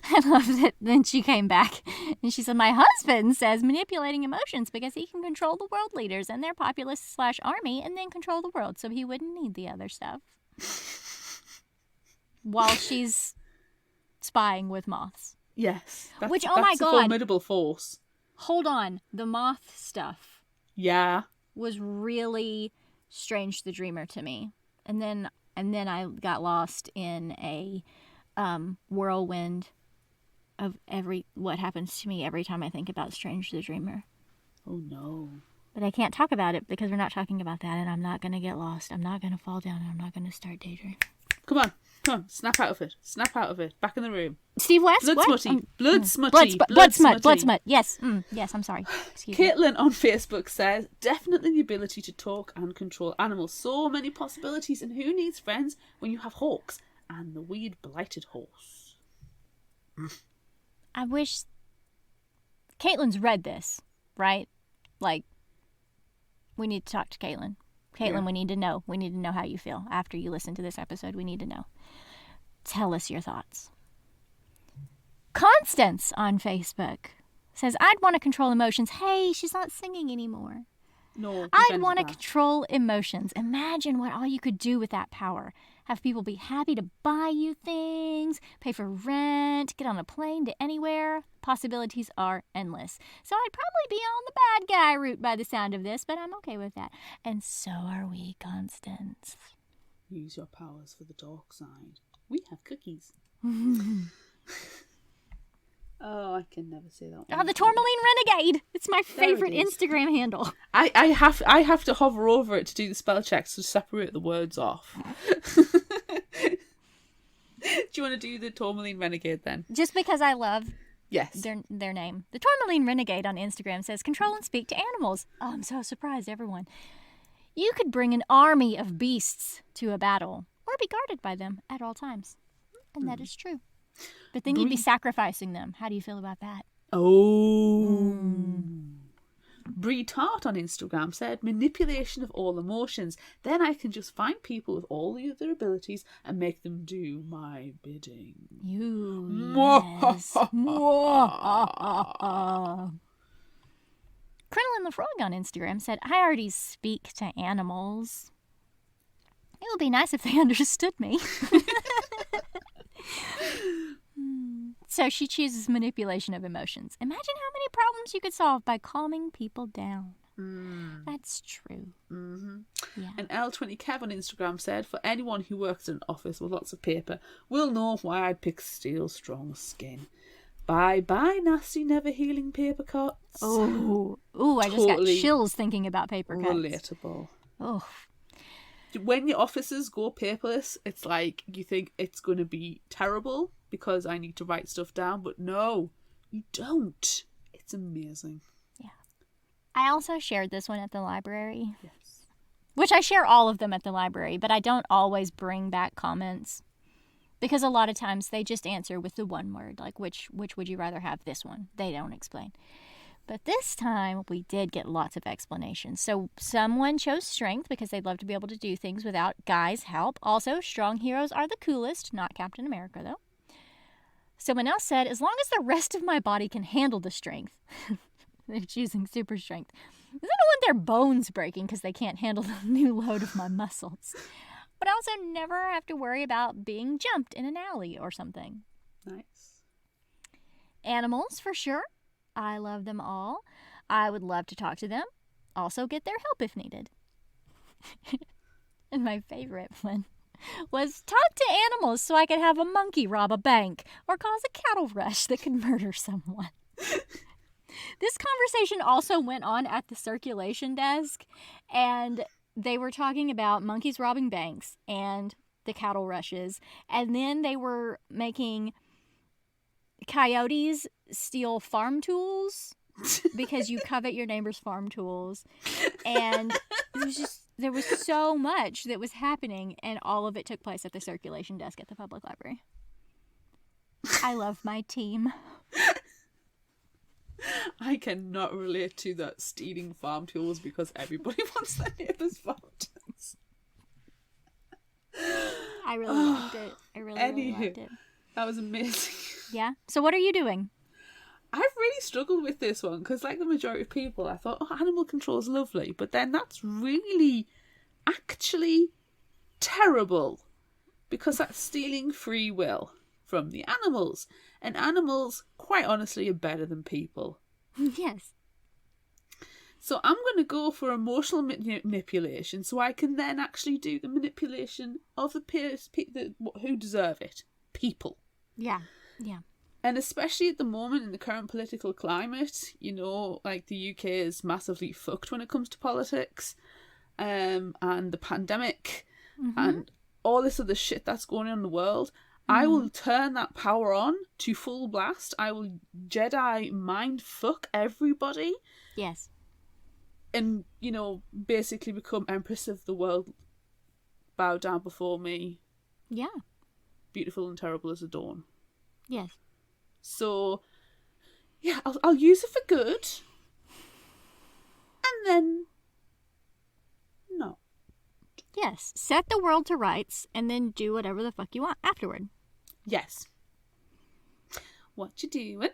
I love that. Then she came back and she said, my husband says manipulating emotions because he can control the world leaders and their populace/army and then control the world, so he wouldn't need the other stuff. While she's spying with moths. Yes. Which, oh my that's God. a formidable force. Hold on. The moth stuff Yeah. was really Strange the Dreamer to me. And then I got lost in a whirlwind of what happens to me every time I think about Strange the Dreamer. Oh no. But I can't talk about it because we're not talking about that, and I'm not going to get lost. I'm not going to fall down, and I'm not going to start daydreaming. Come on. Snap out of it. Snap out of it. Back in the room. Steve West? Blood what? smutty. Blood smutty. Blood smut. Yes. Yes, I'm sorry. Excuse me. Caitlin on Facebook says, definitely the ability to talk and control animals. So many possibilities, and who needs friends when you have hawks and the weird blighted horse? I wish Caitlin's read this, right? Like, we need to talk to Caitlin. Caitlin, Yeah. we need to know. We need to know how you feel after you listen to this episode. We need to know. Tell us your thoughts. Constance on Facebook says, I'd want to control emotions. Hey, she's not singing anymore. No. I'd want to control emotions. Imagine what all you could do with that power. Have people be happy to buy you things, pay for rent, get on a plane to anywhere. Possibilities are endless. So I'd probably be on the bad guy route by the sound of this, but I'm okay with that. And so are we, Constance. Use your powers for the dark side. We have cookies. Oh, I can never say that one. Oh, the Tourmaline Renegade. It's my favorite is. Instagram handle. I have to hover over it to do the spell checks to separate the words off. Do you want to do the Tourmaline Renegade then? Just because I love Yes. their name. The Tourmaline Renegade on Instagram says, control and speak to animals. Oh, I'm so surprised, everyone. You could bring an army of beasts to a battle or be guarded by them at all times. And that is true. But then you'd be sacrificing them. How do you feel about that? Oh. Bree Tart on Instagram said, manipulation of all emotions. Then I can just find people with all the other abilities and make them do my bidding. You. Yes. Crinoline the Frog on Instagram said, I already speak to animals. It would be nice if they understood me. So she chooses manipulation of emotions. Imagine how many problems you could solve by calming people down. That's true. Mm-hmm. Yeah. And L20 Kev on Instagram said, for anyone who works in an office with lots of paper will know why I'd pick steel strong skin. Bye-bye, nasty, never-healing paper cuts. Oh, I just got chills thinking about paper cuts. Relatable. Oh, When your offices go paperless, it's like you think it's going to be terrible because I need to write stuff down, but no, you don't. It's amazing. yeah. I also shared this one at the library, Yes. which I share all of them at the library, but I don't always bring back comments because a lot of times they just answer with the one word, like which would you rather have? This one. They don't explain. But this time we did get lots of explanations. So someone chose strength because they'd love to be able to do things without Guy's help. Also, strong heroes are the coolest, not Captain America though. Someone else said, as long as the rest of my body can handle the strength. They're choosing super strength. I don't want their bones breaking because they can't handle the new load of my muscles. But I also never have to worry about being jumped in an alley or something. Nice. Animals, for sure. I love them all. I would love to talk to them. Also get their help if needed. And my favorite one was talk to animals so I could have a monkey rob a bank or cause a cattle rush that could murder someone. This conversation also went on at the circulation desk, and they were talking about monkeys robbing banks and the cattle rushes, and then they were making coyotes steal farm tools because you covet your neighbor's farm tools, and there was so much that was happening, and all of it took place at the circulation desk at the public library. I love my team. I cannot relate to that stealing farm tools because everybody wants their neighbour's farm tools. I really liked it. I really liked it. That was amazing. Yeah? So what are you doing? I've really struggled with this one because, like the majority of people, I thought, oh, animal control is lovely. But then that's really actually terrible because that's stealing free will from the animals. And animals, quite honestly, are better than people. Yes. So I'm going to go for emotional manipulation so I can then actually do the manipulation of who deserve it. People. Yeah. Yeah. And especially at the moment in the current political climate, you know, like the UK is massively fucked when it comes to politics, and the pandemic, and all this other shit that's going on in the world. I will turn that power on to full blast. I will Jedi mind fuck everybody. Yes. And, you know, basically become Empress of the world. Bow down before me. Yeah. Beautiful and terrible as the dawn. Yes. So, yeah, I'll use it for good. And then, no. Yes. Set the world to rights and then do whatever the fuck you want afterward. Yes. What you doing?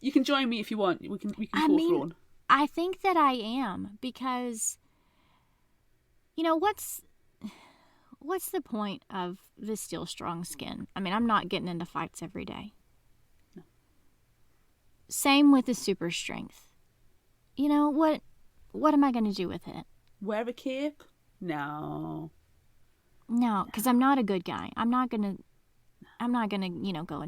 You can join me if you want. We can call Throne. I think that I am because, you know, what's the point of the Steel Strong skin? I mean, I'm not getting into fights every day. No. Same with the super strength. You know, what am I going to do with it? Wear a cape? No. No, because I'm not a good guy. I'm not gonna, you know, go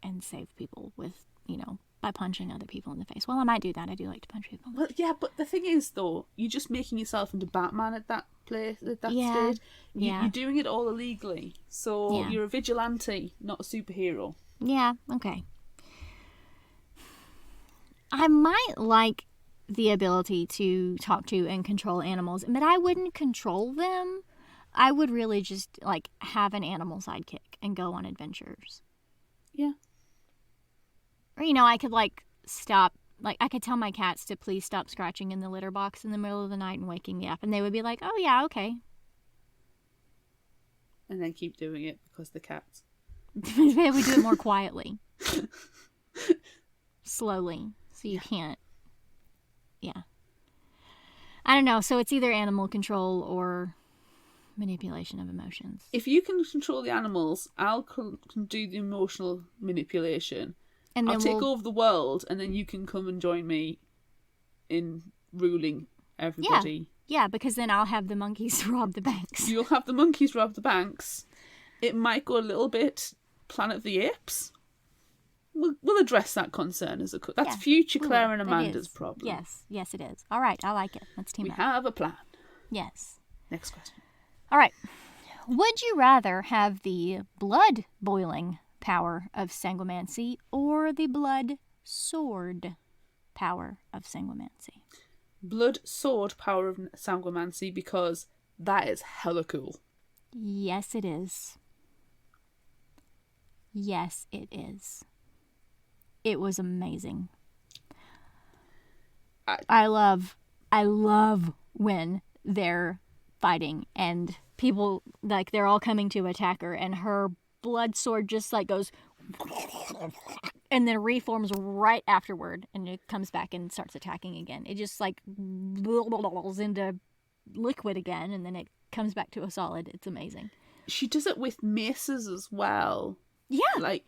and save people with, you know, by punching other people in the face. Well, I might do that. I do like to punch people. Well, yeah, but the thing is, though, you're just making yourself into Batman at that place, at that stage. You're doing it all illegally. So you're a vigilante, not a superhero. Yeah, okay. I might like the ability to talk to and control animals, but I wouldn't control them. I would really just, like, have an animal sidekick and go on adventures. Yeah. Or, you know, I could, like, stop, like, I could tell my cats to please stop scratching in the litter box in the middle of the night and waking me up. And they would be like, oh, yeah, okay. And then keep doing it because the cats. We do it more quietly. Slowly. So you can't. Yeah. I don't know. So it's either animal control or manipulation of emotions. If you can control the animals, I'll can do the emotional manipulation. And then I'll take over the world, and then you can come and join me in ruling everybody. Yeah, because then I'll have the monkeys rob the banks. You'll have the monkeys rob the banks. It might go a little bit Planet of the Apes. We'll address that concern as that's future Claire and Amanda's problem. Yes, it is. All right, I like it. Let's team up. We have a plan. Yes. Next question. All right. Would you rather have the blood boiling power of Sangomancy or the blood sword? power of sanguimancy. Blood sword power of sanguimancy, because that is hella cool. Yes, it is. Yes, it is. It was amazing. I love when they're fighting and people, like, they're all coming to attack her and her blood sword just like goes and then reforms right afterward and it comes back and starts attacking again. It just like bubbles into liquid again and then it comes back to a solid. It's amazing. She does it with maces as well. Yeah. Like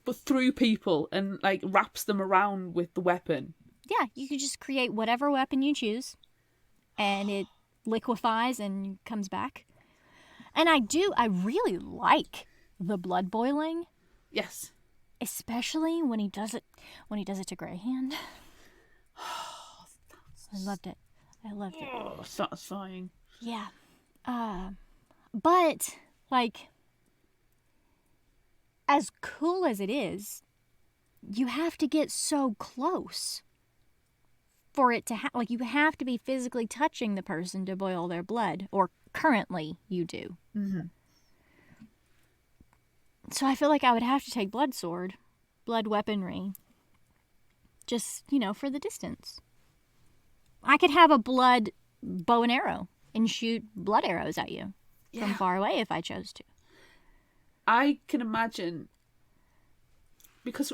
but through people and like wraps them around with the weapon. Yeah, you could just create whatever weapon you choose and it liquefies and comes back. And I really like the blood boiling. Yes. Especially when he does it to Greyhand. I loved it. Oh, satisfying. Yeah. But like, as cool as it is, you have to get so close for it to like, you have to be physically touching the person to boil their blood, or currently you do. Mm-hmm. So I feel like I would have to take blood sword, blood weaponry, just, for the distance. I could have a blood bow and arrow and shoot blood arrows at you from far away if I chose to. I can imagine, because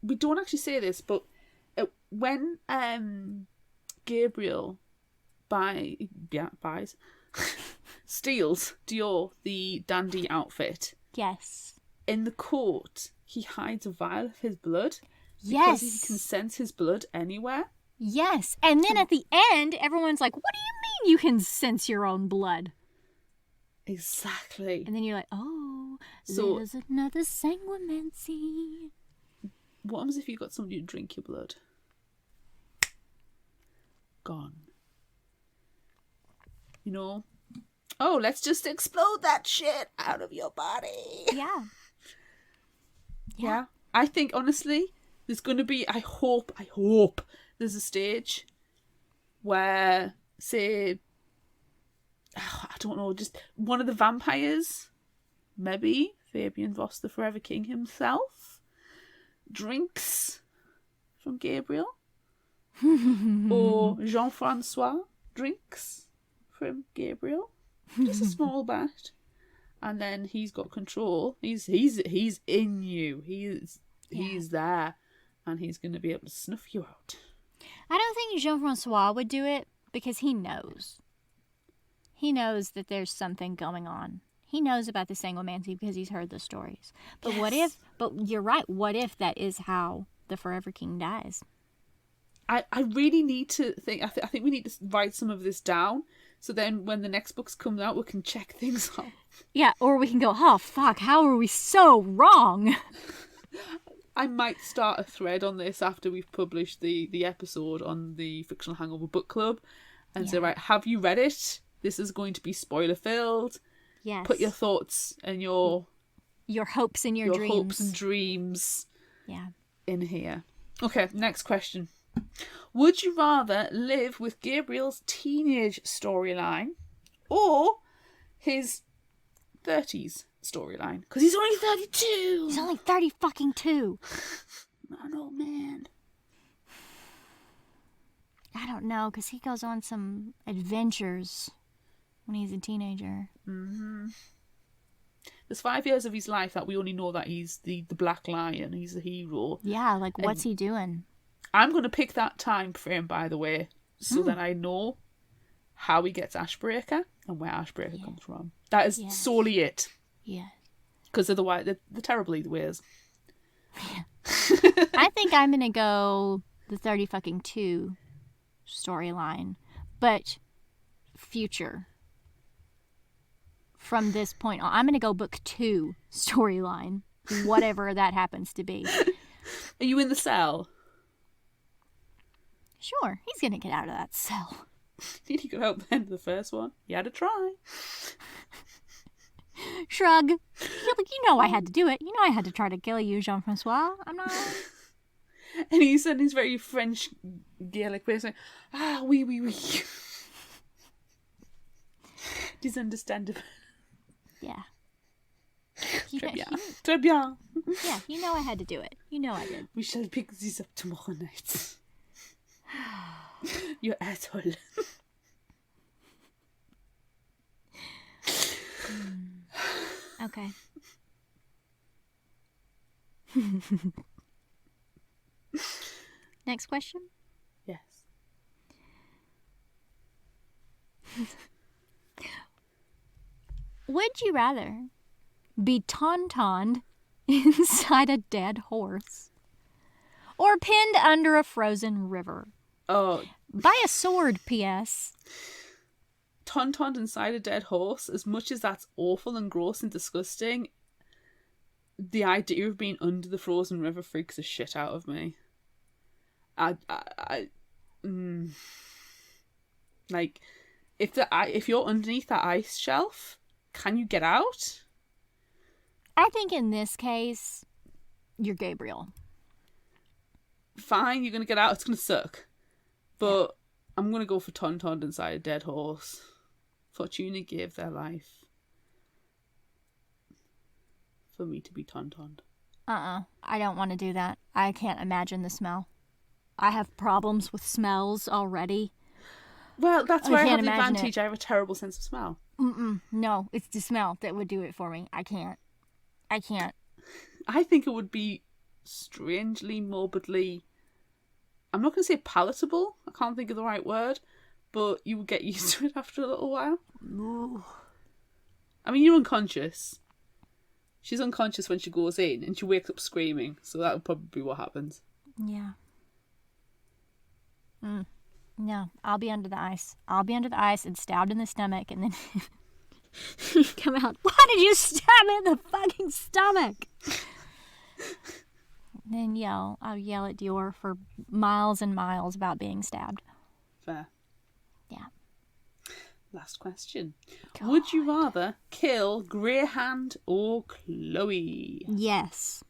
we don't actually say this, but when Gabriel steals Dior the dandy outfit. Yes. In the court, he hides a vial of his blood. Yes. Because he can sense his blood anywhere. Yes. And then at the end, everyone's like, what do you mean you can sense your own blood? Exactly. And then you're like, oh, so, there's another sanguimancy. What happens if you got somebody to drink your blood? Gone. Oh, let's just explode that shit out of your body. Yeah. I think, honestly, there's going to be, I hope there's a stage where, say, I don't know, just one of the vampires, maybe Fabian Voss, the Forever King himself, drinks from Gabriel. Or Jean-Francois drinks from Gabriel. Just a small bat. And then he's got control. He's in you. He's there. And he's going to be able to snuff you out. I don't think Jean-Francois would do it because he knows. He knows that there's something going on. He knows about the sanguimancy because he's heard the stories. But but you're right, what if that is how the Forever King dies? I really need to think, I think we need to write some of this down, so then when the next books come out, we can check things off. Yeah, or we can go, oh, fuck, how are we so wrong? I might start a thread on this after we've published the episode on the Fictional Hangover Book Club, and say, right, have you read it? This is going to be spoiler-filled. Yes. Put your thoughts and your hopes and your dreams. Hopes and dreams Yeah. in here. Okay, next question. Would you rather live with Gabriel's teenage storyline or his 30s storyline? Because he's only 32. He's only 30 fucking 2. An old man. I don't know, because he goes on some adventures when he's a teenager. Mm-hmm. There's 5 years of his life that we only know that he's the Black Lion, he's the hero. Yeah, like, what's he doing? I'm going to pick that time frame, by the way, so that I know how he gets Ashbreaker and where Ashbreaker comes from. That is solely it. Yeah. Because otherwise, they're terrible either ways. Yeah. I think I'm going to go the 30 fucking 2 storyline, but future. From this point on, I'm going to go book 2 storyline, whatever that happens to be. Are you in the cell? Sure, he's going to get out of that cell. He could help the end of the first one. He had to try. Shrug. You know I had to do it. You know I had to try to kill you, Jean-Francois. I'm not... And he said in his very French Gaelic way, saying, "Ah, oui, oui, oui." It is understandable. Yeah. Très bien. Très bien. Yeah, you know I had to do it. You know I did. We shall pick this up tomorrow night. You asshole. Okay. Next question. Yes. Would you rather be tauntauned inside a dead horse or pinned under a frozen river Oh, by a sword, P.S.? tauntauned inside a dead horse, as much as that's awful and gross and disgusting, the idea of being under the frozen river freaks the shit out of me. Like, if you're underneath that ice shelf, can you get out? I think in this case, you're Gabriel. Fine, you're gonna get out. It's gonna suck, but I'm gonna go for tauntauned inside a dead horse. Fortuna gave their life for me to be tauntauned. I don't want to do that. I can't imagine the smell. I have problems with smells already. Well, that's where I can't have the imagine advantage. I have a terrible sense of smell. No, it's the smell that would do it for me. I can't. I think it would be strangely, morbidly... I'm not going to say palatable. I can't think of the right word. But you would get used to it after a little while. Ooh. I mean, you're unconscious. She's unconscious when she goes in, and she wakes up screaming. So that would probably be what happens. Yeah. No, I'll be under the ice. I'll be under the ice and stabbed in the stomach, and then you come out. Why did you stab me in the fucking stomach? Then I'll yell at Dior for miles and miles about being stabbed. Fair. Yeah. Last question. God. Would you rather kill Greyhand or Chloe? Yes.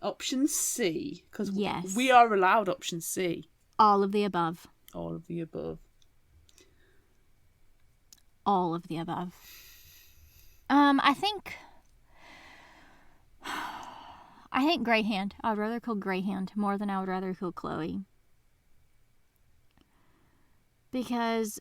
Option C. Because Yes. we are allowed option C. All of the above. All of the above. All of the above. I think Greyhand. I'd rather kill Greyhand more than I would rather kill Chloe. Because,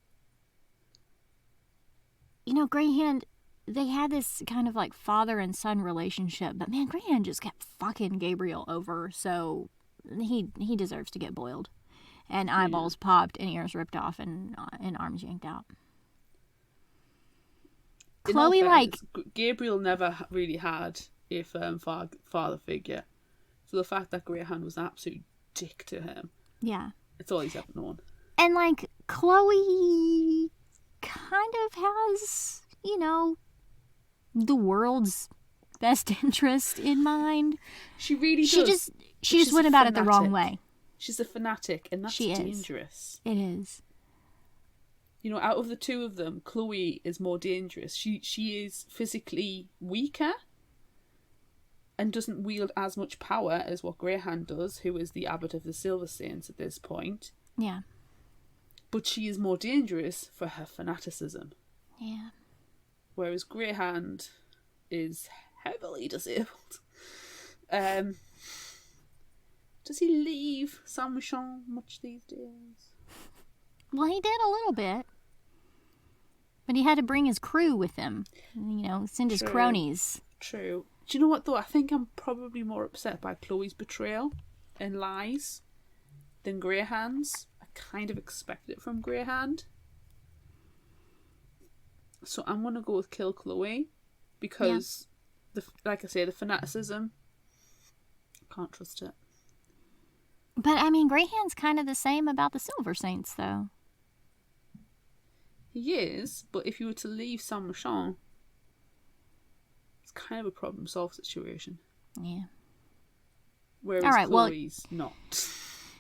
Greyhand, they had this kind of like father and son relationship, but man, Greyhand just kept fucking Gabriel over, so he deserves to get boiled. And eyeballs popped and ears ripped off and arms yanked out. Chloe, Gabriel never really had a firm father figure. So the fact that Greyhand was an absolute dick to him. Yeah. It's all he's ever known. And, Chloe kind of has, the world's best interest in mind. She really does. She just went about it the wrong way. She's a fanatic, and that's dangerous. It is. Out of the two of them, Chloe is more dangerous. She is physically weaker and doesn't wield as much power as what Greyhand does, who is the abbot of the Silver Saints at this point. Yeah. But she is more dangerous for her fanaticism. Yeah. Whereas Greyhand is heavily disabled. Does he leave Saint-Michon much these days? Well, he did a little bit. But he had to bring his crew with him. Send his cronies. True. Do you know what, though? I think I'm probably more upset by Chloe's betrayal and lies than Greyhand's. I kind of expect it from Greyhand. So I'm going to go with kill Chloe. Because, like I say, the fanaticism, I can't trust it. But, Greyhand's kind of the same about the Silver Saints, though. He is, but if you were to leave Saint-Michon, it's kind of a problem-solved situation. Yeah. Whereas all right, Chloe's not.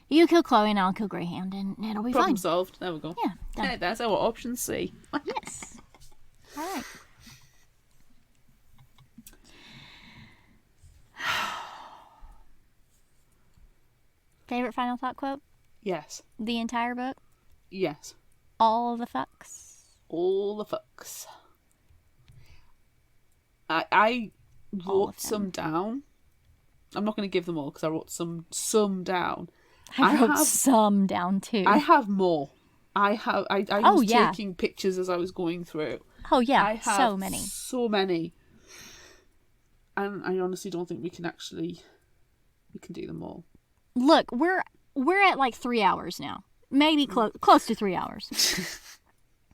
You kill Chloe and I'll kill Greyhand, and it'll be Problem fine. solved. There we go. Yeah, done. Hey, that's our option C. Yes. All right. Favorite final thought quote? Yes. The entire book? Yes. All the fucks? All the fucks. I All wrote of them. some down. I'm not going to give them all because I wrote some down. I wrote some down too. I have more. I Oh, was yeah. taking pictures as I was going through. Oh yeah, I have so many. So many. And I honestly don't think we can do them all. Look, we're at like 3 hours now. Maybe close to 3 hours.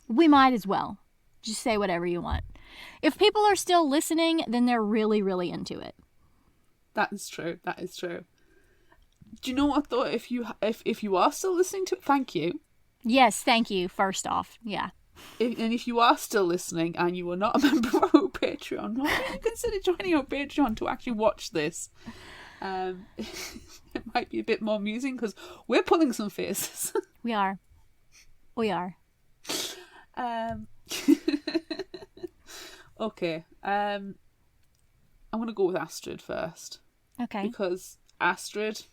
We might as well. Just say whatever you want. If people are still listening, then they're really, really into it. That is true. That is true. Do you know what though? If you are still listening to it, thank you. Yes, thank you. First off, yeah. And if you are still listening and you are not a member of our Patreon, why don't you consider joining our Patreon to actually watch this? It might be a bit more amusing because we're pulling some faces. We are. Okay. I'm gonna go with Astrid first. Okay. Because Astrid,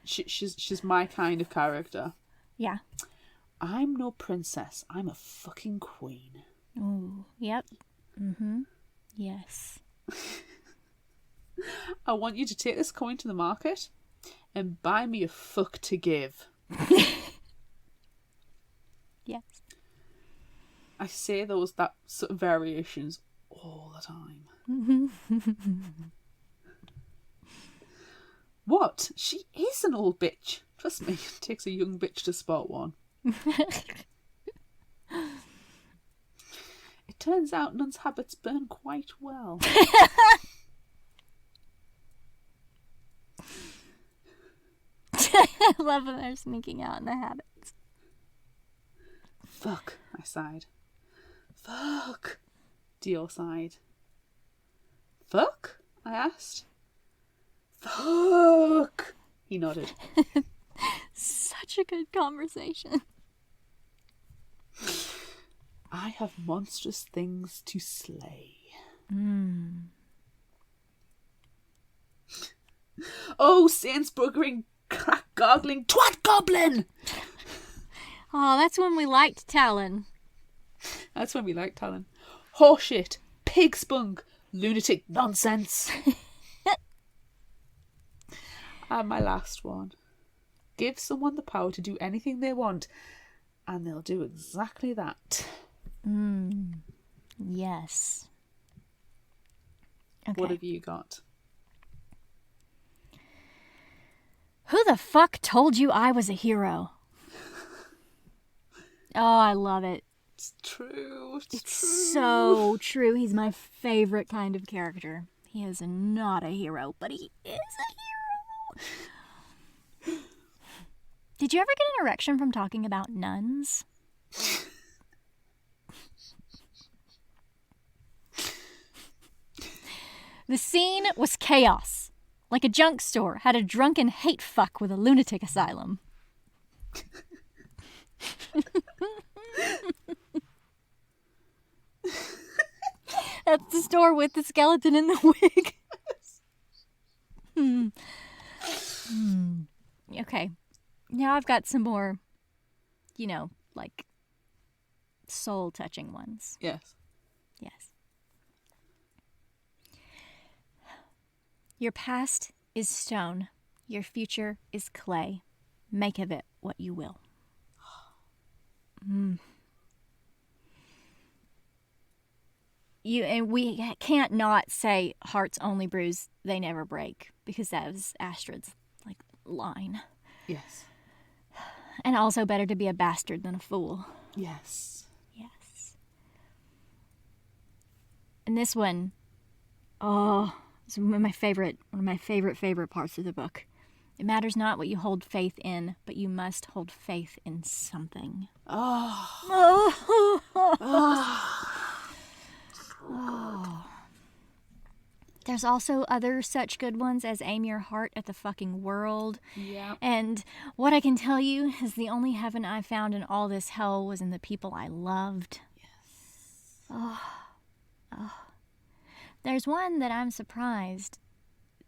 she's my kind of character. Yeah. I'm no princess. I'm a fucking queen. Ooh. Yep. Mm-hmm. Yes. I want you to take this coin to the market and buy me a fuck to give. Yes. I say that sort of variations all the time. What? She is an old bitch. Trust me, it takes a young bitch to spot one. It turns out nuns' habits burn quite well. I love when they're sneaking out in the habits. Fuck, I sighed. Fuck. Dio sighed. Fuck? I asked. Fuck. He nodded. Such a good conversation. I have monstrous things to slay. Oh, saints buggering, crack gargling, twat goblin! Oh, that's when we liked Talon. That's when we like Talon. Horseshit, pig spunk, lunatic nonsense. And my last one. Give someone the power to do anything they want, and they'll do exactly that. Yes. Okay. What have you got? Who the fuck told you I was a hero? Oh, I love it. It's true. It's true. So true. He's my favorite kind of character. He is not a hero, but he is a hero. Did you ever get an erection from talking about nuns? The scene was chaos. Like a junk store had a drunken hate fuck with a lunatic asylum. That's the store with the skeleton in the wig. Okay. Now I've got some more, like soul-touching ones. Yes. Yes. Your past is stone. Your future is clay. Make of it what you will. We can't not say hearts only bruise, they never break, because that was Astrid's line. Yes. And also better to be a bastard than a fool. Yes. Yes. And this one, it's one of my favorite parts of the book. It matters not what you hold faith in, but you must hold faith in something. There's also other such good ones as aim your heart at the fucking world. Yeah. And what I can tell you is the only heaven I found in all this hell was in the people I loved. Yes. There's one that I'm surprised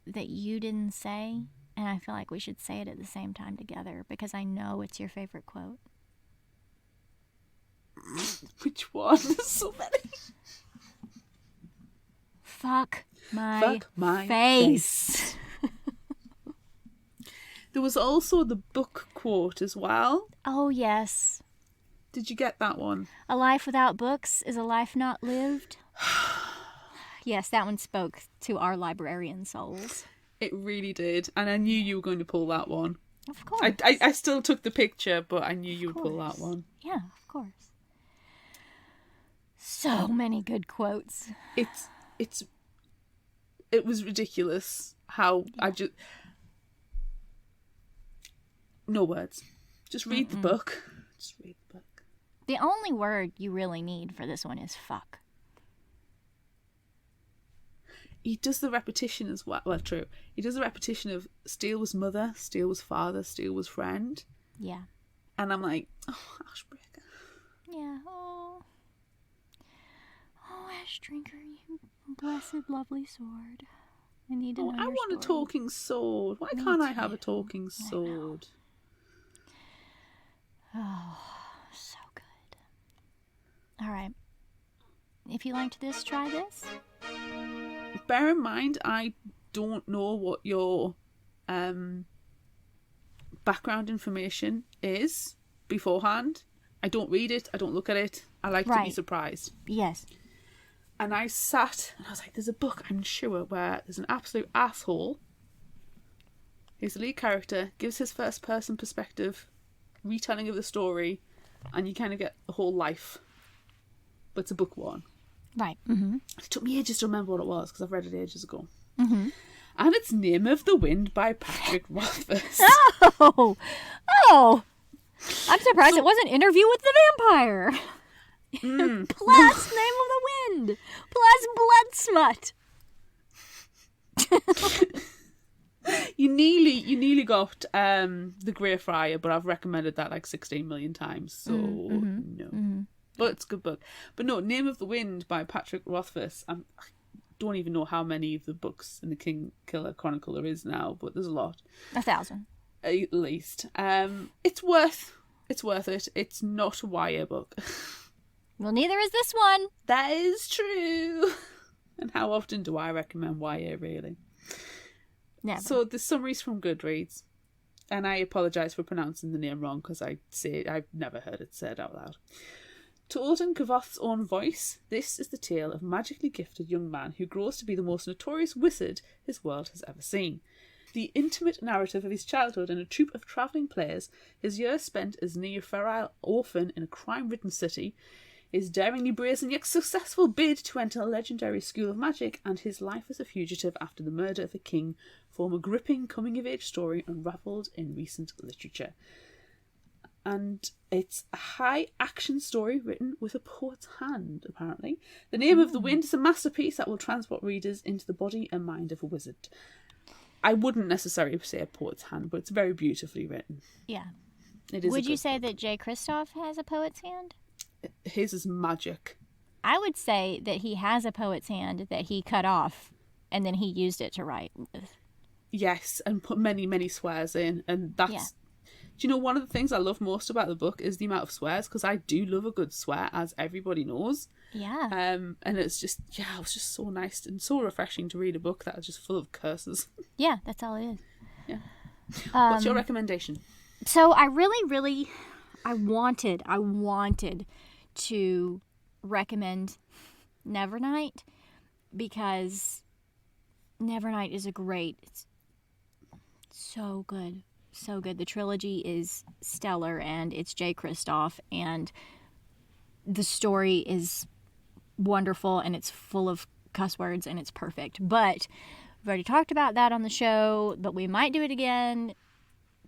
that you didn't say, And I feel like we should say it at the same time together because I know it's your favorite quote. Which one? There's so many. Fuck my face. face. There was also the book quote as well. Oh, yes. Did you get that one? A life without books is a life not lived. Yes, that one spoke to our librarian souls. It really did. And I knew you were going to pull that one. Of course. I still took the picture, but I knew you would pull that one. Yeah, of course. So many good quotes. It was ridiculous how I just... No words. Just read the book. Just read the book. The only word you really need for this one is fuck. He does the repetition as well. Well, true. He does the repetition of Steele was mother, Steele was father, Steele was friend. Yeah. And I'm like, oh, Ashbreaker. Yeah. Oh, Ash Drinker, you blessed, lovely sword. I need to know I your want a story. talking sword. Why Me can't I have a too. talking sword? Oh, so good. All right. If you liked this, try this. Bear in mind, I don't know what your background information is beforehand. I don't read it. I don't look at it. I like to be Right. surprised. Yes. And I sat and I was like, there's a book, I'm sure, where there's an absolute asshole. He's the lead character, gives his first person perspective, retelling of the story, and you kind of get the whole life. But it's a book one. Right. Mm-hmm. It took me ages to remember what it was because I've read it ages ago. Mm-hmm. And it's Name of the Wind by Patrick Rothfuss. Oh! I'm surprised it wasn't Interview with the Vampire. Plus Name of the Wind. Plus Bloodsmut. You nearly got The Greyfriar, but I've recommended that like 16 million times, so no. Mm-hmm. But it's a good book. But no, Name of the Wind by Patrick Rothfuss. I don't even know how many of the books in the King Killer Chronicle there is now, but there's a lot. 1,000. At least. It's worth it. It's not a YA book. Well, neither is this one. That is true. And how often do I recommend YA, really? Never. So the summary's from Goodreads. And I apologise for pronouncing the name wrong because I've never heard it said out loud. To Alden Kavoth's own voice, this is the tale of a magically gifted young man who grows to be the most notorious wizard his world has ever seen. The intimate narrative of his childhood in a troupe of travelling players, his years spent as a near-feral orphan in a crime-ridden city, his daringly brazen yet successful bid to enter a legendary school of magic, and his life as a fugitive after the murder of a king form a gripping coming-of-age story unravelled in recent literature. And it's a high-action story written with a poet's hand, apparently. The Name of the Wind is a masterpiece that will transport readers into the body and mind of a wizard. I wouldn't necessarily say a poet's hand, but it's very beautifully written. Yeah. It is. Would you say that Jay Kristoff has a poet's hand? His is magic. I would say that he has a poet's hand that he cut off and then he used it to write with. Yes, and put many, many swears in. And that's... Yeah. Do you know, one of the things I love most about the book is the amount of swears, because I do love a good swear, as everybody knows. Yeah. And it's just, it was just so nice and so refreshing to read a book that is just full of curses. Yeah, that's all it is. Yeah. What's your recommendation? So I really, I wanted to recommend Nevernight because Nevernight is it's so good. So good. The trilogy is stellar and it's Jay Kristoff and the story is wonderful and it's full of cuss words and it's perfect. But we've already talked about that on the show, but we might do it again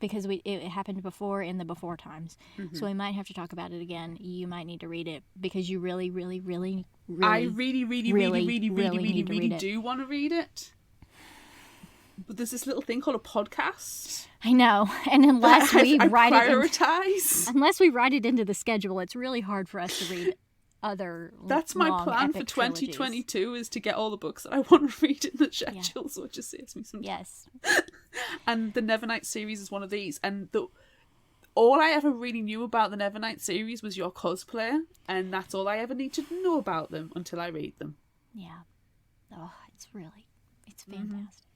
because it happened before in the before times. Mm-hmm. So we might have to talk about it again. You might need to read it because you really I really need to do want to read it. But there's this little thing called a podcast. I know, and unless we I write prioritize. unless we write it into the schedule, it's really hard for us to read it. other That's my long plan for epic trilogies. 2022 is to get all the books that I want to read in the schedule, so it just saves me some time. Yes. And the Nevernight series is one of these. And all I ever really knew about the Nevernight series was your cosplayer, and that's all I ever need to know about them until I read them. Yeah. Oh, it's Mm-hmm. fantastic.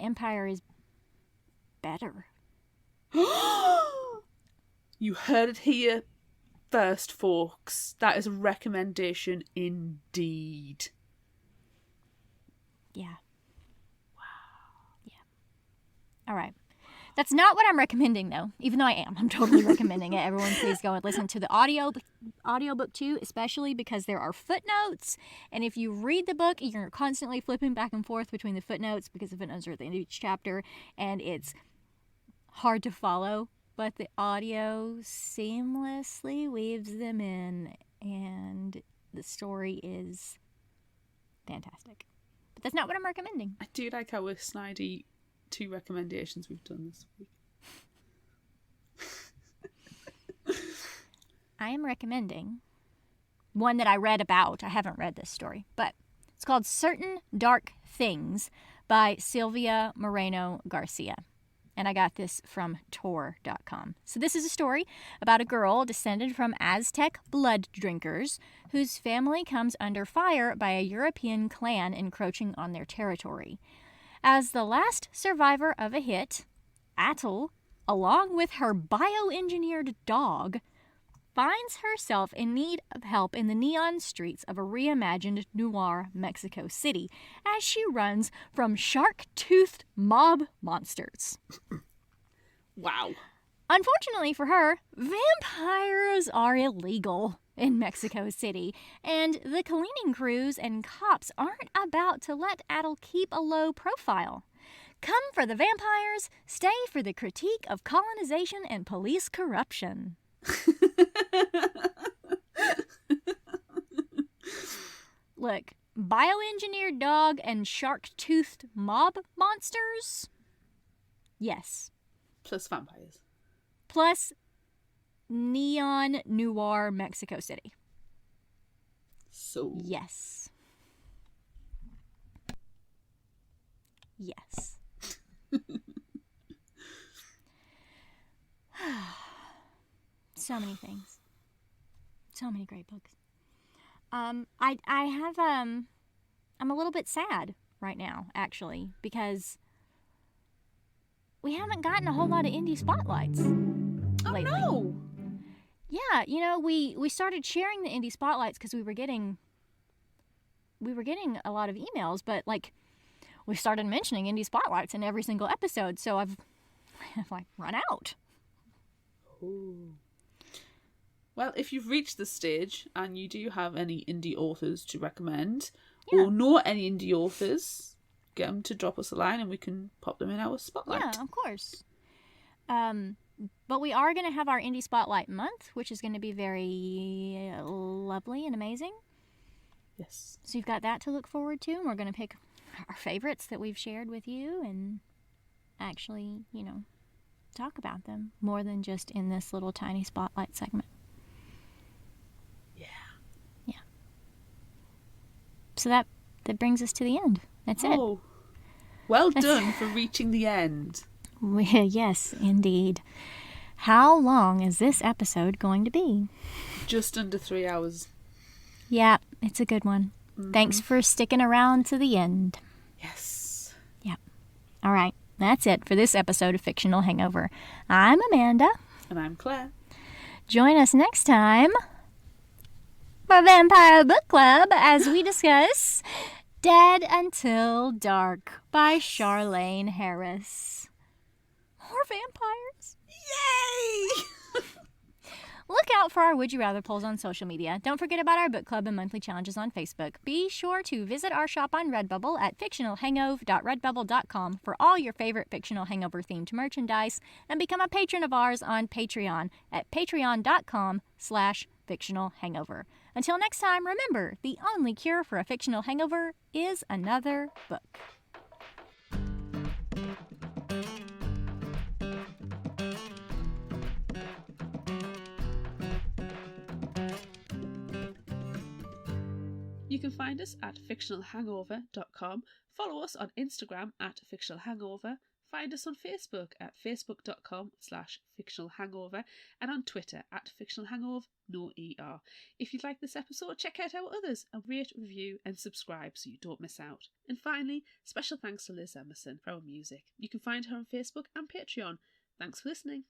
Empire is better. You heard it here first, folks. That is a recommendation indeed. Yeah. Wow. Yeah. All right. That's not what I'm recommending, though, even though I am. I'm totally recommending it. Everyone, please go and listen to the audiobook, too, especially because there are footnotes. And if you read the book, you're constantly flipping back and forth between the footnotes because the footnotes are at the end of each chapter, and it's hard to follow. But the audio seamlessly weaves them in, and the story is fantastic. But that's not what I'm recommending. I do like our snidey 2 recommendations we've done this week. I am recommending one that I read about. I haven't read this story, but it's called Certain Dark Things by Sylvia Moreno Garcia. And I got this from Tor.com. So this is a story about a girl descended from Aztec blood drinkers whose family comes under fire by a European clan encroaching on their territory. As the last survivor of a hit, Atul, along with her bioengineered dog, finds herself in need of help in the neon streets of a reimagined noir Mexico City as she runs from shark-toothed mob monsters. Wow. Unfortunately for her, vampires are illegal in Mexico City, and the cleaning crews and cops aren't about to let Atul keep a low profile. Come for the vampires, stay for the critique of colonization and police corruption. Look, bioengineered dog and shark-toothed mob monsters? Yes. Plus vampires. Plus neon noir Mexico City. So. Yes. Yes. So many things. So many great books. I'm a little bit sad right now, actually, because we haven't gotten a whole lot of indie spotlights lately. No! Yeah, we started sharing the indie spotlights because we were getting a lot of emails, but we started mentioning indie spotlights in every single episode, so I've run out. Ooh. Well, if you've reached this stage and you do have any indie authors to recommend, or know any indie authors, get them to drop us a line and we can pop them in our spotlight. Yeah, of course. But we are going to have our Indie Spotlight month, which is going to be very lovely and amazing. Yes. So you've got that to look forward to. And we're going to pick our favorites that we've shared with you and actually, talk about them more than just in this little tiny spotlight segment. Yeah. So that brings us to the end. That's it. Oh, well done for reaching the end. Yes, indeed. How long is this episode going to be? Just under 3 hours. Yeah, it's a good one. Mm-hmm. Thanks for sticking around to the end. Yes. Yeah. All right. That's it for this episode of Fictional Hangover. I'm Amanda. And I'm Claire. Join us next time for Vampire Book Club as we discuss Dead Until Dark by Charlaine Harris. More vampires. Yay! Look out for our Would You Rather polls on social media. Don't forget about our book club and monthly challenges on Facebook. Be sure to visit our shop on Redbubble at fictionalhangover.redbubble.com for all your favorite Fictional Hangover themed merchandise, and become a patron of ours on Patreon at patreon.com/fictionalhangover. Until next time, remember, the only cure for a fictional hangover is another book. You can find us at fictionalhangover.com, follow us on Instagram at fictionalhangover, find us on Facebook at facebook.com/fictionalhangover, and on Twitter at fictionalhangover, no ER. If you'd like this episode, check out our others and rate, review and subscribe so you don't miss out. And finally, special thanks to Liz Emerson for our music. You can find her on Facebook and Patreon. Thanks for listening.